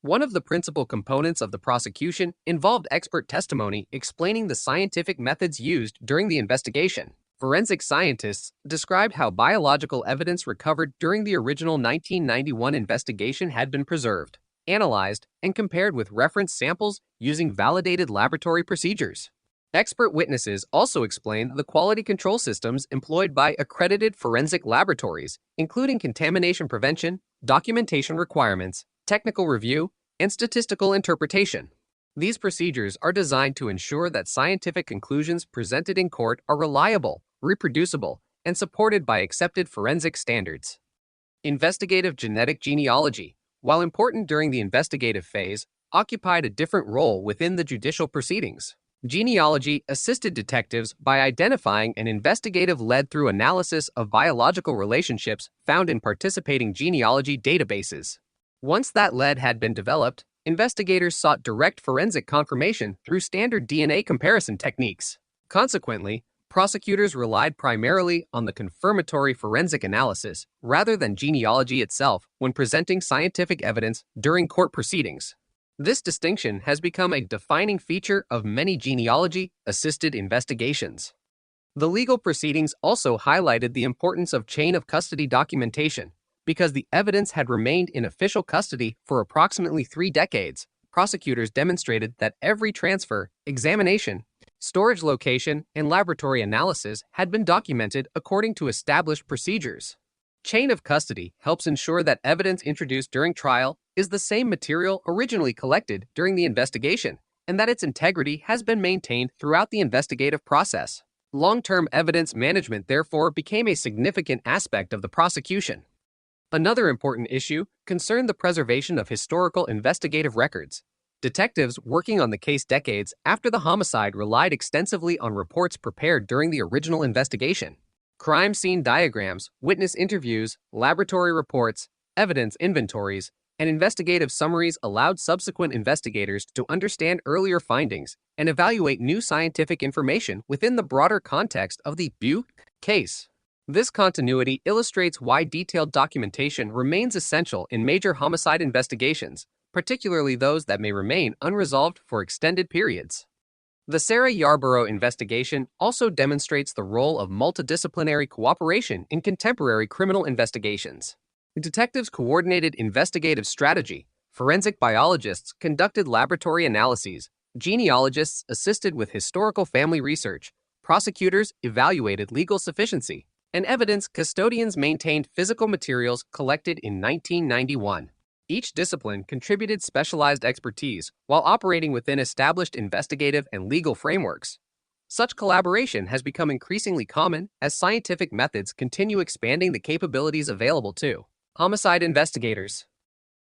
U: One of the principal components of the prosecution involved expert testimony explaining the scientific methods used during the investigation. Forensic scientists described how biological evidence recovered during the original 1991 investigation had been preserved, analyzed, and compared with reference samples using validated laboratory procedures. Expert witnesses also explained the quality control systems employed by accredited forensic laboratories, including contamination prevention, documentation requirements, technical review, and statistical interpretation. These procedures are designed to ensure that scientific conclusions presented in court are reliable, reproducible, and supported by accepted forensic standards. Investigative genetic genealogy, while important during the investigative phase, occupied a different role within the judicial proceedings. Genealogy assisted detectives by identifying an investigative lead through analysis of biological relationships found in participating genealogy databases. Once that lead had been developed, investigators sought direct forensic confirmation through standard DNA comparison techniques. Consequently, prosecutors relied primarily on the confirmatory forensic analysis rather than genealogy itself when presenting scientific evidence during court proceedings. This distinction has become a defining feature of many genealogy-assisted investigations. The legal proceedings also highlighted the importance of chain of custody documentation. Because the evidence had remained in official custody for approximately 3 decades, prosecutors demonstrated that every transfer, examination, storage location, and laboratory analysis had been documented according to established procedures. Chain of custody helps ensure that evidence introduced during trial is the same material originally collected during the investigation, and that its integrity has been maintained throughout the investigative process. Long-term evidence management therefore became a significant aspect of the prosecution. Another important issue concerned the preservation of historical investigative records. Detectives working on the case decades after the homicide relied extensively on reports prepared during the original investigation. Crime scene diagrams, witness interviews, laboratory reports, evidence inventories, and investigative summaries allowed subsequent investigators to understand earlier findings and evaluate new scientific information within the broader context of the Butte case. This continuity illustrates why detailed documentation remains essential in major homicide investigations, particularly those that may remain unresolved for extended periods. The Sarah Yarborough investigation also demonstrates the role of multidisciplinary cooperation in contemporary criminal investigations. Detectives coordinated investigative strategy, forensic biologists conducted laboratory analyses, genealogists assisted with historical family research, prosecutors evaluated legal sufficiency, and evidence custodians maintained physical materials collected in 1991. Each discipline contributed specialized expertise while operating within established investigative and legal frameworks. Such collaboration has become increasingly common as scientific methods continue expanding the capabilities available to homicide investigators.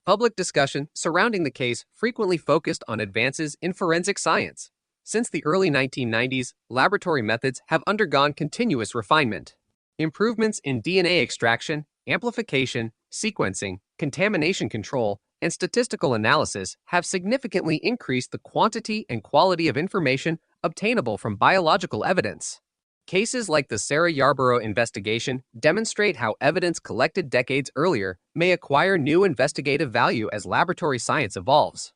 U: Public discussion surrounding the case frequently focused on advances in forensic science. Since the early 1990s, laboratory methods have undergone continuous refinement. Improvements in DNA extraction, amplification, sequencing, contamination control, and statistical analysis have significantly increased the quantity and quality of information obtainable from biological evidence. Cases like the Sarah Yarborough investigation demonstrate how evidence collected decades earlier may acquire new investigative value as laboratory science evolves.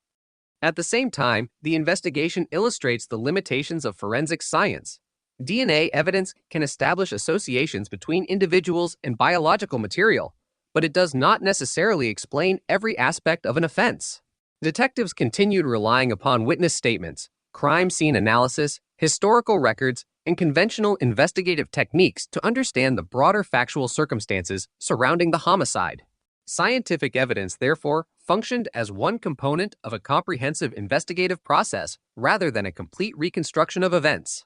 U: At the same time, the investigation illustrates the limitations of forensic science. DNA evidence can establish associations between individuals and biological material, but it does not necessarily explain every aspect of an offense. Detectives continued relying upon witness statements, crime scene analysis, historical records, and conventional investigative techniques to understand the broader factual circumstances surrounding the homicide. Scientific evidence, therefore, functioned as one component of a comprehensive investigative process rather than a complete reconstruction of events.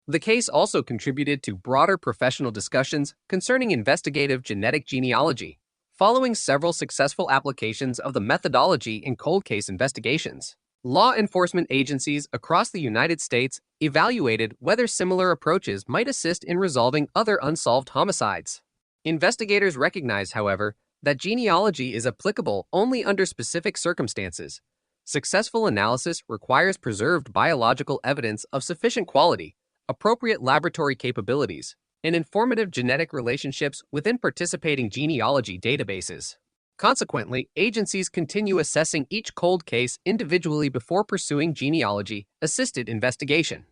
U: The case also contributed to broader professional discussions concerning investigative genetic genealogy, following several successful applications of the methodology in cold case investigations. Law enforcement agencies across the United States evaluated whether similar approaches might assist in resolving other unsolved homicides. Investigators recognize, however, that genealogy is applicable only under specific circumstances. Successful analysis requires preserved biological evidence of sufficient quality, appropriate laboratory capabilities, and informative genetic relationships within participating genealogy databases. Consequently, agencies continue assessing each cold case individually before pursuing genealogy-assisted investigation.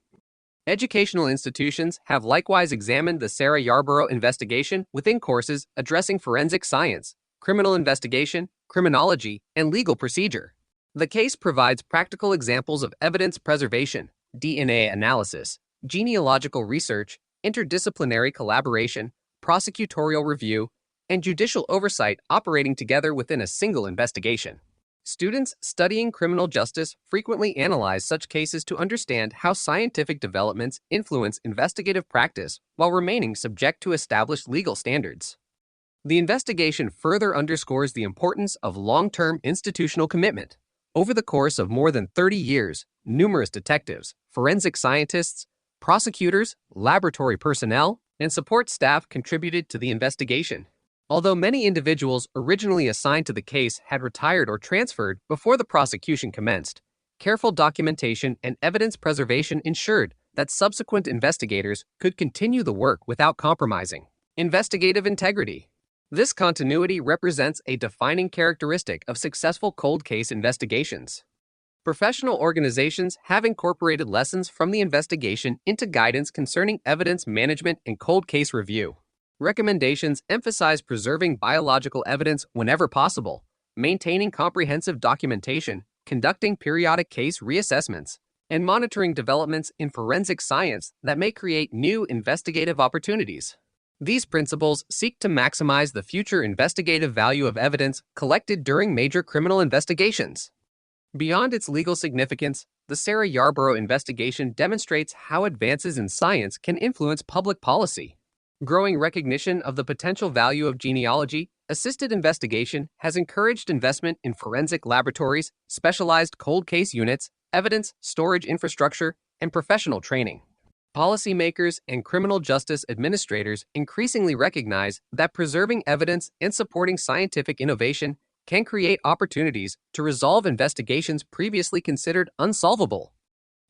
U: Educational institutions have likewise examined the Sarah Yarborough investigation within courses addressing forensic science, criminal investigation, criminology, and legal procedure. The case provides practical examples of evidence preservation, DNA analysis, genealogical research, interdisciplinary collaboration, prosecutorial review, and judicial oversight operating together within a single investigation. Students studying criminal justice frequently analyze such cases to understand how scientific developments influence investigative practice while remaining subject to established legal standards. The investigation further underscores the importance of long-term institutional commitment. Over the course of more than 30 years, numerous detectives, forensic scientists, prosecutors, laboratory personnel, and support staff contributed to the investigation. Although many individuals originally assigned to the case had retired or transferred before the prosecution commenced, careful documentation and evidence preservation ensured that subsequent investigators could continue the work without compromising investigative integrity. This continuity represents a defining characteristic of successful cold case investigations. Professional organizations have incorporated lessons from the investigation into guidance concerning evidence management and cold case review. Recommendations emphasize preserving biological evidence whenever possible, maintaining comprehensive documentation, conducting periodic case reassessments, and monitoring developments in forensic science that may create new investigative opportunities. These principles seek to maximize the future investigative value of evidence collected during major criminal investigations. Beyond its legal significance, the Sarah Yarborough investigation demonstrates how advances in science can influence public policy. Growing recognition of the potential value of genealogy-assisted investigation has encouraged investment in forensic laboratories, specialized cold case units, evidence storage infrastructure, and professional training. Policymakers and criminal justice administrators increasingly recognize that preserving evidence and supporting scientific innovation can create opportunities to resolve investigations previously considered unsolvable.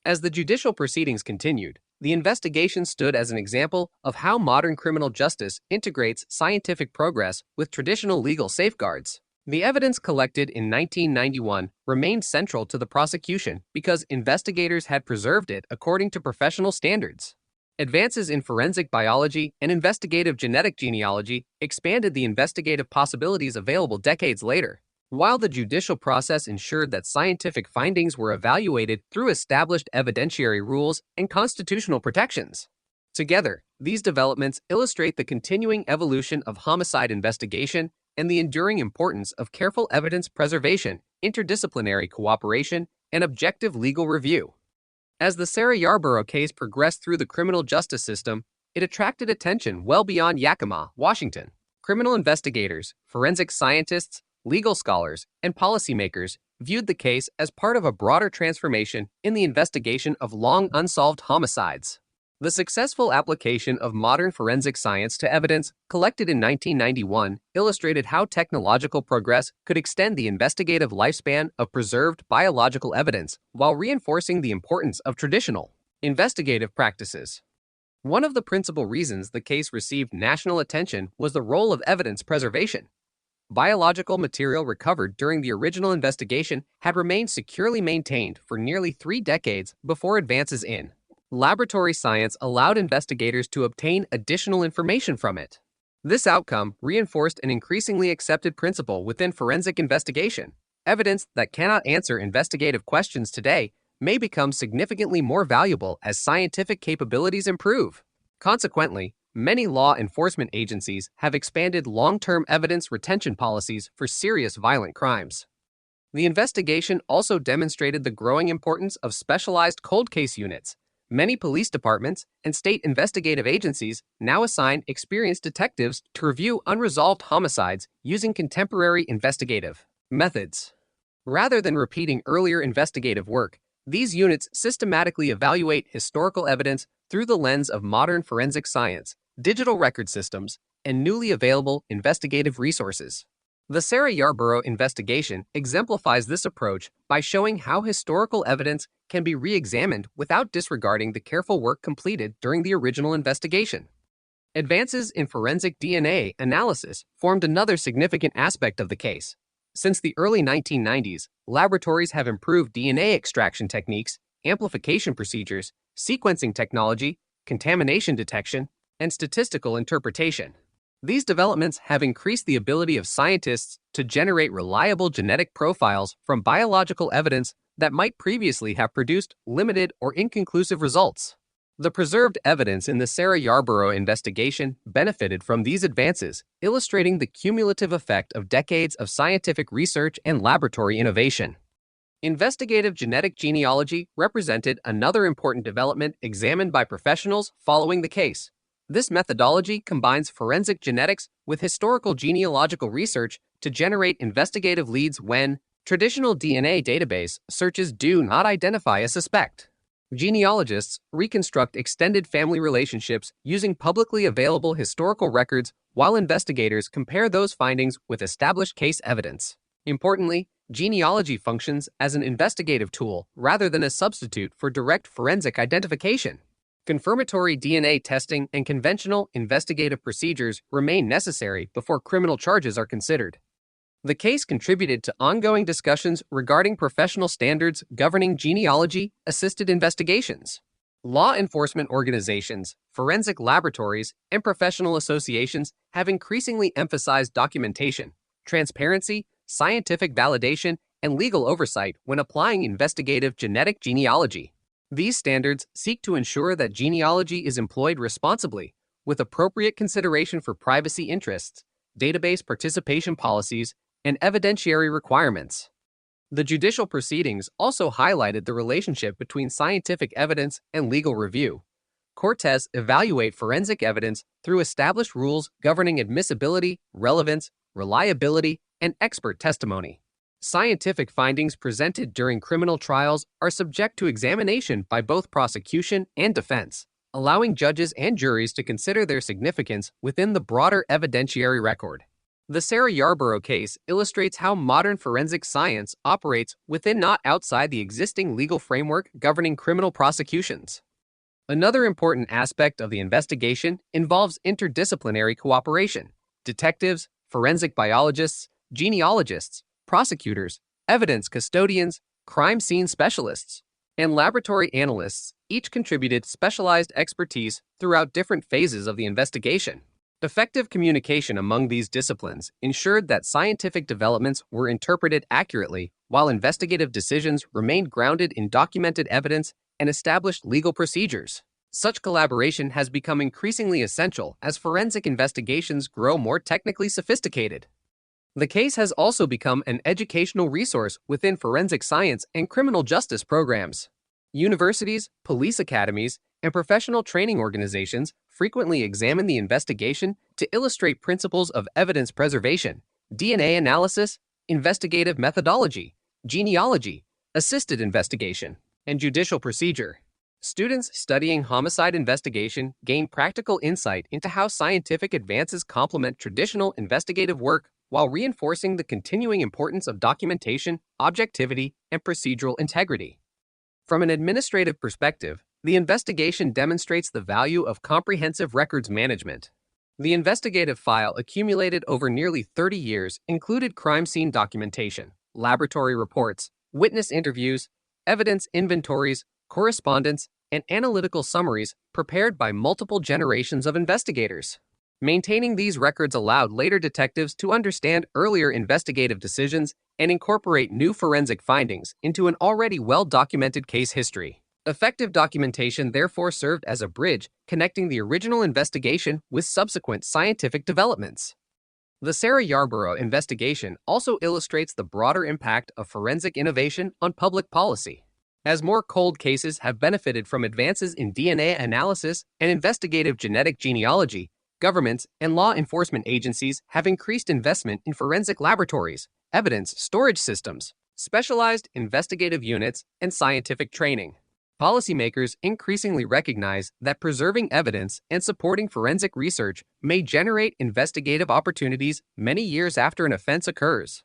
U: As the judicial proceedings continued, the investigation stood as an example of how modern criminal justice integrates scientific progress with traditional legal safeguards. The evidence collected in 1991 remained central to the prosecution because investigators had preserved it according to professional standards. Advances in forensic biology and investigative genetic genealogy expanded the investigative possibilities available decades later, while the judicial process ensured that scientific findings were evaluated through established evidentiary rules and constitutional protections. Together, these developments illustrate the continuing evolution of homicide investigation and the enduring importance of careful evidence preservation, interdisciplinary cooperation, and objective legal review. As the Sarah Yarborough case progressed through the criminal justice system, it attracted attention well beyond Yakima, Washington. Criminal investigators, forensic scientists, legal scholars, and policymakers viewed the case as part of a broader transformation in the investigation of long unsolved homicides. The successful application of modern forensic science to evidence collected in 1991 illustrated how technological progress could extend the investigative lifespan of preserved biological evidence while reinforcing the importance of traditional investigative practices. One of the principal reasons the case received national attention was the role of evidence preservation. Biological material recovered during the original investigation had remained securely maintained for nearly 3 decades before advances in laboratory science allowed investigators to obtain additional information from it. This outcome reinforced an increasingly accepted principle within forensic investigation. Evidence that cannot answer investigative questions today may become significantly more valuable as scientific capabilities improve. Consequently, many law enforcement agencies have expanded long-term evidence retention policies for serious violent crimes. The investigation also demonstrated the growing importance of specialized cold case units. Many police departments and state investigative agencies now assign experienced detectives to review unresolved homicides using contemporary investigative methods. Rather than repeating earlier investigative work, these units systematically evaluate historical evidence through the lens of modern forensic science, digital record systems, and newly available investigative resources. The Sarah Yarborough investigation exemplifies this approach by showing how historical evidence can be re-examined without disregarding the careful work completed during the original investigation. Advances in forensic DNA analysis formed another significant aspect of the case. Since the early 1990s, laboratories have improved DNA extraction techniques, amplification procedures, sequencing technology, contamination detection, and statistical interpretation. These developments have increased the ability of scientists to generate reliable genetic profiles from biological evidence that might previously have produced limited or inconclusive results. The preserved evidence in the Sarah Yarborough investigation benefited from these advances, illustrating the cumulative effect of decades of scientific research and laboratory innovation. Investigative genetic genealogy represented another important development examined by professionals following the case. This methodology combines forensic genetics with historical genealogical research to generate investigative leads when traditional DNA database searches do not identify a suspect. Genealogists reconstruct extended family relationships using publicly available historical records while investigators compare those findings with established case evidence. Importantly, genealogy functions as an investigative tool rather than a substitute for direct forensic identification. Confirmatory DNA testing and conventional investigative procedures remain necessary before criminal charges are considered. The case contributed to ongoing discussions regarding professional standards governing genealogy-assisted investigations. Law enforcement organizations, forensic laboratories, and professional associations have increasingly emphasized documentation, transparency, scientific validation, and legal oversight when applying investigative genetic genealogy. These standards seek to ensure that genealogy is employed responsibly, with appropriate consideration for privacy interests, database participation policies, and evidentiary requirements. The judicial proceedings also highlighted the relationship between scientific evidence and legal review. Courts evaluate forensic evidence through established rules governing admissibility, relevance, reliability, and expert testimony. Scientific findings presented during criminal trials are subject to examination by both prosecution and defense, allowing judges and juries to consider their significance within the broader evidentiary record. The Sarah Yarborough case illustrates how modern forensic science operates within, not outside, the existing legal framework governing criminal prosecutions. Another important aspect of the investigation involves interdisciplinary cooperation. Detectives, forensic biologists, genealogists, prosecutors, evidence custodians, crime scene specialists, and laboratory analysts each contributed specialized expertise throughout different phases of the investigation. Effective communication among these disciplines ensured that scientific developments were interpreted accurately, while investigative decisions remained grounded in documented evidence and established legal procedures. Such collaboration has become increasingly essential as forensic investigations grow more technically sophisticated. The case has also become an educational resource within forensic science and criminal justice programs. Universities, police academies, and professional training organizations frequently examine the investigation to illustrate principles of evidence preservation, DNA analysis, investigative methodology, genealogy, assisted investigation, and judicial procedure. Students studying homicide investigation gain practical insight into how scientific advances complement traditional investigative work while reinforcing the continuing importance of documentation, objectivity, and procedural integrity. From an administrative perspective, the investigation demonstrates the value of comprehensive records management. The investigative file accumulated over nearly 30 years included crime scene documentation, laboratory reports, witness interviews, evidence inventories, correspondence, and analytical summaries prepared by multiple generations of investigators. Maintaining these records allowed later detectives to understand earlier investigative decisions and incorporate new forensic findings into an already well-documented case history. Effective documentation therefore served as a bridge connecting the original investigation with subsequent scientific developments. The Sarah Yarborough investigation also illustrates the broader impact of forensic innovation on public policy. As more cold cases have benefited from advances in DNA analysis and investigative genetic genealogy, governments and law enforcement agencies have increased investment in forensic laboratories, evidence storage systems, specialized investigative units, and scientific training. Policymakers increasingly recognize that preserving evidence and supporting forensic research may generate investigative opportunities many years after an offense occurs.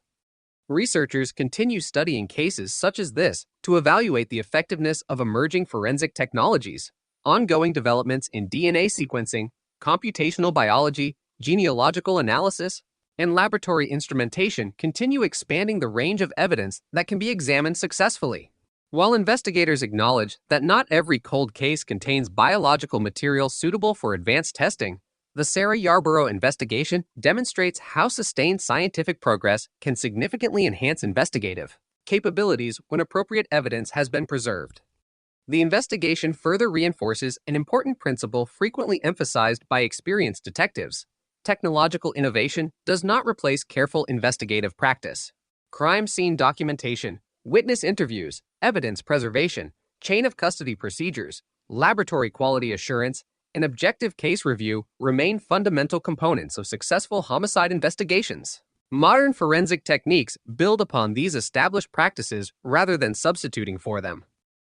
U: Researchers continue studying cases such as this to evaluate the effectiveness of emerging forensic technologies. Ongoing developments in DNA sequencing, computational biology, genealogical analysis, and laboratory instrumentation continue expanding the range of evidence that can be examined successfully. While investigators acknowledge that not every cold case contains biological material suitable for advanced testing, the Sarah Yarborough investigation demonstrates how sustained scientific progress can significantly enhance investigative capabilities when appropriate evidence has been preserved. The investigation further reinforces an important principle frequently emphasized by experienced detectives. Technological innovation does not replace careful investigative practice. Crime scene documentation, witness interviews, evidence preservation, chain of custody procedures, laboratory quality assurance, and objective case review remain fundamental components of successful homicide investigations. Modern forensic techniques build upon these established practices rather than substituting for them.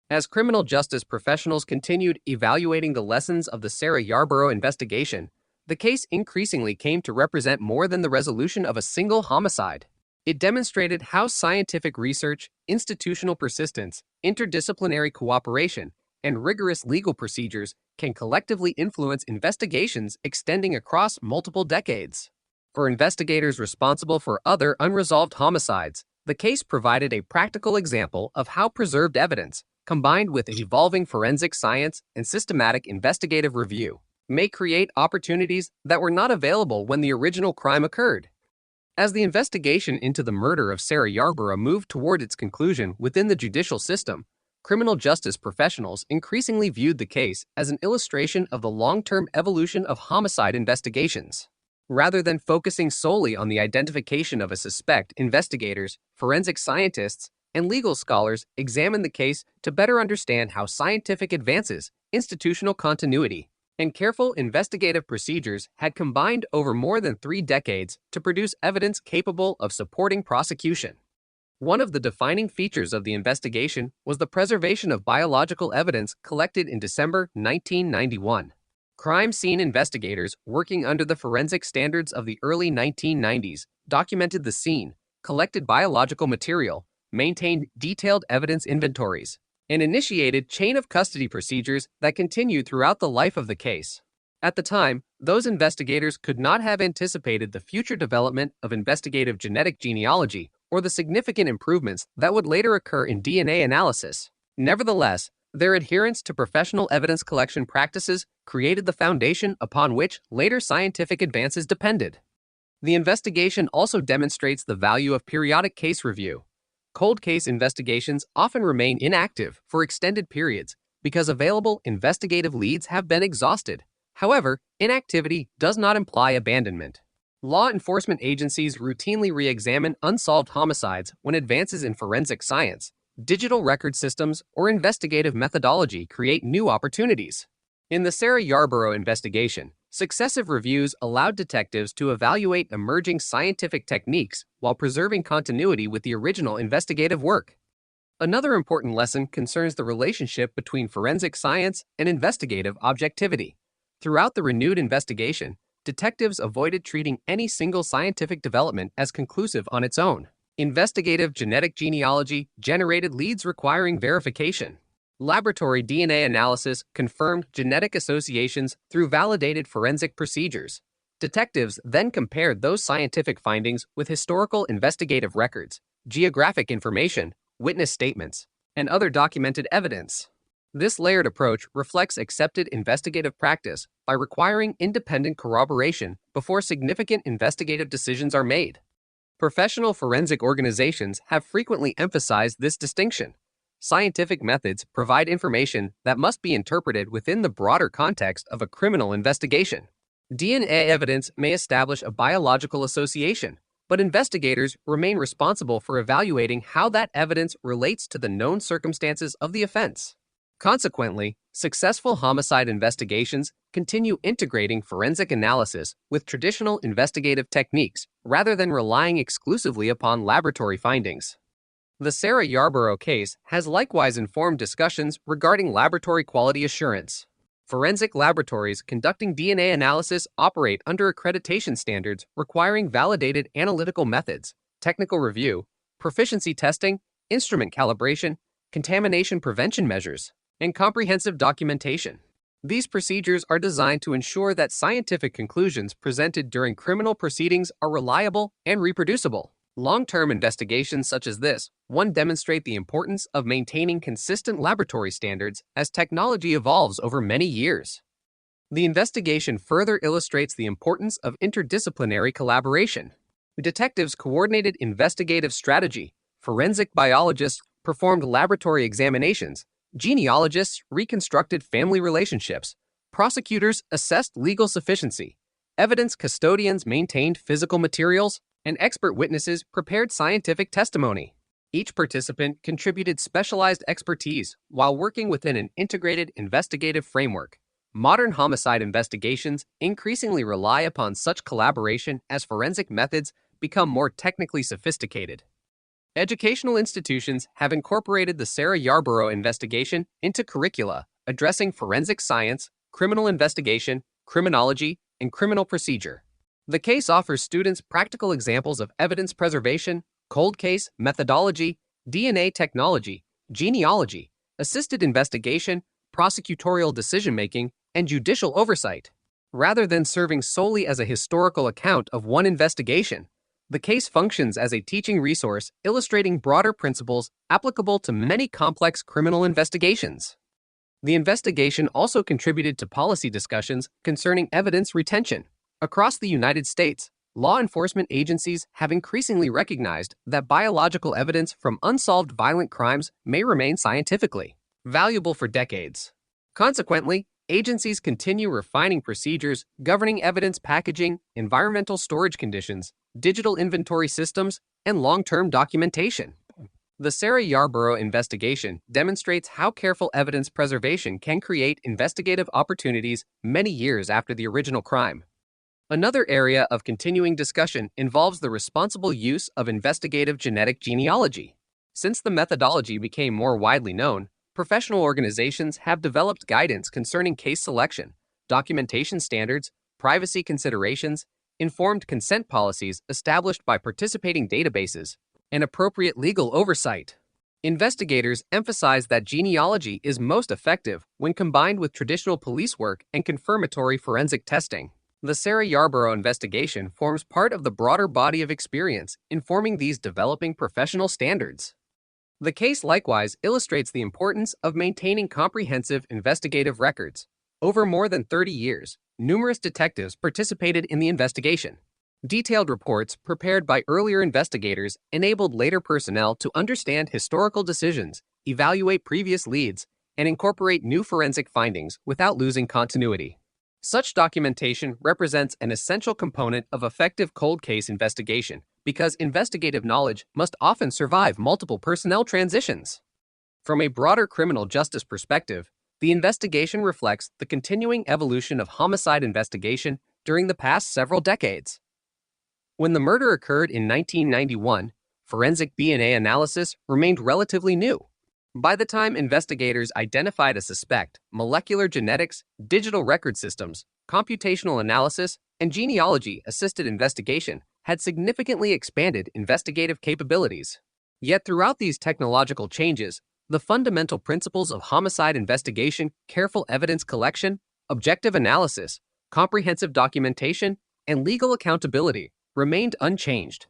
U: As criminal justice professionals continued evaluating the lessons of the Sarah Yarborough investigation, the case increasingly came to represent more than the resolution of a single homicide. It demonstrated how scientific research, institutional persistence, interdisciplinary cooperation, and rigorous legal procedures can collectively influence investigations extending across multiple decades. For investigators responsible for other unresolved homicides, the case provided a practical example of how preserved evidence, combined with evolving forensic science and systematic investigative review, may create opportunities that were not available when the original crime occurred. As the investigation into the murder of Sarah Yarborough moved toward its conclusion within the judicial system, criminal justice professionals increasingly viewed the case as an illustration of the long-term evolution of homicide investigations. Rather than focusing solely on the identification of a suspect, investigators, forensic scientists, and legal scholars examined the case to better understand how scientific advances, institutional continuity, and careful investigative procedures had combined over more than 3 decades to produce evidence capable of supporting prosecution. One of the defining features of the investigation was the preservation of biological evidence collected in December 1991. Crime scene investigators working under the forensic standards of the early 1990s documented the scene, collected biological material, maintained detailed evidence inventories, and initiated chain of custody procedures that continued throughout the life of the case. At the time, those investigators could not have anticipated the future development of investigative genetic genealogy or the significant improvements that would later occur in DNA analysis. Nevertheless, their adherence to professional evidence collection practices created the foundation upon which later scientific advances depended. The investigation also demonstrates the value of periodic case review. Cold case investigations often remain inactive for extended periods because available investigative leads have been exhausted. However, inactivity does not imply abandonment. Law enforcement agencies routinely re-examine unsolved homicides when advances in forensic science, digital record systems, or investigative methodology create new opportunities. In the Sarah Yarborough investigation, successive reviews allowed detectives to evaluate emerging scientific techniques while preserving continuity with the original investigative work. Another important lesson concerns the relationship between forensic science and investigative objectivity. Throughout the renewed investigation, detectives avoided treating any single scientific development as conclusive on its own. Investigative genetic genealogy generated leads requiring verification. Laboratory DNA analysis confirmed genetic associations through validated forensic procedures. Detectives then compared those scientific findings with historical investigative records, geographic information, witness statements, and other documented evidence. This layered approach reflects accepted investigative practice by requiring independent corroboration before significant investigative decisions are made. Professional forensic organizations have frequently emphasized this distinction. Scientific methods provide information that must be interpreted within the broader context of a criminal investigation. DNA evidence may establish a biological association, but investigators remain responsible for evaluating how that evidence relates to the known circumstances of the offense. Consequently, successful homicide investigations continue integrating forensic analysis with traditional investigative techniques rather than relying exclusively upon laboratory findings. The Sarah Yarborough case has likewise informed discussions regarding laboratory quality assurance. Forensic laboratories conducting DNA analysis operate under accreditation standards requiring validated analytical methods, technical review, proficiency testing, instrument calibration, contamination prevention measures, and comprehensive documentation. These procedures are designed to ensure that scientific conclusions presented during criminal proceedings are reliable and reproducible. Long-term investigations such as this one demonstrate the importance of maintaining consistent laboratory standards as technology evolves over many years. The investigation further illustrates the importance of interdisciplinary collaboration. Detectives coordinated investigative strategy, forensic biologists performed laboratory examinations, genealogists reconstructed family relationships, prosecutors assessed legal sufficiency, evidence custodians maintained physical materials, and expert witnesses prepared scientific testimony. Each participant contributed specialized expertise while working within an integrated investigative framework. Modern homicide investigations increasingly rely upon such collaboration as forensic methods become more technically sophisticated. Educational institutions have incorporated the Sarah Yarborough investigation into curricula addressing forensic science, criminal investigation, criminology, and criminal procedure. The case offers students practical examples of evidence preservation, cold case methodology, DNA technology, genealogy, assisted investigation, prosecutorial decision-making, and judicial oversight. Rather than serving solely as a historical account of one investigation, the case functions as a teaching resource illustrating broader principles applicable to many complex criminal investigations. The investigation also contributed to policy discussions concerning evidence retention. Across the United States, law enforcement agencies have increasingly recognized that biological evidence from unsolved violent crimes may remain scientifically valuable for decades. Consequently, agencies continue refining procedures governing evidence packaging, environmental storage conditions, digital inventory systems, and long-term documentation. The Sarah Yarborough investigation demonstrates how careful evidence preservation can create investigative opportunities many years after the original crime. Another area of continuing discussion involves the responsible use of investigative genetic genealogy. Since the methodology became more widely known, professional organizations have developed guidance concerning case selection, documentation standards, privacy considerations, informed consent policies established by participating databases, and appropriate legal oversight. Investigators emphasize that genealogy is most effective when combined with traditional police work and confirmatory forensic testing. The Sarah Yarborough investigation forms part of the broader body of experience informing these developing professional standards. The case likewise illustrates the importance of maintaining comprehensive investigative records. Over more than 30 years, numerous detectives participated in the investigation. Detailed reports prepared by earlier investigators enabled later personnel to understand historical decisions, evaluate previous leads, and incorporate new forensic findings without losing continuity. Such documentation represents an essential component of effective cold case investigation because investigative knowledge must often survive multiple personnel transitions. From a broader criminal justice perspective, the investigation reflects the continuing evolution of homicide investigation during the past several decades. When the murder occurred in 1991, forensic DNA analysis remained relatively new. By the time investigators identified a suspect, molecular genetics, digital record systems, computational analysis, and genealogy-assisted investigation had significantly expanded investigative capabilities. Yet throughout these technological changes, the fundamental principles of homicide investigation, careful evidence collection, objective analysis, comprehensive documentation, and legal accountability remained unchanged.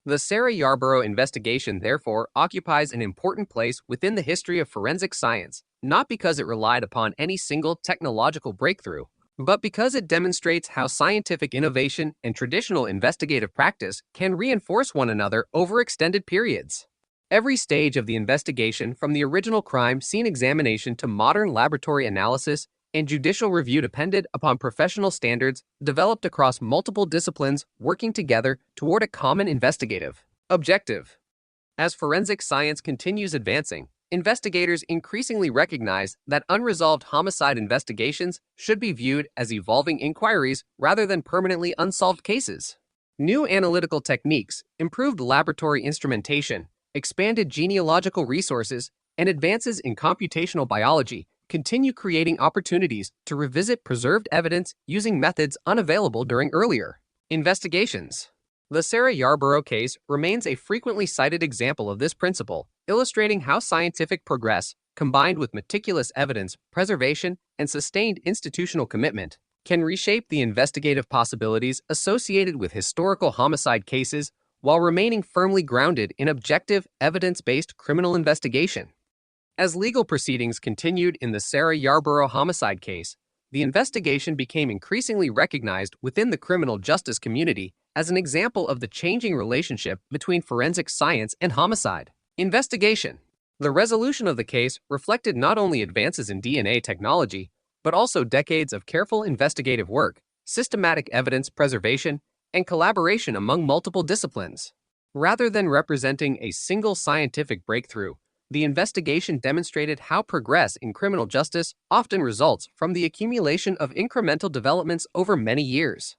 U: The Sarah Yarborough investigation, therefore, occupies an important place within the history of forensic science, not because it relied upon any single technological breakthrough, but because it demonstrates how scientific innovation and traditional investigative practice can reinforce one another over extended periods. Every stage of the investigation, from the original crime scene examination to modern laboratory analysis and judicial review, depended upon professional standards developed across multiple disciplines working together toward a common investigative objective. As forensic science continues advancing, investigators increasingly recognize that unresolved homicide investigations should be viewed as evolving inquiries rather than permanently unsolved cases. New analytical techniques, improved laboratory instrumentation, expanded genealogical resources, and advances in computational biology continue creating opportunities to revisit preserved evidence using methods unavailable during earlier investigations. The Sarah Yarborough case remains a frequently cited example of this principle, illustrating how scientific progress, combined with meticulous evidence preservation and sustained institutional commitment, can reshape the investigative possibilities associated with historical homicide cases while remaining firmly grounded in objective, evidence-based criminal investigation. As legal proceedings continued in the Sarah Yarborough homicide case, the investigation became increasingly recognized within the criminal justice community as an example of the changing relationship between forensic science and homicide investigation. The resolution of the case reflected not only advances in DNA technology, but also decades of careful investigative work, systematic evidence preservation, and collaboration among multiple disciplines. Rather than representing a single scientific breakthrough, the investigation demonstrated how progress in criminal justice often results from the accumulation of incremental developments over many years.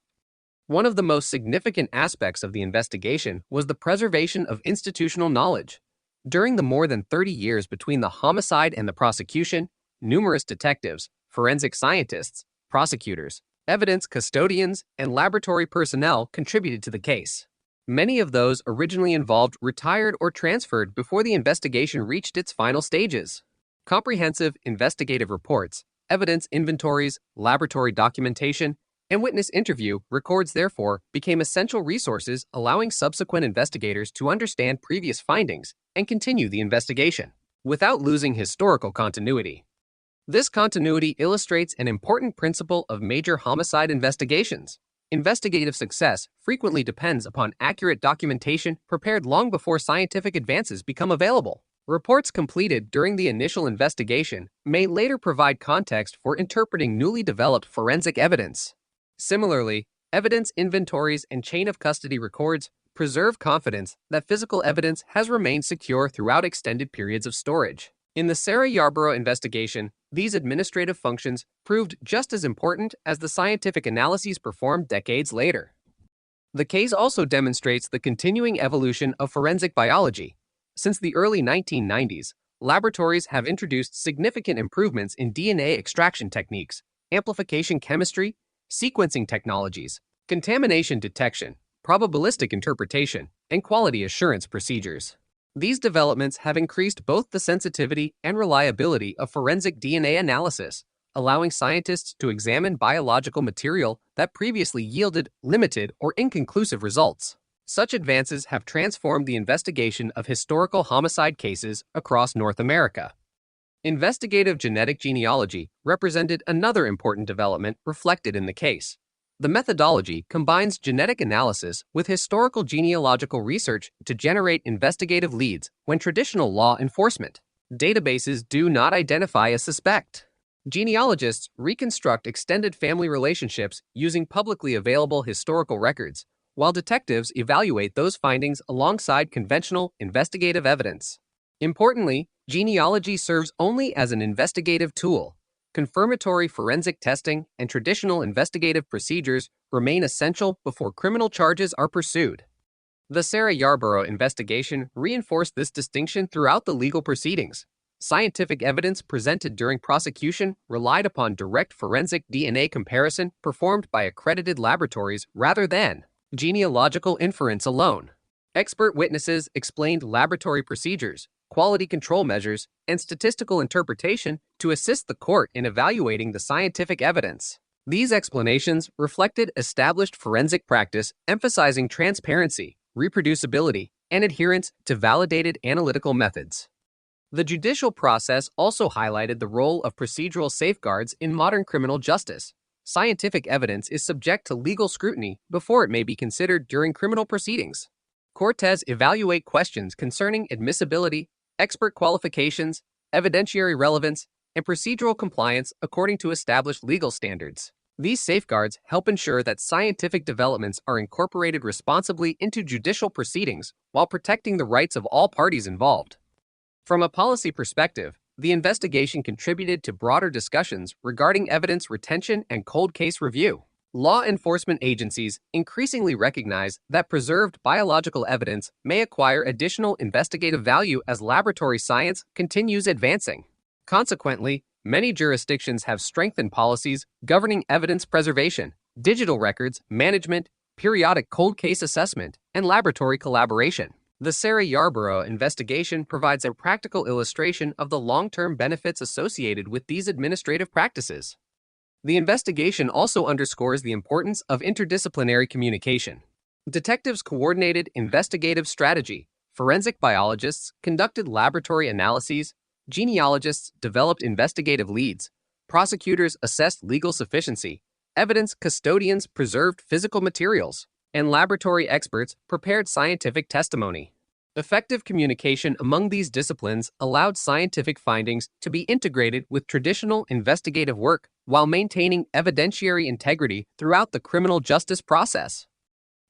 U: One of the most significant aspects of the investigation was the preservation of institutional knowledge. During the more than 30 years between the homicide and the prosecution, numerous detectives, forensic scientists, prosecutors, evidence custodians, and laboratory personnel contributed to the case. Many of those originally involved retired or transferred before the investigation reached its final stages. Comprehensive investigative reports, evidence inventories, laboratory documentation, and witness interview records therefore became essential resources allowing subsequent investigators to understand previous findings and continue the investigation without losing historical continuity. This continuity illustrates an important principle of major homicide investigations. Investigative success frequently depends upon accurate documentation prepared long before scientific advances become available. Reports completed during the initial investigation may later provide context for interpreting newly developed forensic evidence. Similarly, evidence inventories and chain of custody records preserve confidence that physical evidence has remained secure throughout extended periods of storage. In the Sarah Yarborough investigation, these administrative functions proved just as important as the scientific analyses performed decades later. The case also demonstrates the continuing evolution of forensic biology. Since the early 1990s, laboratories have introduced significant improvements in DNA extraction techniques, amplification chemistry, sequencing technologies, contamination detection, probabilistic interpretation, and quality assurance procedures. These developments have increased both the sensitivity and reliability of forensic DNA analysis, allowing scientists to examine biological material that previously yielded limited or inconclusive results. Such advances have transformed the investigation of historical homicide cases across North America. Investigative genetic genealogy represented another important development reflected in the case. The methodology combines genetic analysis with historical genealogical research to generate investigative leads when traditional law enforcement databases do not identify a suspect. Genealogists reconstruct extended family relationships using publicly available historical records, while detectives evaluate those findings alongside conventional investigative evidence. Importantly, genealogy serves only as an investigative tool. Confirmatory forensic testing and traditional investigative procedures remain essential before criminal charges are pursued. The Sarah Yarborough investigation reinforced this distinction throughout the legal proceedings. Scientific evidence presented during prosecution relied upon direct forensic DNA comparison performed by accredited laboratories rather than genealogical inference alone. Expert witnesses explained laboratory procedures, quality control measures, and statistical interpretation to assist the court in evaluating the scientific evidence. These explanations reflected established forensic practice, emphasizing transparency, reproducibility, and adherence to validated analytical methods. The judicial process also highlighted the role of procedural safeguards in modern criminal justice. Scientific evidence is subject to legal scrutiny before it may be considered during criminal proceedings. Courts evaluate questions concerning admissibility, expert qualifications, evidentiary relevance, and procedural compliance according to established legal standards. These safeguards help ensure that scientific developments are incorporated responsibly into judicial proceedings while protecting the rights of all parties involved. From a policy perspective, the investigation contributed to broader discussions regarding evidence retention and cold case review. Law enforcement agencies increasingly recognize that preserved biological evidence may acquire additional investigative value as laboratory science continues advancing. Consequently, many jurisdictions have strengthened policies governing evidence preservation, digital records, management, periodic cold case assessment, and laboratory collaboration. The Sarah Yarborough investigation provides a practical illustration of the long-term benefits associated with these administrative practices. The investigation also underscores the importance of interdisciplinary communication. Detectives coordinated investigative strategy, forensic biologists conducted laboratory analyses, genealogists developed investigative leads, prosecutors assessed legal sufficiency, evidence custodians preserved physical materials, and laboratory experts prepared scientific testimony. Effective communication among these disciplines allowed scientific findings to be integrated with traditional investigative work while maintaining evidentiary integrity throughout the criminal justice process.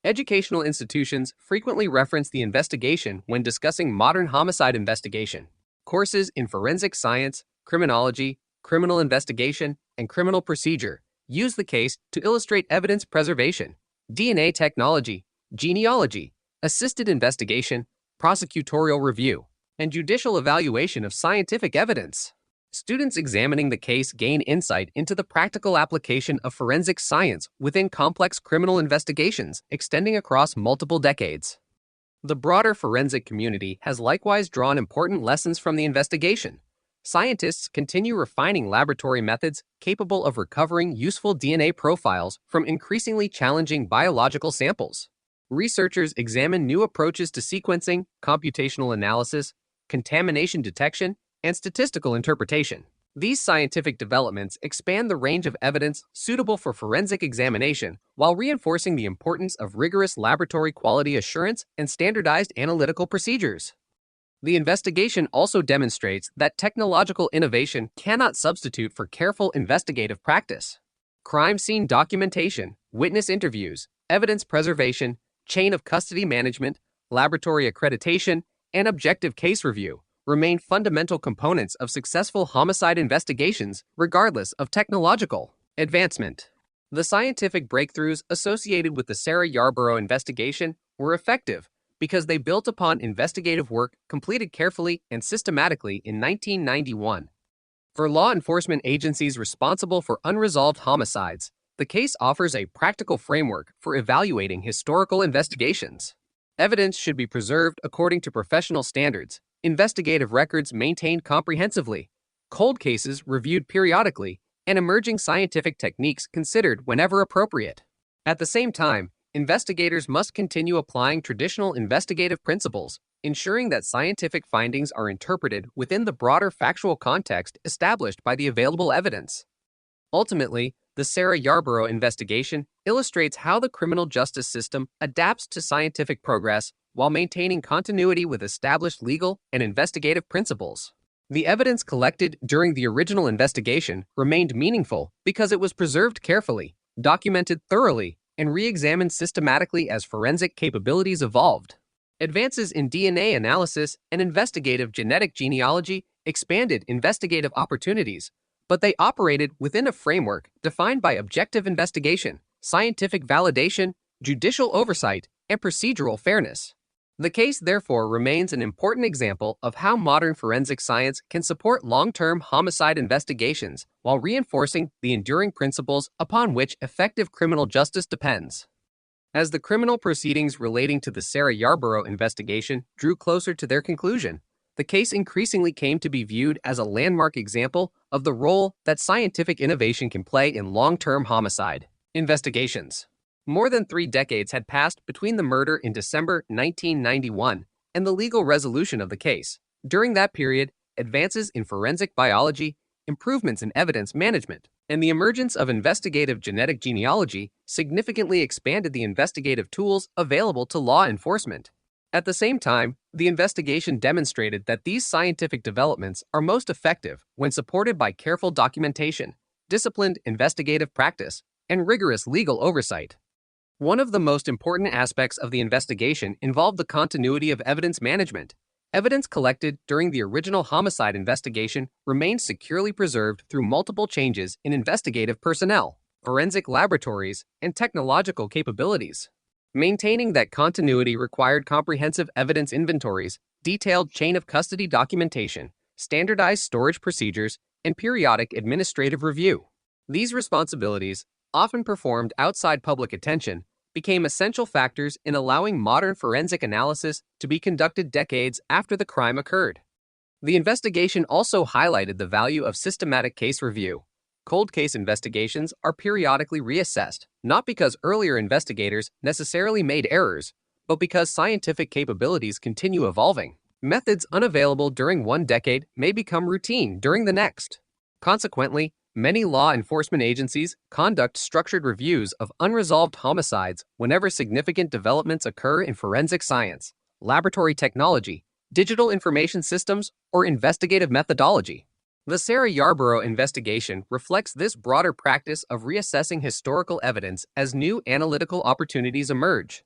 U: Educational institutions frequently reference the investigation when discussing modern homicide investigation. Courses in forensic science, criminology, criminal investigation, and criminal procedure use the case to illustrate evidence preservation, DNA technology, genealogy, assisted investigation, prosecutorial review, and judicial evaluation of scientific evidence. Students examining the case gain insight into the practical application of forensic science within complex criminal investigations extending across multiple decades. The broader forensic community has likewise drawn important lessons from the investigation. Scientists continue refining laboratory methods capable of recovering useful DNA profiles from increasingly challenging biological samples. Researchers examine new approaches to sequencing, computational analysis, contamination detection, and statistical interpretation. These scientific developments expand the range of evidence suitable for forensic examination while reinforcing the importance of rigorous laboratory quality assurance and standardized analytical procedures. The investigation also demonstrates that technological innovation cannot substitute for careful investigative practice. Crime scene documentation, witness interviews, evidence preservation, chain of custody management, laboratory accreditation, and objective case review remain fundamental components of successful homicide investigations regardless of technological advancement. The scientific breakthroughs associated with the Sarah Yarborough investigation were effective because they built upon investigative work completed carefully and systematically in 1991. For law enforcement agencies responsible for unresolved homicides, the case offers a practical framework for evaluating historical investigations. Evidence should be preserved according to professional standards, investigative records maintained comprehensively, cold cases reviewed periodically, and emerging scientific techniques considered whenever appropriate. At the same time, investigators must continue applying traditional investigative principles, ensuring that scientific findings are interpreted within the broader factual context established by the available evidence. Ultimately, the Sarah Yarborough investigation illustrates how the criminal justice system adapts to scientific progress while maintaining continuity with established legal and investigative principles. The evidence collected during the original investigation remained meaningful because it was preserved carefully, documented thoroughly, and re-examined systematically as forensic capabilities evolved. Advances in DNA analysis and investigative genetic genealogy expanded investigative opportunities, but they operated within a framework defined by objective investigation, scientific validation, judicial oversight, and procedural fairness. The case, therefore, remains an important example of how modern forensic science can support long-term homicide investigations while reinforcing the enduring principles upon which effective criminal justice depends. As the criminal proceedings relating to the Sarah Yarborough investigation drew closer to their conclusion, the case increasingly came to be viewed as a landmark example of the role that scientific innovation can play in long-term homicide investigations. More than 3 decades had passed between the murder in December 1991 and the legal resolution of the case. During that period, advances in forensic biology, improvements in evidence management, and the emergence of investigative genetic genealogy significantly expanded the investigative tools available to law enforcement. At the same time, the investigation demonstrated that these scientific developments are most effective when supported by careful documentation, disciplined investigative practice, and rigorous legal oversight. One of the most important aspects of the investigation involved the continuity of evidence management. Evidence collected during the original homicide investigation remained securely preserved through multiple changes in investigative personnel, forensic laboratories, and technological capabilities. Maintaining that continuity required comprehensive evidence inventories, detailed chain of custody documentation, standardized storage procedures, and periodic administrative review. These responsibilities, often performed outside public attention, became essential factors in allowing modern forensic analysis to be conducted decades after the crime occurred. The investigation also highlighted the value of systematic case review. Cold case investigations are periodically reassessed, not because earlier investigators necessarily made errors, but because scientific capabilities continue evolving. Methods unavailable during one decade may become routine during the next. Consequently, many law enforcement agencies conduct structured reviews of unresolved homicides whenever significant developments occur in forensic science, laboratory technology, digital information systems, or investigative methodology. The Sarah Yarborough investigation reflects this broader practice of reassessing historical evidence as new analytical opportunities emerge.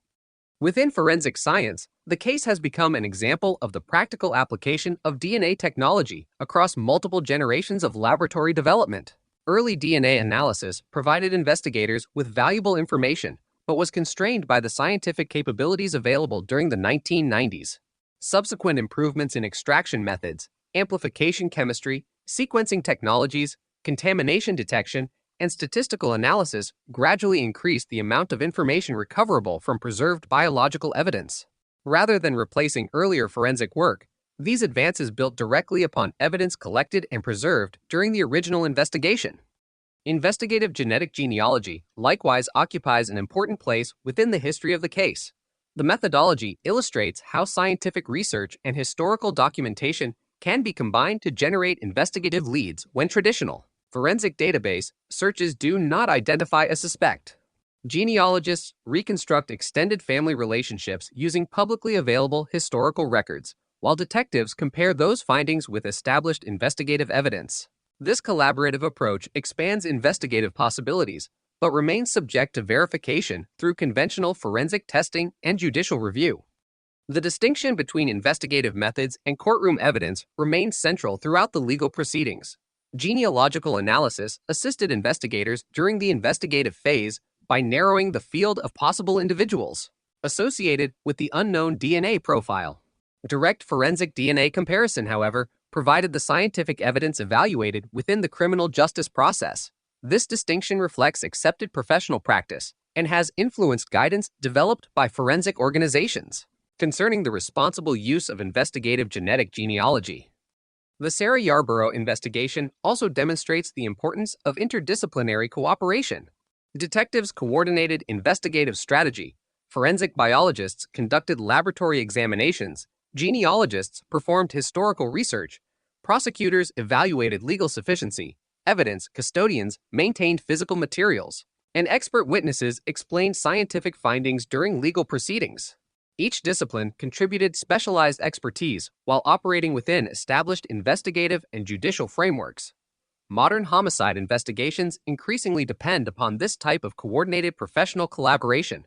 U: Within forensic science, the case has become an example of the practical application of DNA technology across multiple generations of laboratory development. Early DNA analysis provided investigators with valuable information, but was constrained by the scientific capabilities available during the 1990s. Subsequent improvements in extraction methods, amplification chemistry, sequencing technologies, contamination detection, and statistical analysis gradually increased the amount of information recoverable from preserved biological evidence. Rather than replacing earlier forensic work, these advances built directly upon evidence collected and preserved during the original investigation. Investigative genetic genealogy likewise occupies an important place within the history of the case. The methodology illustrates how scientific research and historical documentation can be combined to generate investigative leads when traditional forensic database searches do not identify a suspect. Genealogists reconstruct extended family relationships using publicly available historical records, while detectives compare those findings with established investigative evidence. This collaborative approach expands investigative possibilities, but remains subject to verification through conventional forensic testing and judicial review. The distinction between investigative methods and courtroom evidence remains central throughout the legal proceedings. Genealogical analysis assisted investigators during the investigative phase by narrowing the field of possible individuals associated with the unknown DNA profile. Direct forensic DNA comparison, however, provided the scientific evidence evaluated within the criminal justice process. This distinction reflects accepted professional practice and has influenced guidance developed by forensic organizations concerning the responsible use of investigative genetic genealogy. The Sarah Yarborough investigation also demonstrates the importance of interdisciplinary cooperation. Detectives coordinated investigative strategy, forensic biologists conducted laboratory examinations, genealogists performed historical research, prosecutors evaluated legal sufficiency, evidence custodians maintained physical materials, and expert witnesses explained scientific findings during legal proceedings. Each discipline contributed specialized expertise while operating within established investigative and judicial frameworks. Modern homicide investigations increasingly depend upon this type of coordinated professional collaboration.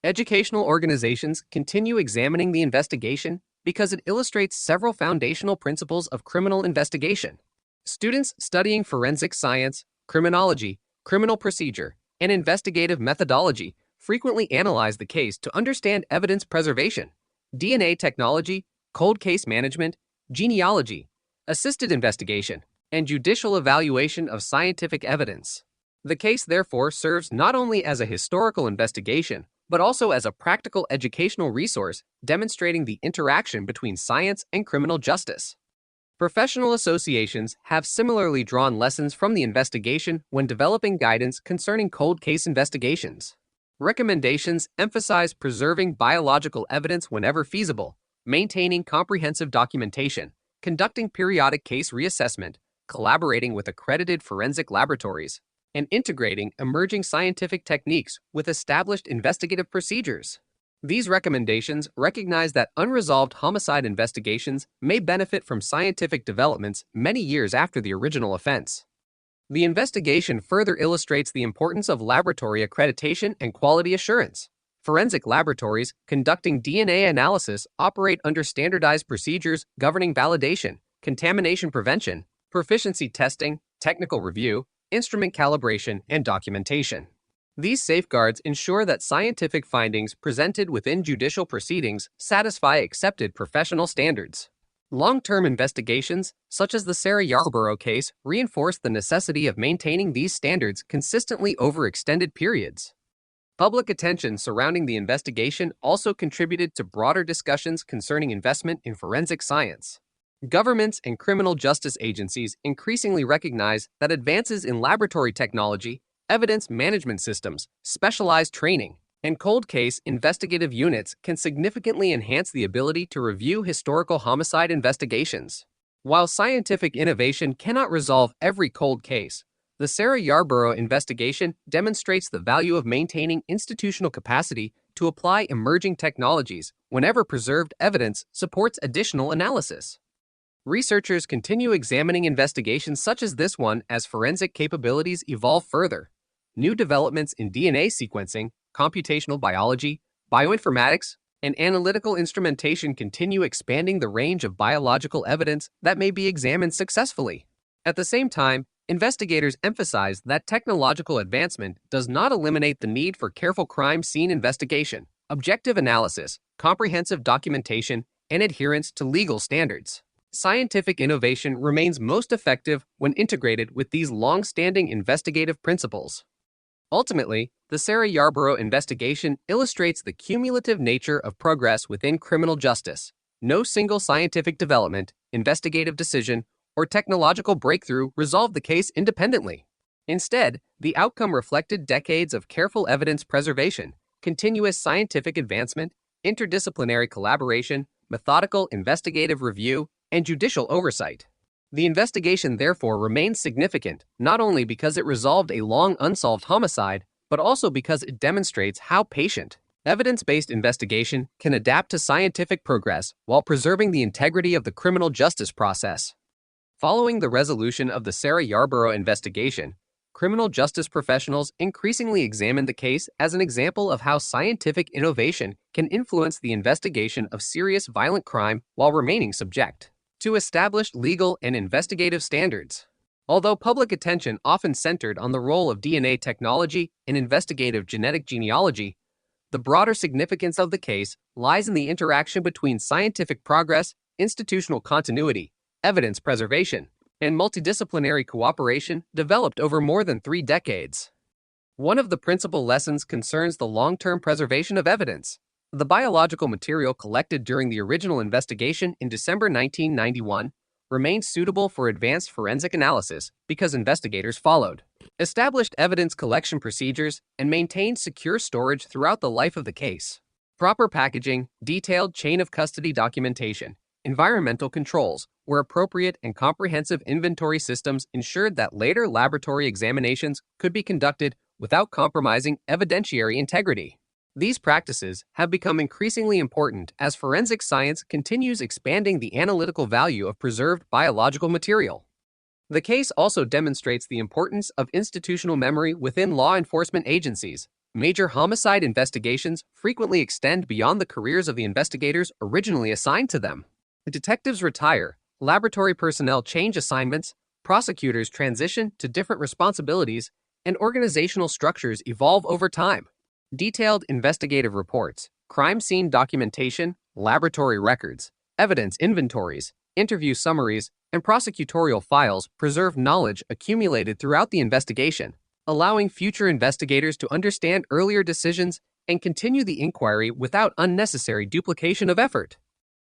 U: Educational organizations continue examining the investigation because it illustrates several foundational principles of criminal investigation. Students studying forensic science, criminology, criminal procedure, and investigative methodology frequently analyze the case to understand evidence preservation, DNA technology, cold case management, genealogy, assisted investigation, and judicial evaluation of scientific evidence. The case therefore serves not only as a historical investigation, but also as a practical educational resource demonstrating the interaction between science and criminal justice. Professional associations have similarly drawn lessons from the investigation when developing guidance concerning cold case investigations. Recommendations emphasize preserving biological evidence whenever feasible, maintaining comprehensive documentation, conducting periodic case reassessment, collaborating with accredited forensic laboratories, and integrating emerging scientific techniques with established investigative procedures. These recommendations recognize that unresolved homicide investigations may benefit from scientific developments many years after the original offense. The investigation further illustrates the importance of laboratory accreditation and quality assurance. Forensic laboratories conducting DNA analysis operate under standardized procedures governing validation, contamination prevention, proficiency testing, technical review, instrument calibration, and documentation. These safeguards ensure that scientific findings presented within judicial proceedings satisfy accepted professional standards. Long-term investigations, such as the Sarah Yarborough case, reinforce the necessity of maintaining these standards consistently over extended periods. Public attention surrounding the investigation also contributed to broader discussions concerning investment in forensic science. Governments and criminal justice agencies increasingly recognize that advances in laboratory technology, evidence management systems, specialized training, and cold case investigative units can significantly enhance the ability to review historical homicide investigations. While scientific innovation cannot resolve every cold case, the Sarah Yarborough investigation demonstrates the value of maintaining institutional capacity to apply emerging technologies whenever preserved evidence supports additional analysis. Researchers continue examining investigations such as this one as forensic capabilities evolve further. New developments in DNA sequencing, computational biology, bioinformatics, and analytical instrumentation continue expanding the range of biological evidence that may be examined successfully. At the same time, investigators emphasize that technological advancement does not eliminate the need for careful crime scene investigation, objective analysis, comprehensive documentation, and adherence to legal standards. Scientific innovation remains most effective when integrated with these long-standing investigative principles. Ultimately, the Sarah Yarborough investigation illustrates the cumulative nature of progress within criminal justice. No single scientific development, investigative decision, or technological breakthrough resolved the case independently. Instead, the outcome reflected decades of careful evidence preservation, continuous scientific advancement, interdisciplinary collaboration, methodical investigative review, and judicial oversight. The investigation therefore remains significant, not only because it resolved a long unsolved homicide, but also because it demonstrates how patient, evidence-based investigation can adapt to scientific progress while preserving the integrity of the criminal justice process. Following the resolution of the Sarah Yarborough investigation, criminal justice professionals increasingly examine the case as an example of how scientific innovation can influence the investigation of serious violent crime while remaining subject to established legal and investigative standards. Although public attention often centered on the role of DNA technology in investigative genetic genealogy, the broader significance of the case lies in the interaction between scientific progress, institutional continuity, evidence preservation, and multidisciplinary cooperation developed over more than 3 decades. One of the principal lessons concerns the long-term preservation of evidence. The biological material collected during the original investigation in December 1991 remained suitable for advanced forensic analysis because investigators followed established evidence collection procedures and maintained secure storage throughout the life of the case. Proper packaging, detailed chain of custody documentation, environmental controls were appropriate, and comprehensive inventory systems ensured that later laboratory examinations could be conducted without compromising evidentiary integrity. These practices have become increasingly important as forensic science continues expanding the analytical value of preserved biological material. The case also demonstrates the importance of institutional memory within law enforcement agencies. Major homicide investigations frequently extend beyond the careers of the investigators originally assigned to them. Detectives retire, laboratory personnel change assignments, prosecutors transition to different responsibilities, and organizational structures evolve over time. Detailed investigative reports, crime scene documentation, laboratory records, evidence inventories, interview summaries, and prosecutorial files preserve knowledge accumulated throughout the investigation, allowing future investigators to understand earlier decisions and continue the inquiry without unnecessary duplication of effort.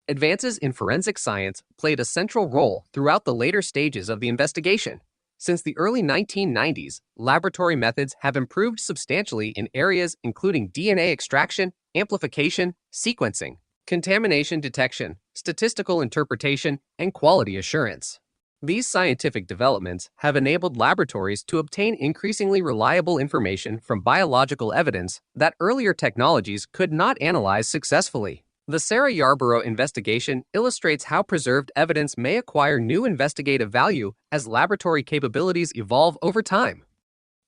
U: Advances in forensic science played a central role throughout the later stages of the investigation. Since the early 1990s, laboratory methods have improved substantially in areas including DNA extraction, amplification, sequencing, contamination detection, statistical interpretation, and quality assurance. These scientific developments have enabled laboratories to obtain increasingly reliable information from biological evidence that earlier technologies could not analyze successfully. The Sarah Yarborough investigation illustrates how preserved evidence may acquire new investigative value as laboratory capabilities evolve over time.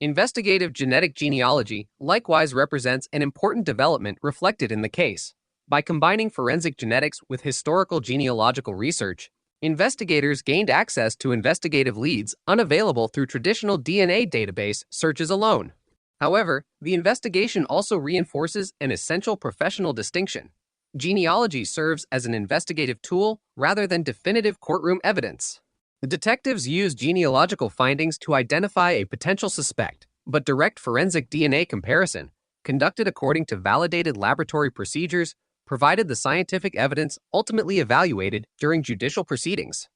U: Investigative genetic genealogy likewise represents an important development reflected in the case. By combining forensic genetics with historical genealogical research, investigators gained access to investigative leads unavailable through traditional DNA database searches alone. However, the investigation also reinforces an essential professional distinction. Genealogy serves as an investigative tool rather than definitive courtroom evidence. The detectives use genealogical findings to identify a potential suspect, but direct forensic DNA comparison, conducted according to validated laboratory procedures, provided the scientific evidence ultimately evaluated during judicial proceedings.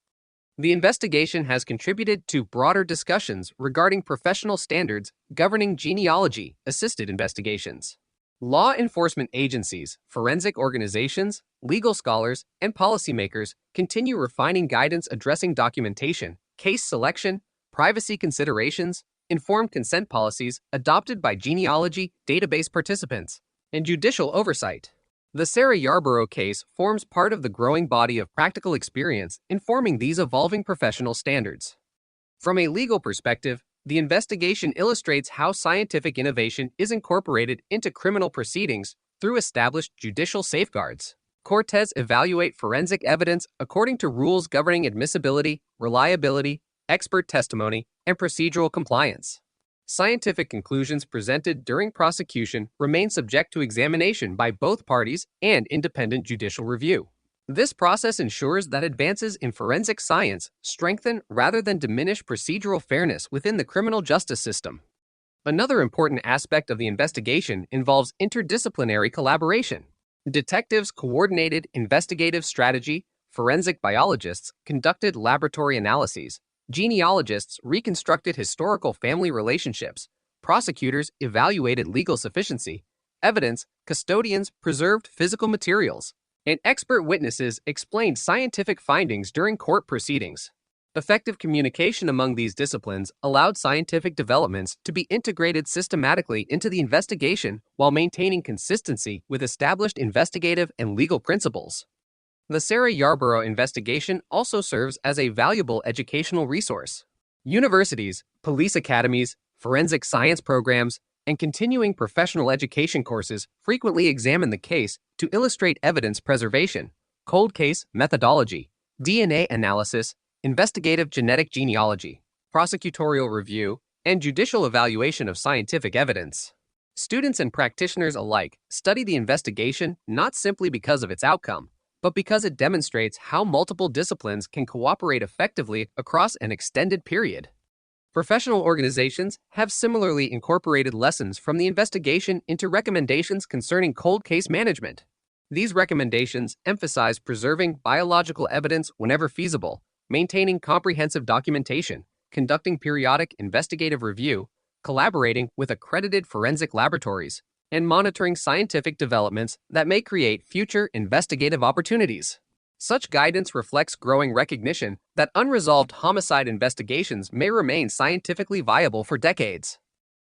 U: The investigation has contributed to broader discussions regarding professional standards governing genealogy-assisted investigations. Law enforcement agencies, forensic organizations, legal scholars, and policymakers continue refining guidance addressing documentation, case selection, privacy considerations, informed consent policies adopted by genealogy database participants, and judicial oversight. The Sarah Yarborough case forms part of the growing body of practical experience informing these evolving professional standards. From a legal perspective, the investigation illustrates how scientific innovation is incorporated into criminal proceedings through established judicial safeguards. Courts evaluate forensic evidence according to rules governing admissibility, reliability, expert testimony, and procedural compliance. Scientific conclusions presented during prosecution remain subject to examination by both parties and independent judicial review. This process ensures that advances in forensic science strengthen rather than diminish procedural fairness within the criminal justice system. Another important aspect of the investigation involves interdisciplinary collaboration. Detectives coordinated investigative strategy, forensic biologists conducted laboratory analyses, genealogists reconstructed historical family relationships, prosecutors evaluated legal sufficiency, evidence custodians preserved physical materials, and expert witnesses explained scientific findings during court proceedings. Effective communication among these disciplines allowed scientific developments to be integrated systematically into the investigation while maintaining consistency with established investigative and legal principles. The Sarah Yarborough investigation also serves as a valuable educational resource. Universities, police academies, Forensic science programs and continuing professional education courses frequently examine the case to illustrate evidence preservation, cold case methodology, DNA analysis, investigative genetic genealogy, prosecutorial review, and judicial evaluation of scientific evidence. Students and practitioners alike study the investigation not simply because of its outcome, but because it demonstrates how multiple disciplines can cooperate effectively across an extended period. Professional organizations have similarly incorporated lessons from the investigation into recommendations concerning cold case management. These recommendations emphasize preserving biological evidence whenever feasible, maintaining comprehensive documentation, conducting periodic investigative review, collaborating with accredited forensic laboratories, and monitoring scientific developments that may create future investigative opportunities. Such guidance reflects growing recognition that unresolved homicide investigations may remain scientifically viable for decades.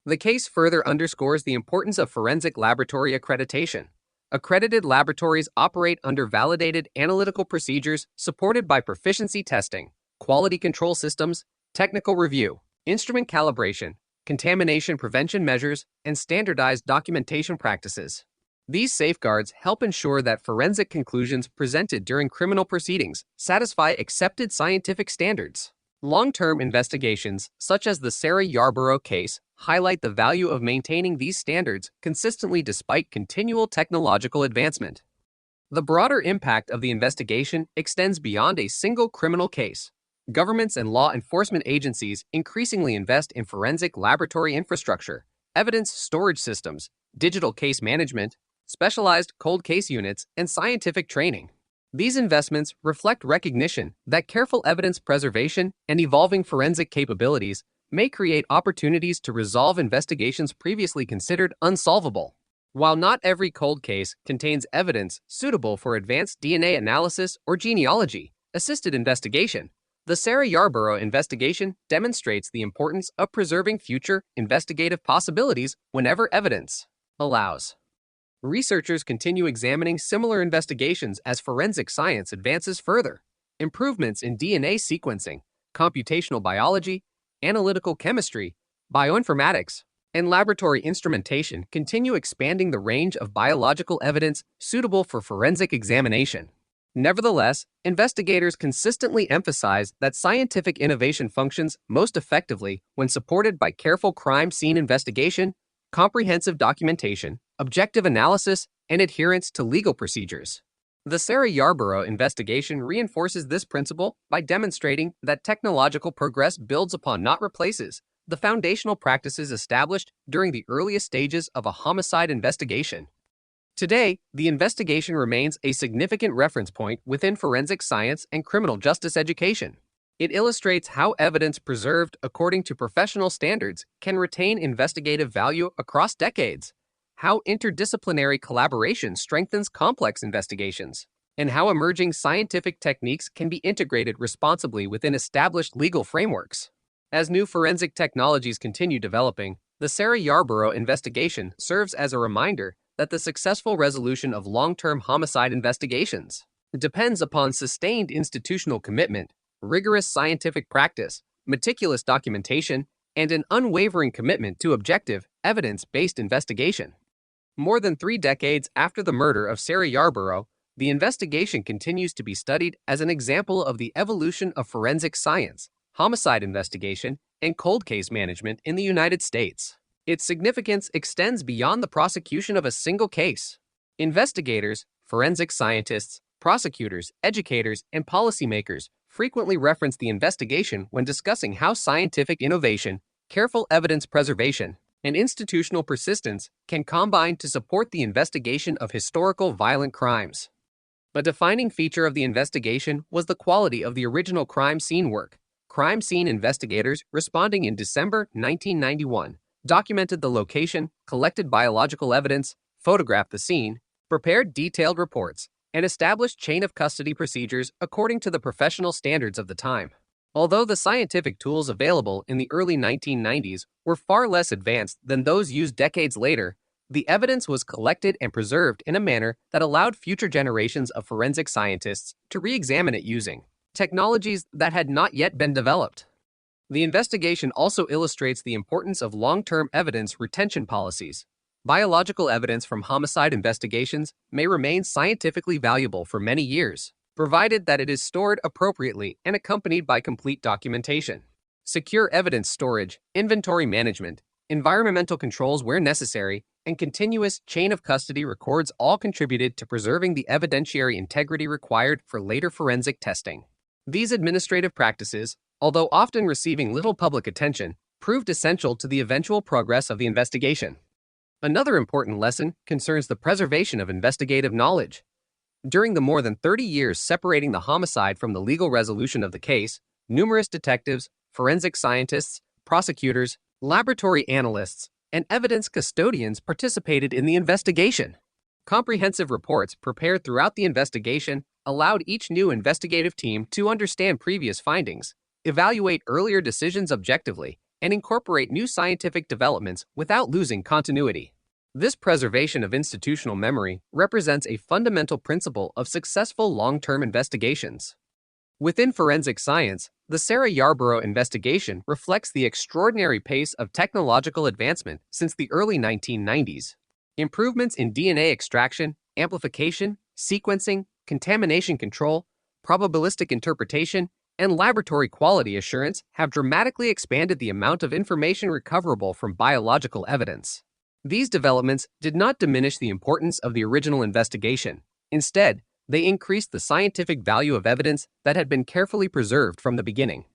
U: The case further underscores the importance of forensic laboratory accreditation. Accredited laboratories operate under validated analytical procedures supported by proficiency testing, quality control systems, technical review, instrument calibration, contamination prevention measures, and standardized documentation practices. These safeguards help ensure that forensic conclusions presented during criminal proceedings satisfy accepted scientific standards. Long-term investigations, such as the Sarah Yarborough case, highlight the value of maintaining these standards consistently despite continual technological advancement. The broader impact of the investigation extends beyond a single criminal case. Governments and law enforcement agencies increasingly invest in forensic laboratory infrastructure, evidence storage systems, digital case management, specialized cold case units, and scientific training. These investments reflect recognition that careful evidence preservation and evolving forensic capabilities may create opportunities to resolve investigations previously considered unsolvable. While not every cold case contains evidence suitable for advanced DNA analysis or genealogy-assisted investigation, the Sarah Yarborough investigation demonstrates the importance of preserving future investigative possibilities whenever evidence allows. Researchers continue examining similar investigations as forensic science advances further. Improvements in DNA sequencing, computational biology, analytical chemistry, bioinformatics, and laboratory instrumentation continue expanding the range of biological evidence suitable for forensic examination. Nevertheless, investigators consistently emphasize that scientific innovation functions most effectively when supported by careful crime scene investigation, comprehensive documentation, objective analysis, and adherence to legal procedures. The Sarah Yarborough investigation reinforces this principle by demonstrating that technological progress builds upon, not replaces, the foundational practices established during the earliest stages of a homicide investigation. Today, the investigation remains a significant reference point within forensic science and criminal justice education. It illustrates how evidence preserved according to professional standards can retain investigative value across decades, how interdisciplinary collaboration strengthens complex investigations, and how emerging scientific techniques can be integrated responsibly within established legal frameworks. As new forensic technologies continue developing, the Sarah Yarborough investigation serves as a reminder that the successful resolution of long-term homicide investigations depends upon sustained institutional commitment, rigorous scientific practice, meticulous documentation, and an unwavering commitment to objective, evidence-based investigation. More than 3 decades after the murder of Sarah Yarborough, the investigation continues to be studied as an example of the evolution of forensic science, homicide investigation, and cold case management in the United States. Its significance extends beyond the prosecution of a single case. Investigators, forensic scientists, prosecutors, educators, and policymakers frequently reference the investigation when discussing how scientific innovation, careful evidence preservation, and institutional persistence can combine to support the investigation of historical violent crimes. A defining feature of the investigation was the quality of the original crime scene work. Crime scene investigators responding in December 1991 documented the location, collected biological evidence, photographed the scene, prepared detailed reports, and established chain of custody procedures according to the professional standards of the time. Although the scientific tools available in the early 1990s were far less advanced than those used decades later, the evidence was collected and preserved in a manner that allowed future generations of forensic scientists to re-examine it using technologies that had not yet been developed. The investigation also illustrates the importance of long-term evidence retention policies. Biological evidence from homicide investigations may remain scientifically valuable for many years, provided that it is stored appropriately and accompanied by complete documentation. Secure evidence storage, inventory management, environmental controls where necessary, and continuous chain of custody records all contributed to preserving the evidentiary integrity required for later forensic testing. These administrative practices, although often receiving little public attention, proved essential to the eventual progress of the investigation. Another important lesson concerns the preservation of investigative knowledge. During the more than 30 years separating the homicide from the legal resolution of the case, numerous detectives, forensic scientists, prosecutors, laboratory analysts, and evidence custodians participated in the investigation. Comprehensive reports prepared throughout the investigation allowed each new investigative team to understand previous findings, evaluate earlier decisions objectively, and incorporate new scientific developments without losing continuity. This preservation of institutional memory represents a fundamental principle of successful long-term investigations. Within forensic science, the Sarah Yarborough investigation reflects the extraordinary pace of technological advancement since the early 1990s. Improvements in DNA extraction, amplification, sequencing, contamination control, probabilistic interpretation, and laboratory quality assurance have dramatically expanded the amount of information recoverable from biological evidence. These developments did not diminish the importance of the original investigation. Instead, they increased the scientific value of evidence that had been carefully preserved from the beginning.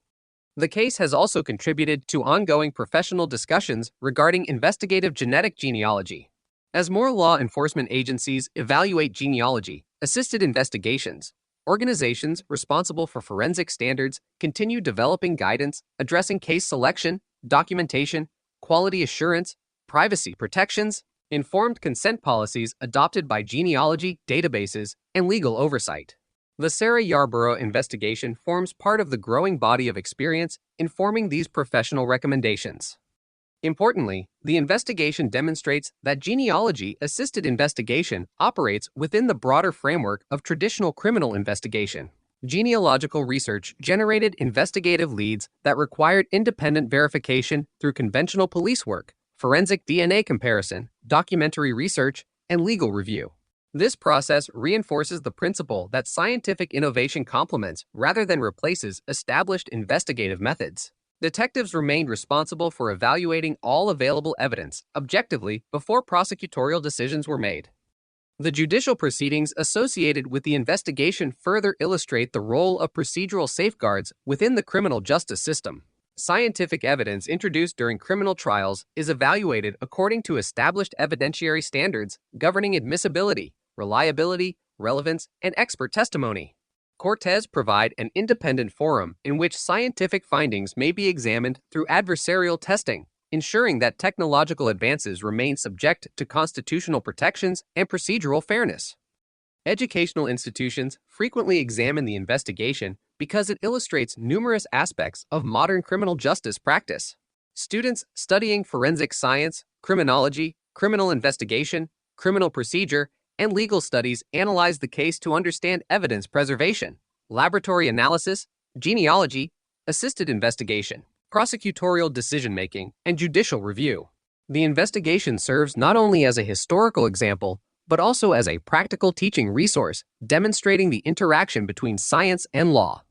U: The case has also contributed to ongoing professional discussions regarding investigative genetic genealogy. As more law enforcement agencies evaluate genealogy-assisted investigations, organizations responsible for forensic standards continue developing guidance addressing case selection, documentation, quality assurance, privacy protections, informed consent policies adopted by genealogy databases, and legal oversight. The Sarah Yarborough investigation forms part of the growing body of experience informing these professional recommendations. Importantly, the investigation demonstrates that genealogy-assisted investigation operates within the broader framework of traditional criminal investigation. Genealogical research generated investigative leads that required independent verification through conventional police work, forensic DNA comparison, documentary research, and legal review. This process reinforces the principle that scientific innovation complements rather than replaces established investigative methods. Detectives remained responsible for evaluating all available evidence objectively before prosecutorial decisions were made. The judicial proceedings associated with the investigation further illustrate the role of procedural safeguards within the criminal justice system. Scientific evidence introduced during criminal trials is evaluated according to established evidentiary standards governing admissibility, reliability, relevance, and expert testimony. Courts provide an independent forum in which scientific findings may be examined through adversarial testing, ensuring that technological advances remain subject to constitutional protections and procedural fairness. Educational institutions frequently examine the investigation because it illustrates numerous aspects of modern criminal justice practice. Students studying forensic science, criminology, criminal investigation, criminal procedure, and legal studies analyze the case to understand evidence preservation, laboratory analysis, genealogy, assisted investigation, prosecutorial decision-making, and judicial review. The investigation serves not only as a historical example, but also as a practical teaching resource demonstrating the interaction between science and law.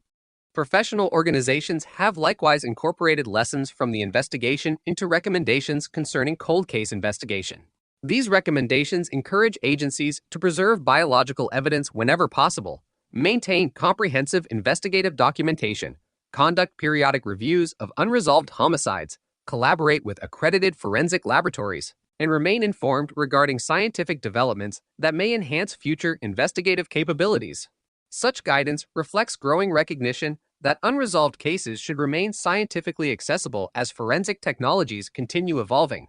U: Professional organizations have likewise incorporated lessons from the investigation into recommendations concerning cold case investigation. These recommendations encourage agencies to preserve biological evidence whenever possible, maintain comprehensive investigative documentation, conduct periodic reviews of unresolved homicides, collaborate with accredited forensic laboratories, and remain informed regarding scientific developments that may enhance future investigative capabilities. Such guidance reflects growing recognition that unresolved cases should remain scientifically accessible as forensic technologies continue evolving.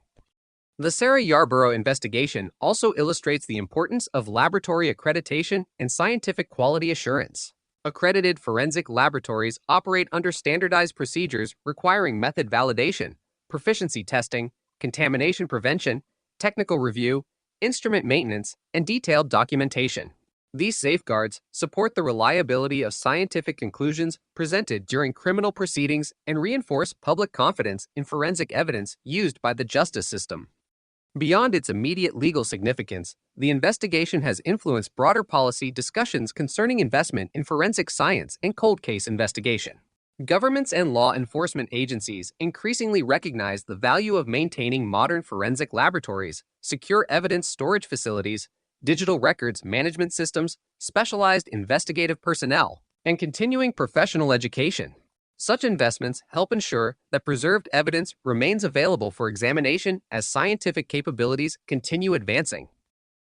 U: The Sarah Yarborough investigation also illustrates the importance of laboratory accreditation and scientific quality assurance. Accredited forensic laboratories operate under standardized procedures requiring method validation, proficiency testing, contamination prevention, technical review, instrument maintenance, and detailed documentation. These safeguards support the reliability of scientific conclusions presented during criminal proceedings and reinforce public confidence in forensic evidence used by the justice system. Beyond its immediate legal significance, the investigation has influenced broader policy discussions concerning investment in forensic science and cold case investigation. Governments and law enforcement agencies increasingly recognize the value of maintaining modern forensic laboratories, secure evidence storage facilities, digital records management systems, specialized investigative personnel, and continuing professional education. Such investments help ensure that preserved evidence remains available for examination as scientific capabilities continue advancing.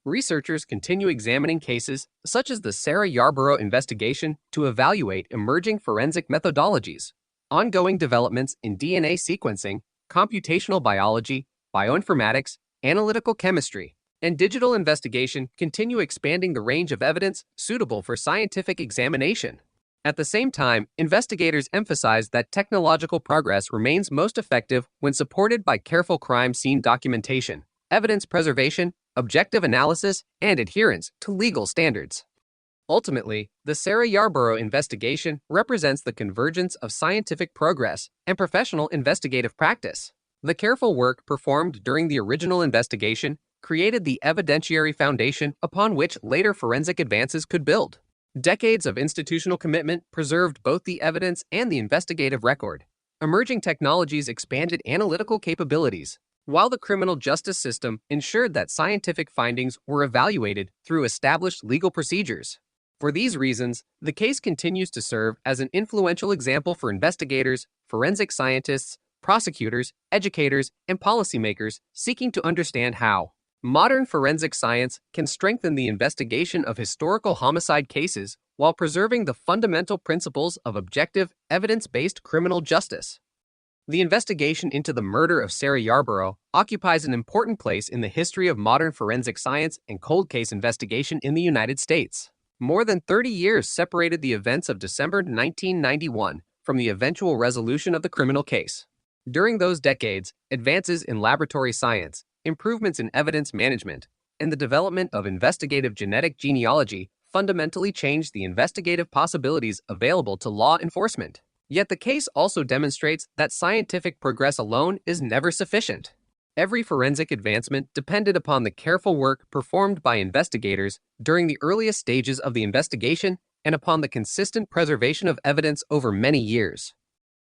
U: Researchers continue examining cases such as the Sarah Yarborough investigation to evaluate emerging forensic methodologies. Ongoing developments in DNA sequencing, computational biology, bioinformatics, analytical chemistry, and digital investigation continue expanding the range of evidence suitable for scientific examination. At the same time, investigators emphasize that technological progress remains most effective when supported by careful crime scene documentation, evidence preservation, objective analysis, and adherence to legal standards. Ultimately, the Sarah Yarborough investigation represents the convergence of scientific progress and professional investigative practice. The careful work performed during the original investigation created the evidentiary foundation upon which later forensic advances could build. Decades of institutional commitment preserved both the evidence and the investigative record. Emerging technologies expanded analytical capabilities, while the criminal justice system ensured that scientific findings were evaluated through established legal procedures. For these reasons, the case continues to serve as an influential example for investigators, forensic scientists, prosecutors, educators, and policymakers seeking to understand how modern forensic science can strengthen the investigation of historical homicide cases while preserving the fundamental principles of objective, evidence-based criminal justice. The investigation into the murder of Sarah Yarborough occupies an important place in the history of modern forensic science and cold case investigation in the United States. More than 30 years separated the events of December 1991 from the eventual resolution of the criminal case. During those decades, advances in laboratory science, improvements in evidence management, and the development of investigative genetic genealogy fundamentally changed the investigative possibilities available to law enforcement. Yet the case also demonstrates that scientific progress alone is never sufficient. Every forensic advancement depended upon the careful work performed by investigators during the earliest stages of the investigation and upon the consistent preservation of evidence over many years.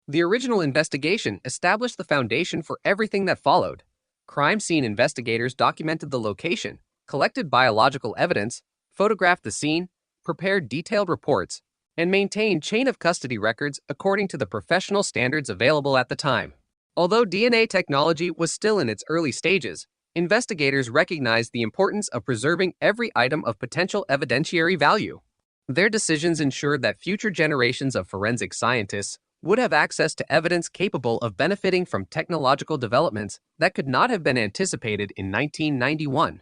U: The original investigation established the foundation for everything that followed. Crime scene investigators documented the location, collected biological evidence, photographed the scene, prepared detailed reports, and maintained chain of custody records according to the professional standards available at the time. Although DNA technology was still in its early stages, investigators recognized the importance of preserving every item of potential evidentiary value. Their decisions ensured that future generations of forensic scientists would have access to evidence capable of benefiting from technological developments that could not have been anticipated in 1991.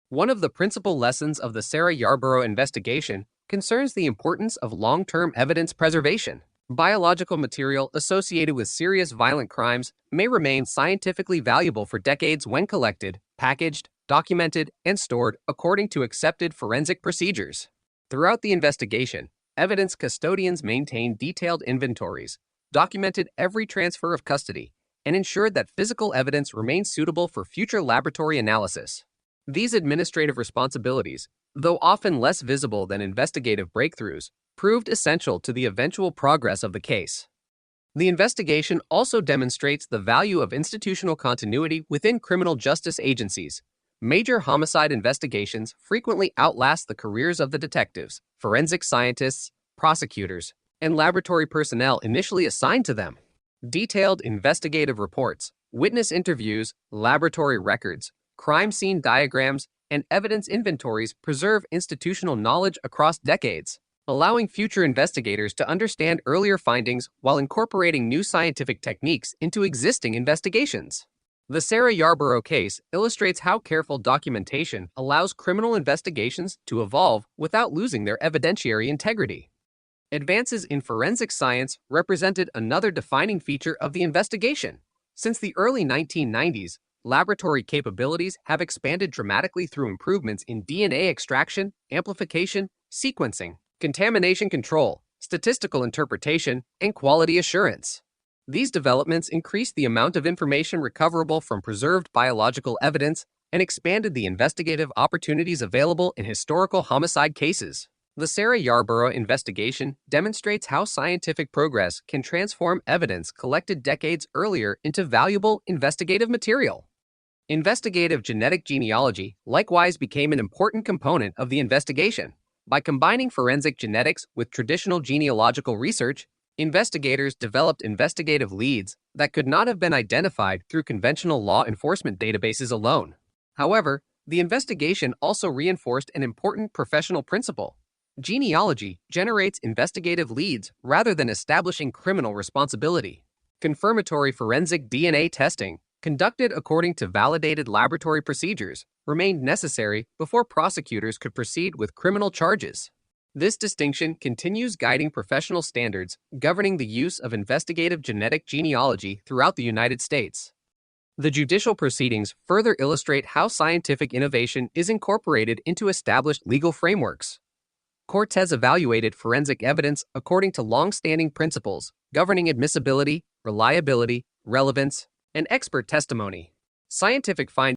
U: One of the principal lessons of the Sarah Yarborough investigation concerns the importance of long-term evidence preservation. Biological material associated with serious violent crimes may remain scientifically valuable for decades when collected, packaged, documented, and stored according to accepted forensic procedures. Throughout the investigation, evidence custodians maintained detailed inventories, documented every transfer of custody, and ensured that physical evidence remained suitable for future laboratory analysis. These administrative responsibilities, though often less visible than investigative breakthroughs, proved essential to the eventual progress of the case. The investigation also demonstrates the value of institutional continuity within criminal justice agencies. Major homicide investigations frequently outlast the careers of the detectives, forensic scientists, prosecutors, and laboratory personnel initially assigned to them. Detailed investigative reports, witness interviews, laboratory records, crime scene diagrams, and evidence inventories preserve institutional knowledge across decades, allowing future investigators to understand earlier findings while incorporating new scientific techniques into existing investigations. The Sarah Yarborough case illustrates how careful documentation allows criminal investigations to evolve without losing their evidentiary integrity. Advances in forensic science represented another defining feature of the investigation. Since the early 1990s, laboratory capabilities have expanded dramatically through improvements in DNA extraction, amplification, sequencing, contamination control, statistical interpretation, and quality assurance. These developments increased the amount of information recoverable from preserved biological evidence and expanded the investigative opportunities available in historical homicide cases. The Sarah Yarborough investigation demonstrates how scientific progress can transform evidence collected decades earlier into valuable investigative material. Investigative genetic genealogy likewise became an important component of the investigation. By combining forensic genetics with traditional genealogical research, investigators developed investigative leads that could not have been identified through conventional law enforcement databases alone. However, the investigation also reinforced an important professional principle. Genealogy generates investigative leads rather than establishing criminal responsibility. Confirmatory forensic DNA testing, conducted according to validated laboratory procedures, remained necessary before prosecutors could proceed with criminal charges. This distinction continues guiding professional standards governing the use of investigative genetic genealogy throughout the United States. The judicial proceedings further illustrate how scientific innovation is incorporated into established legal frameworks. Courts has evaluated forensic evidence according to long-standing principles governing admissibility, reliability, relevance, and expert testimony. Scientific findings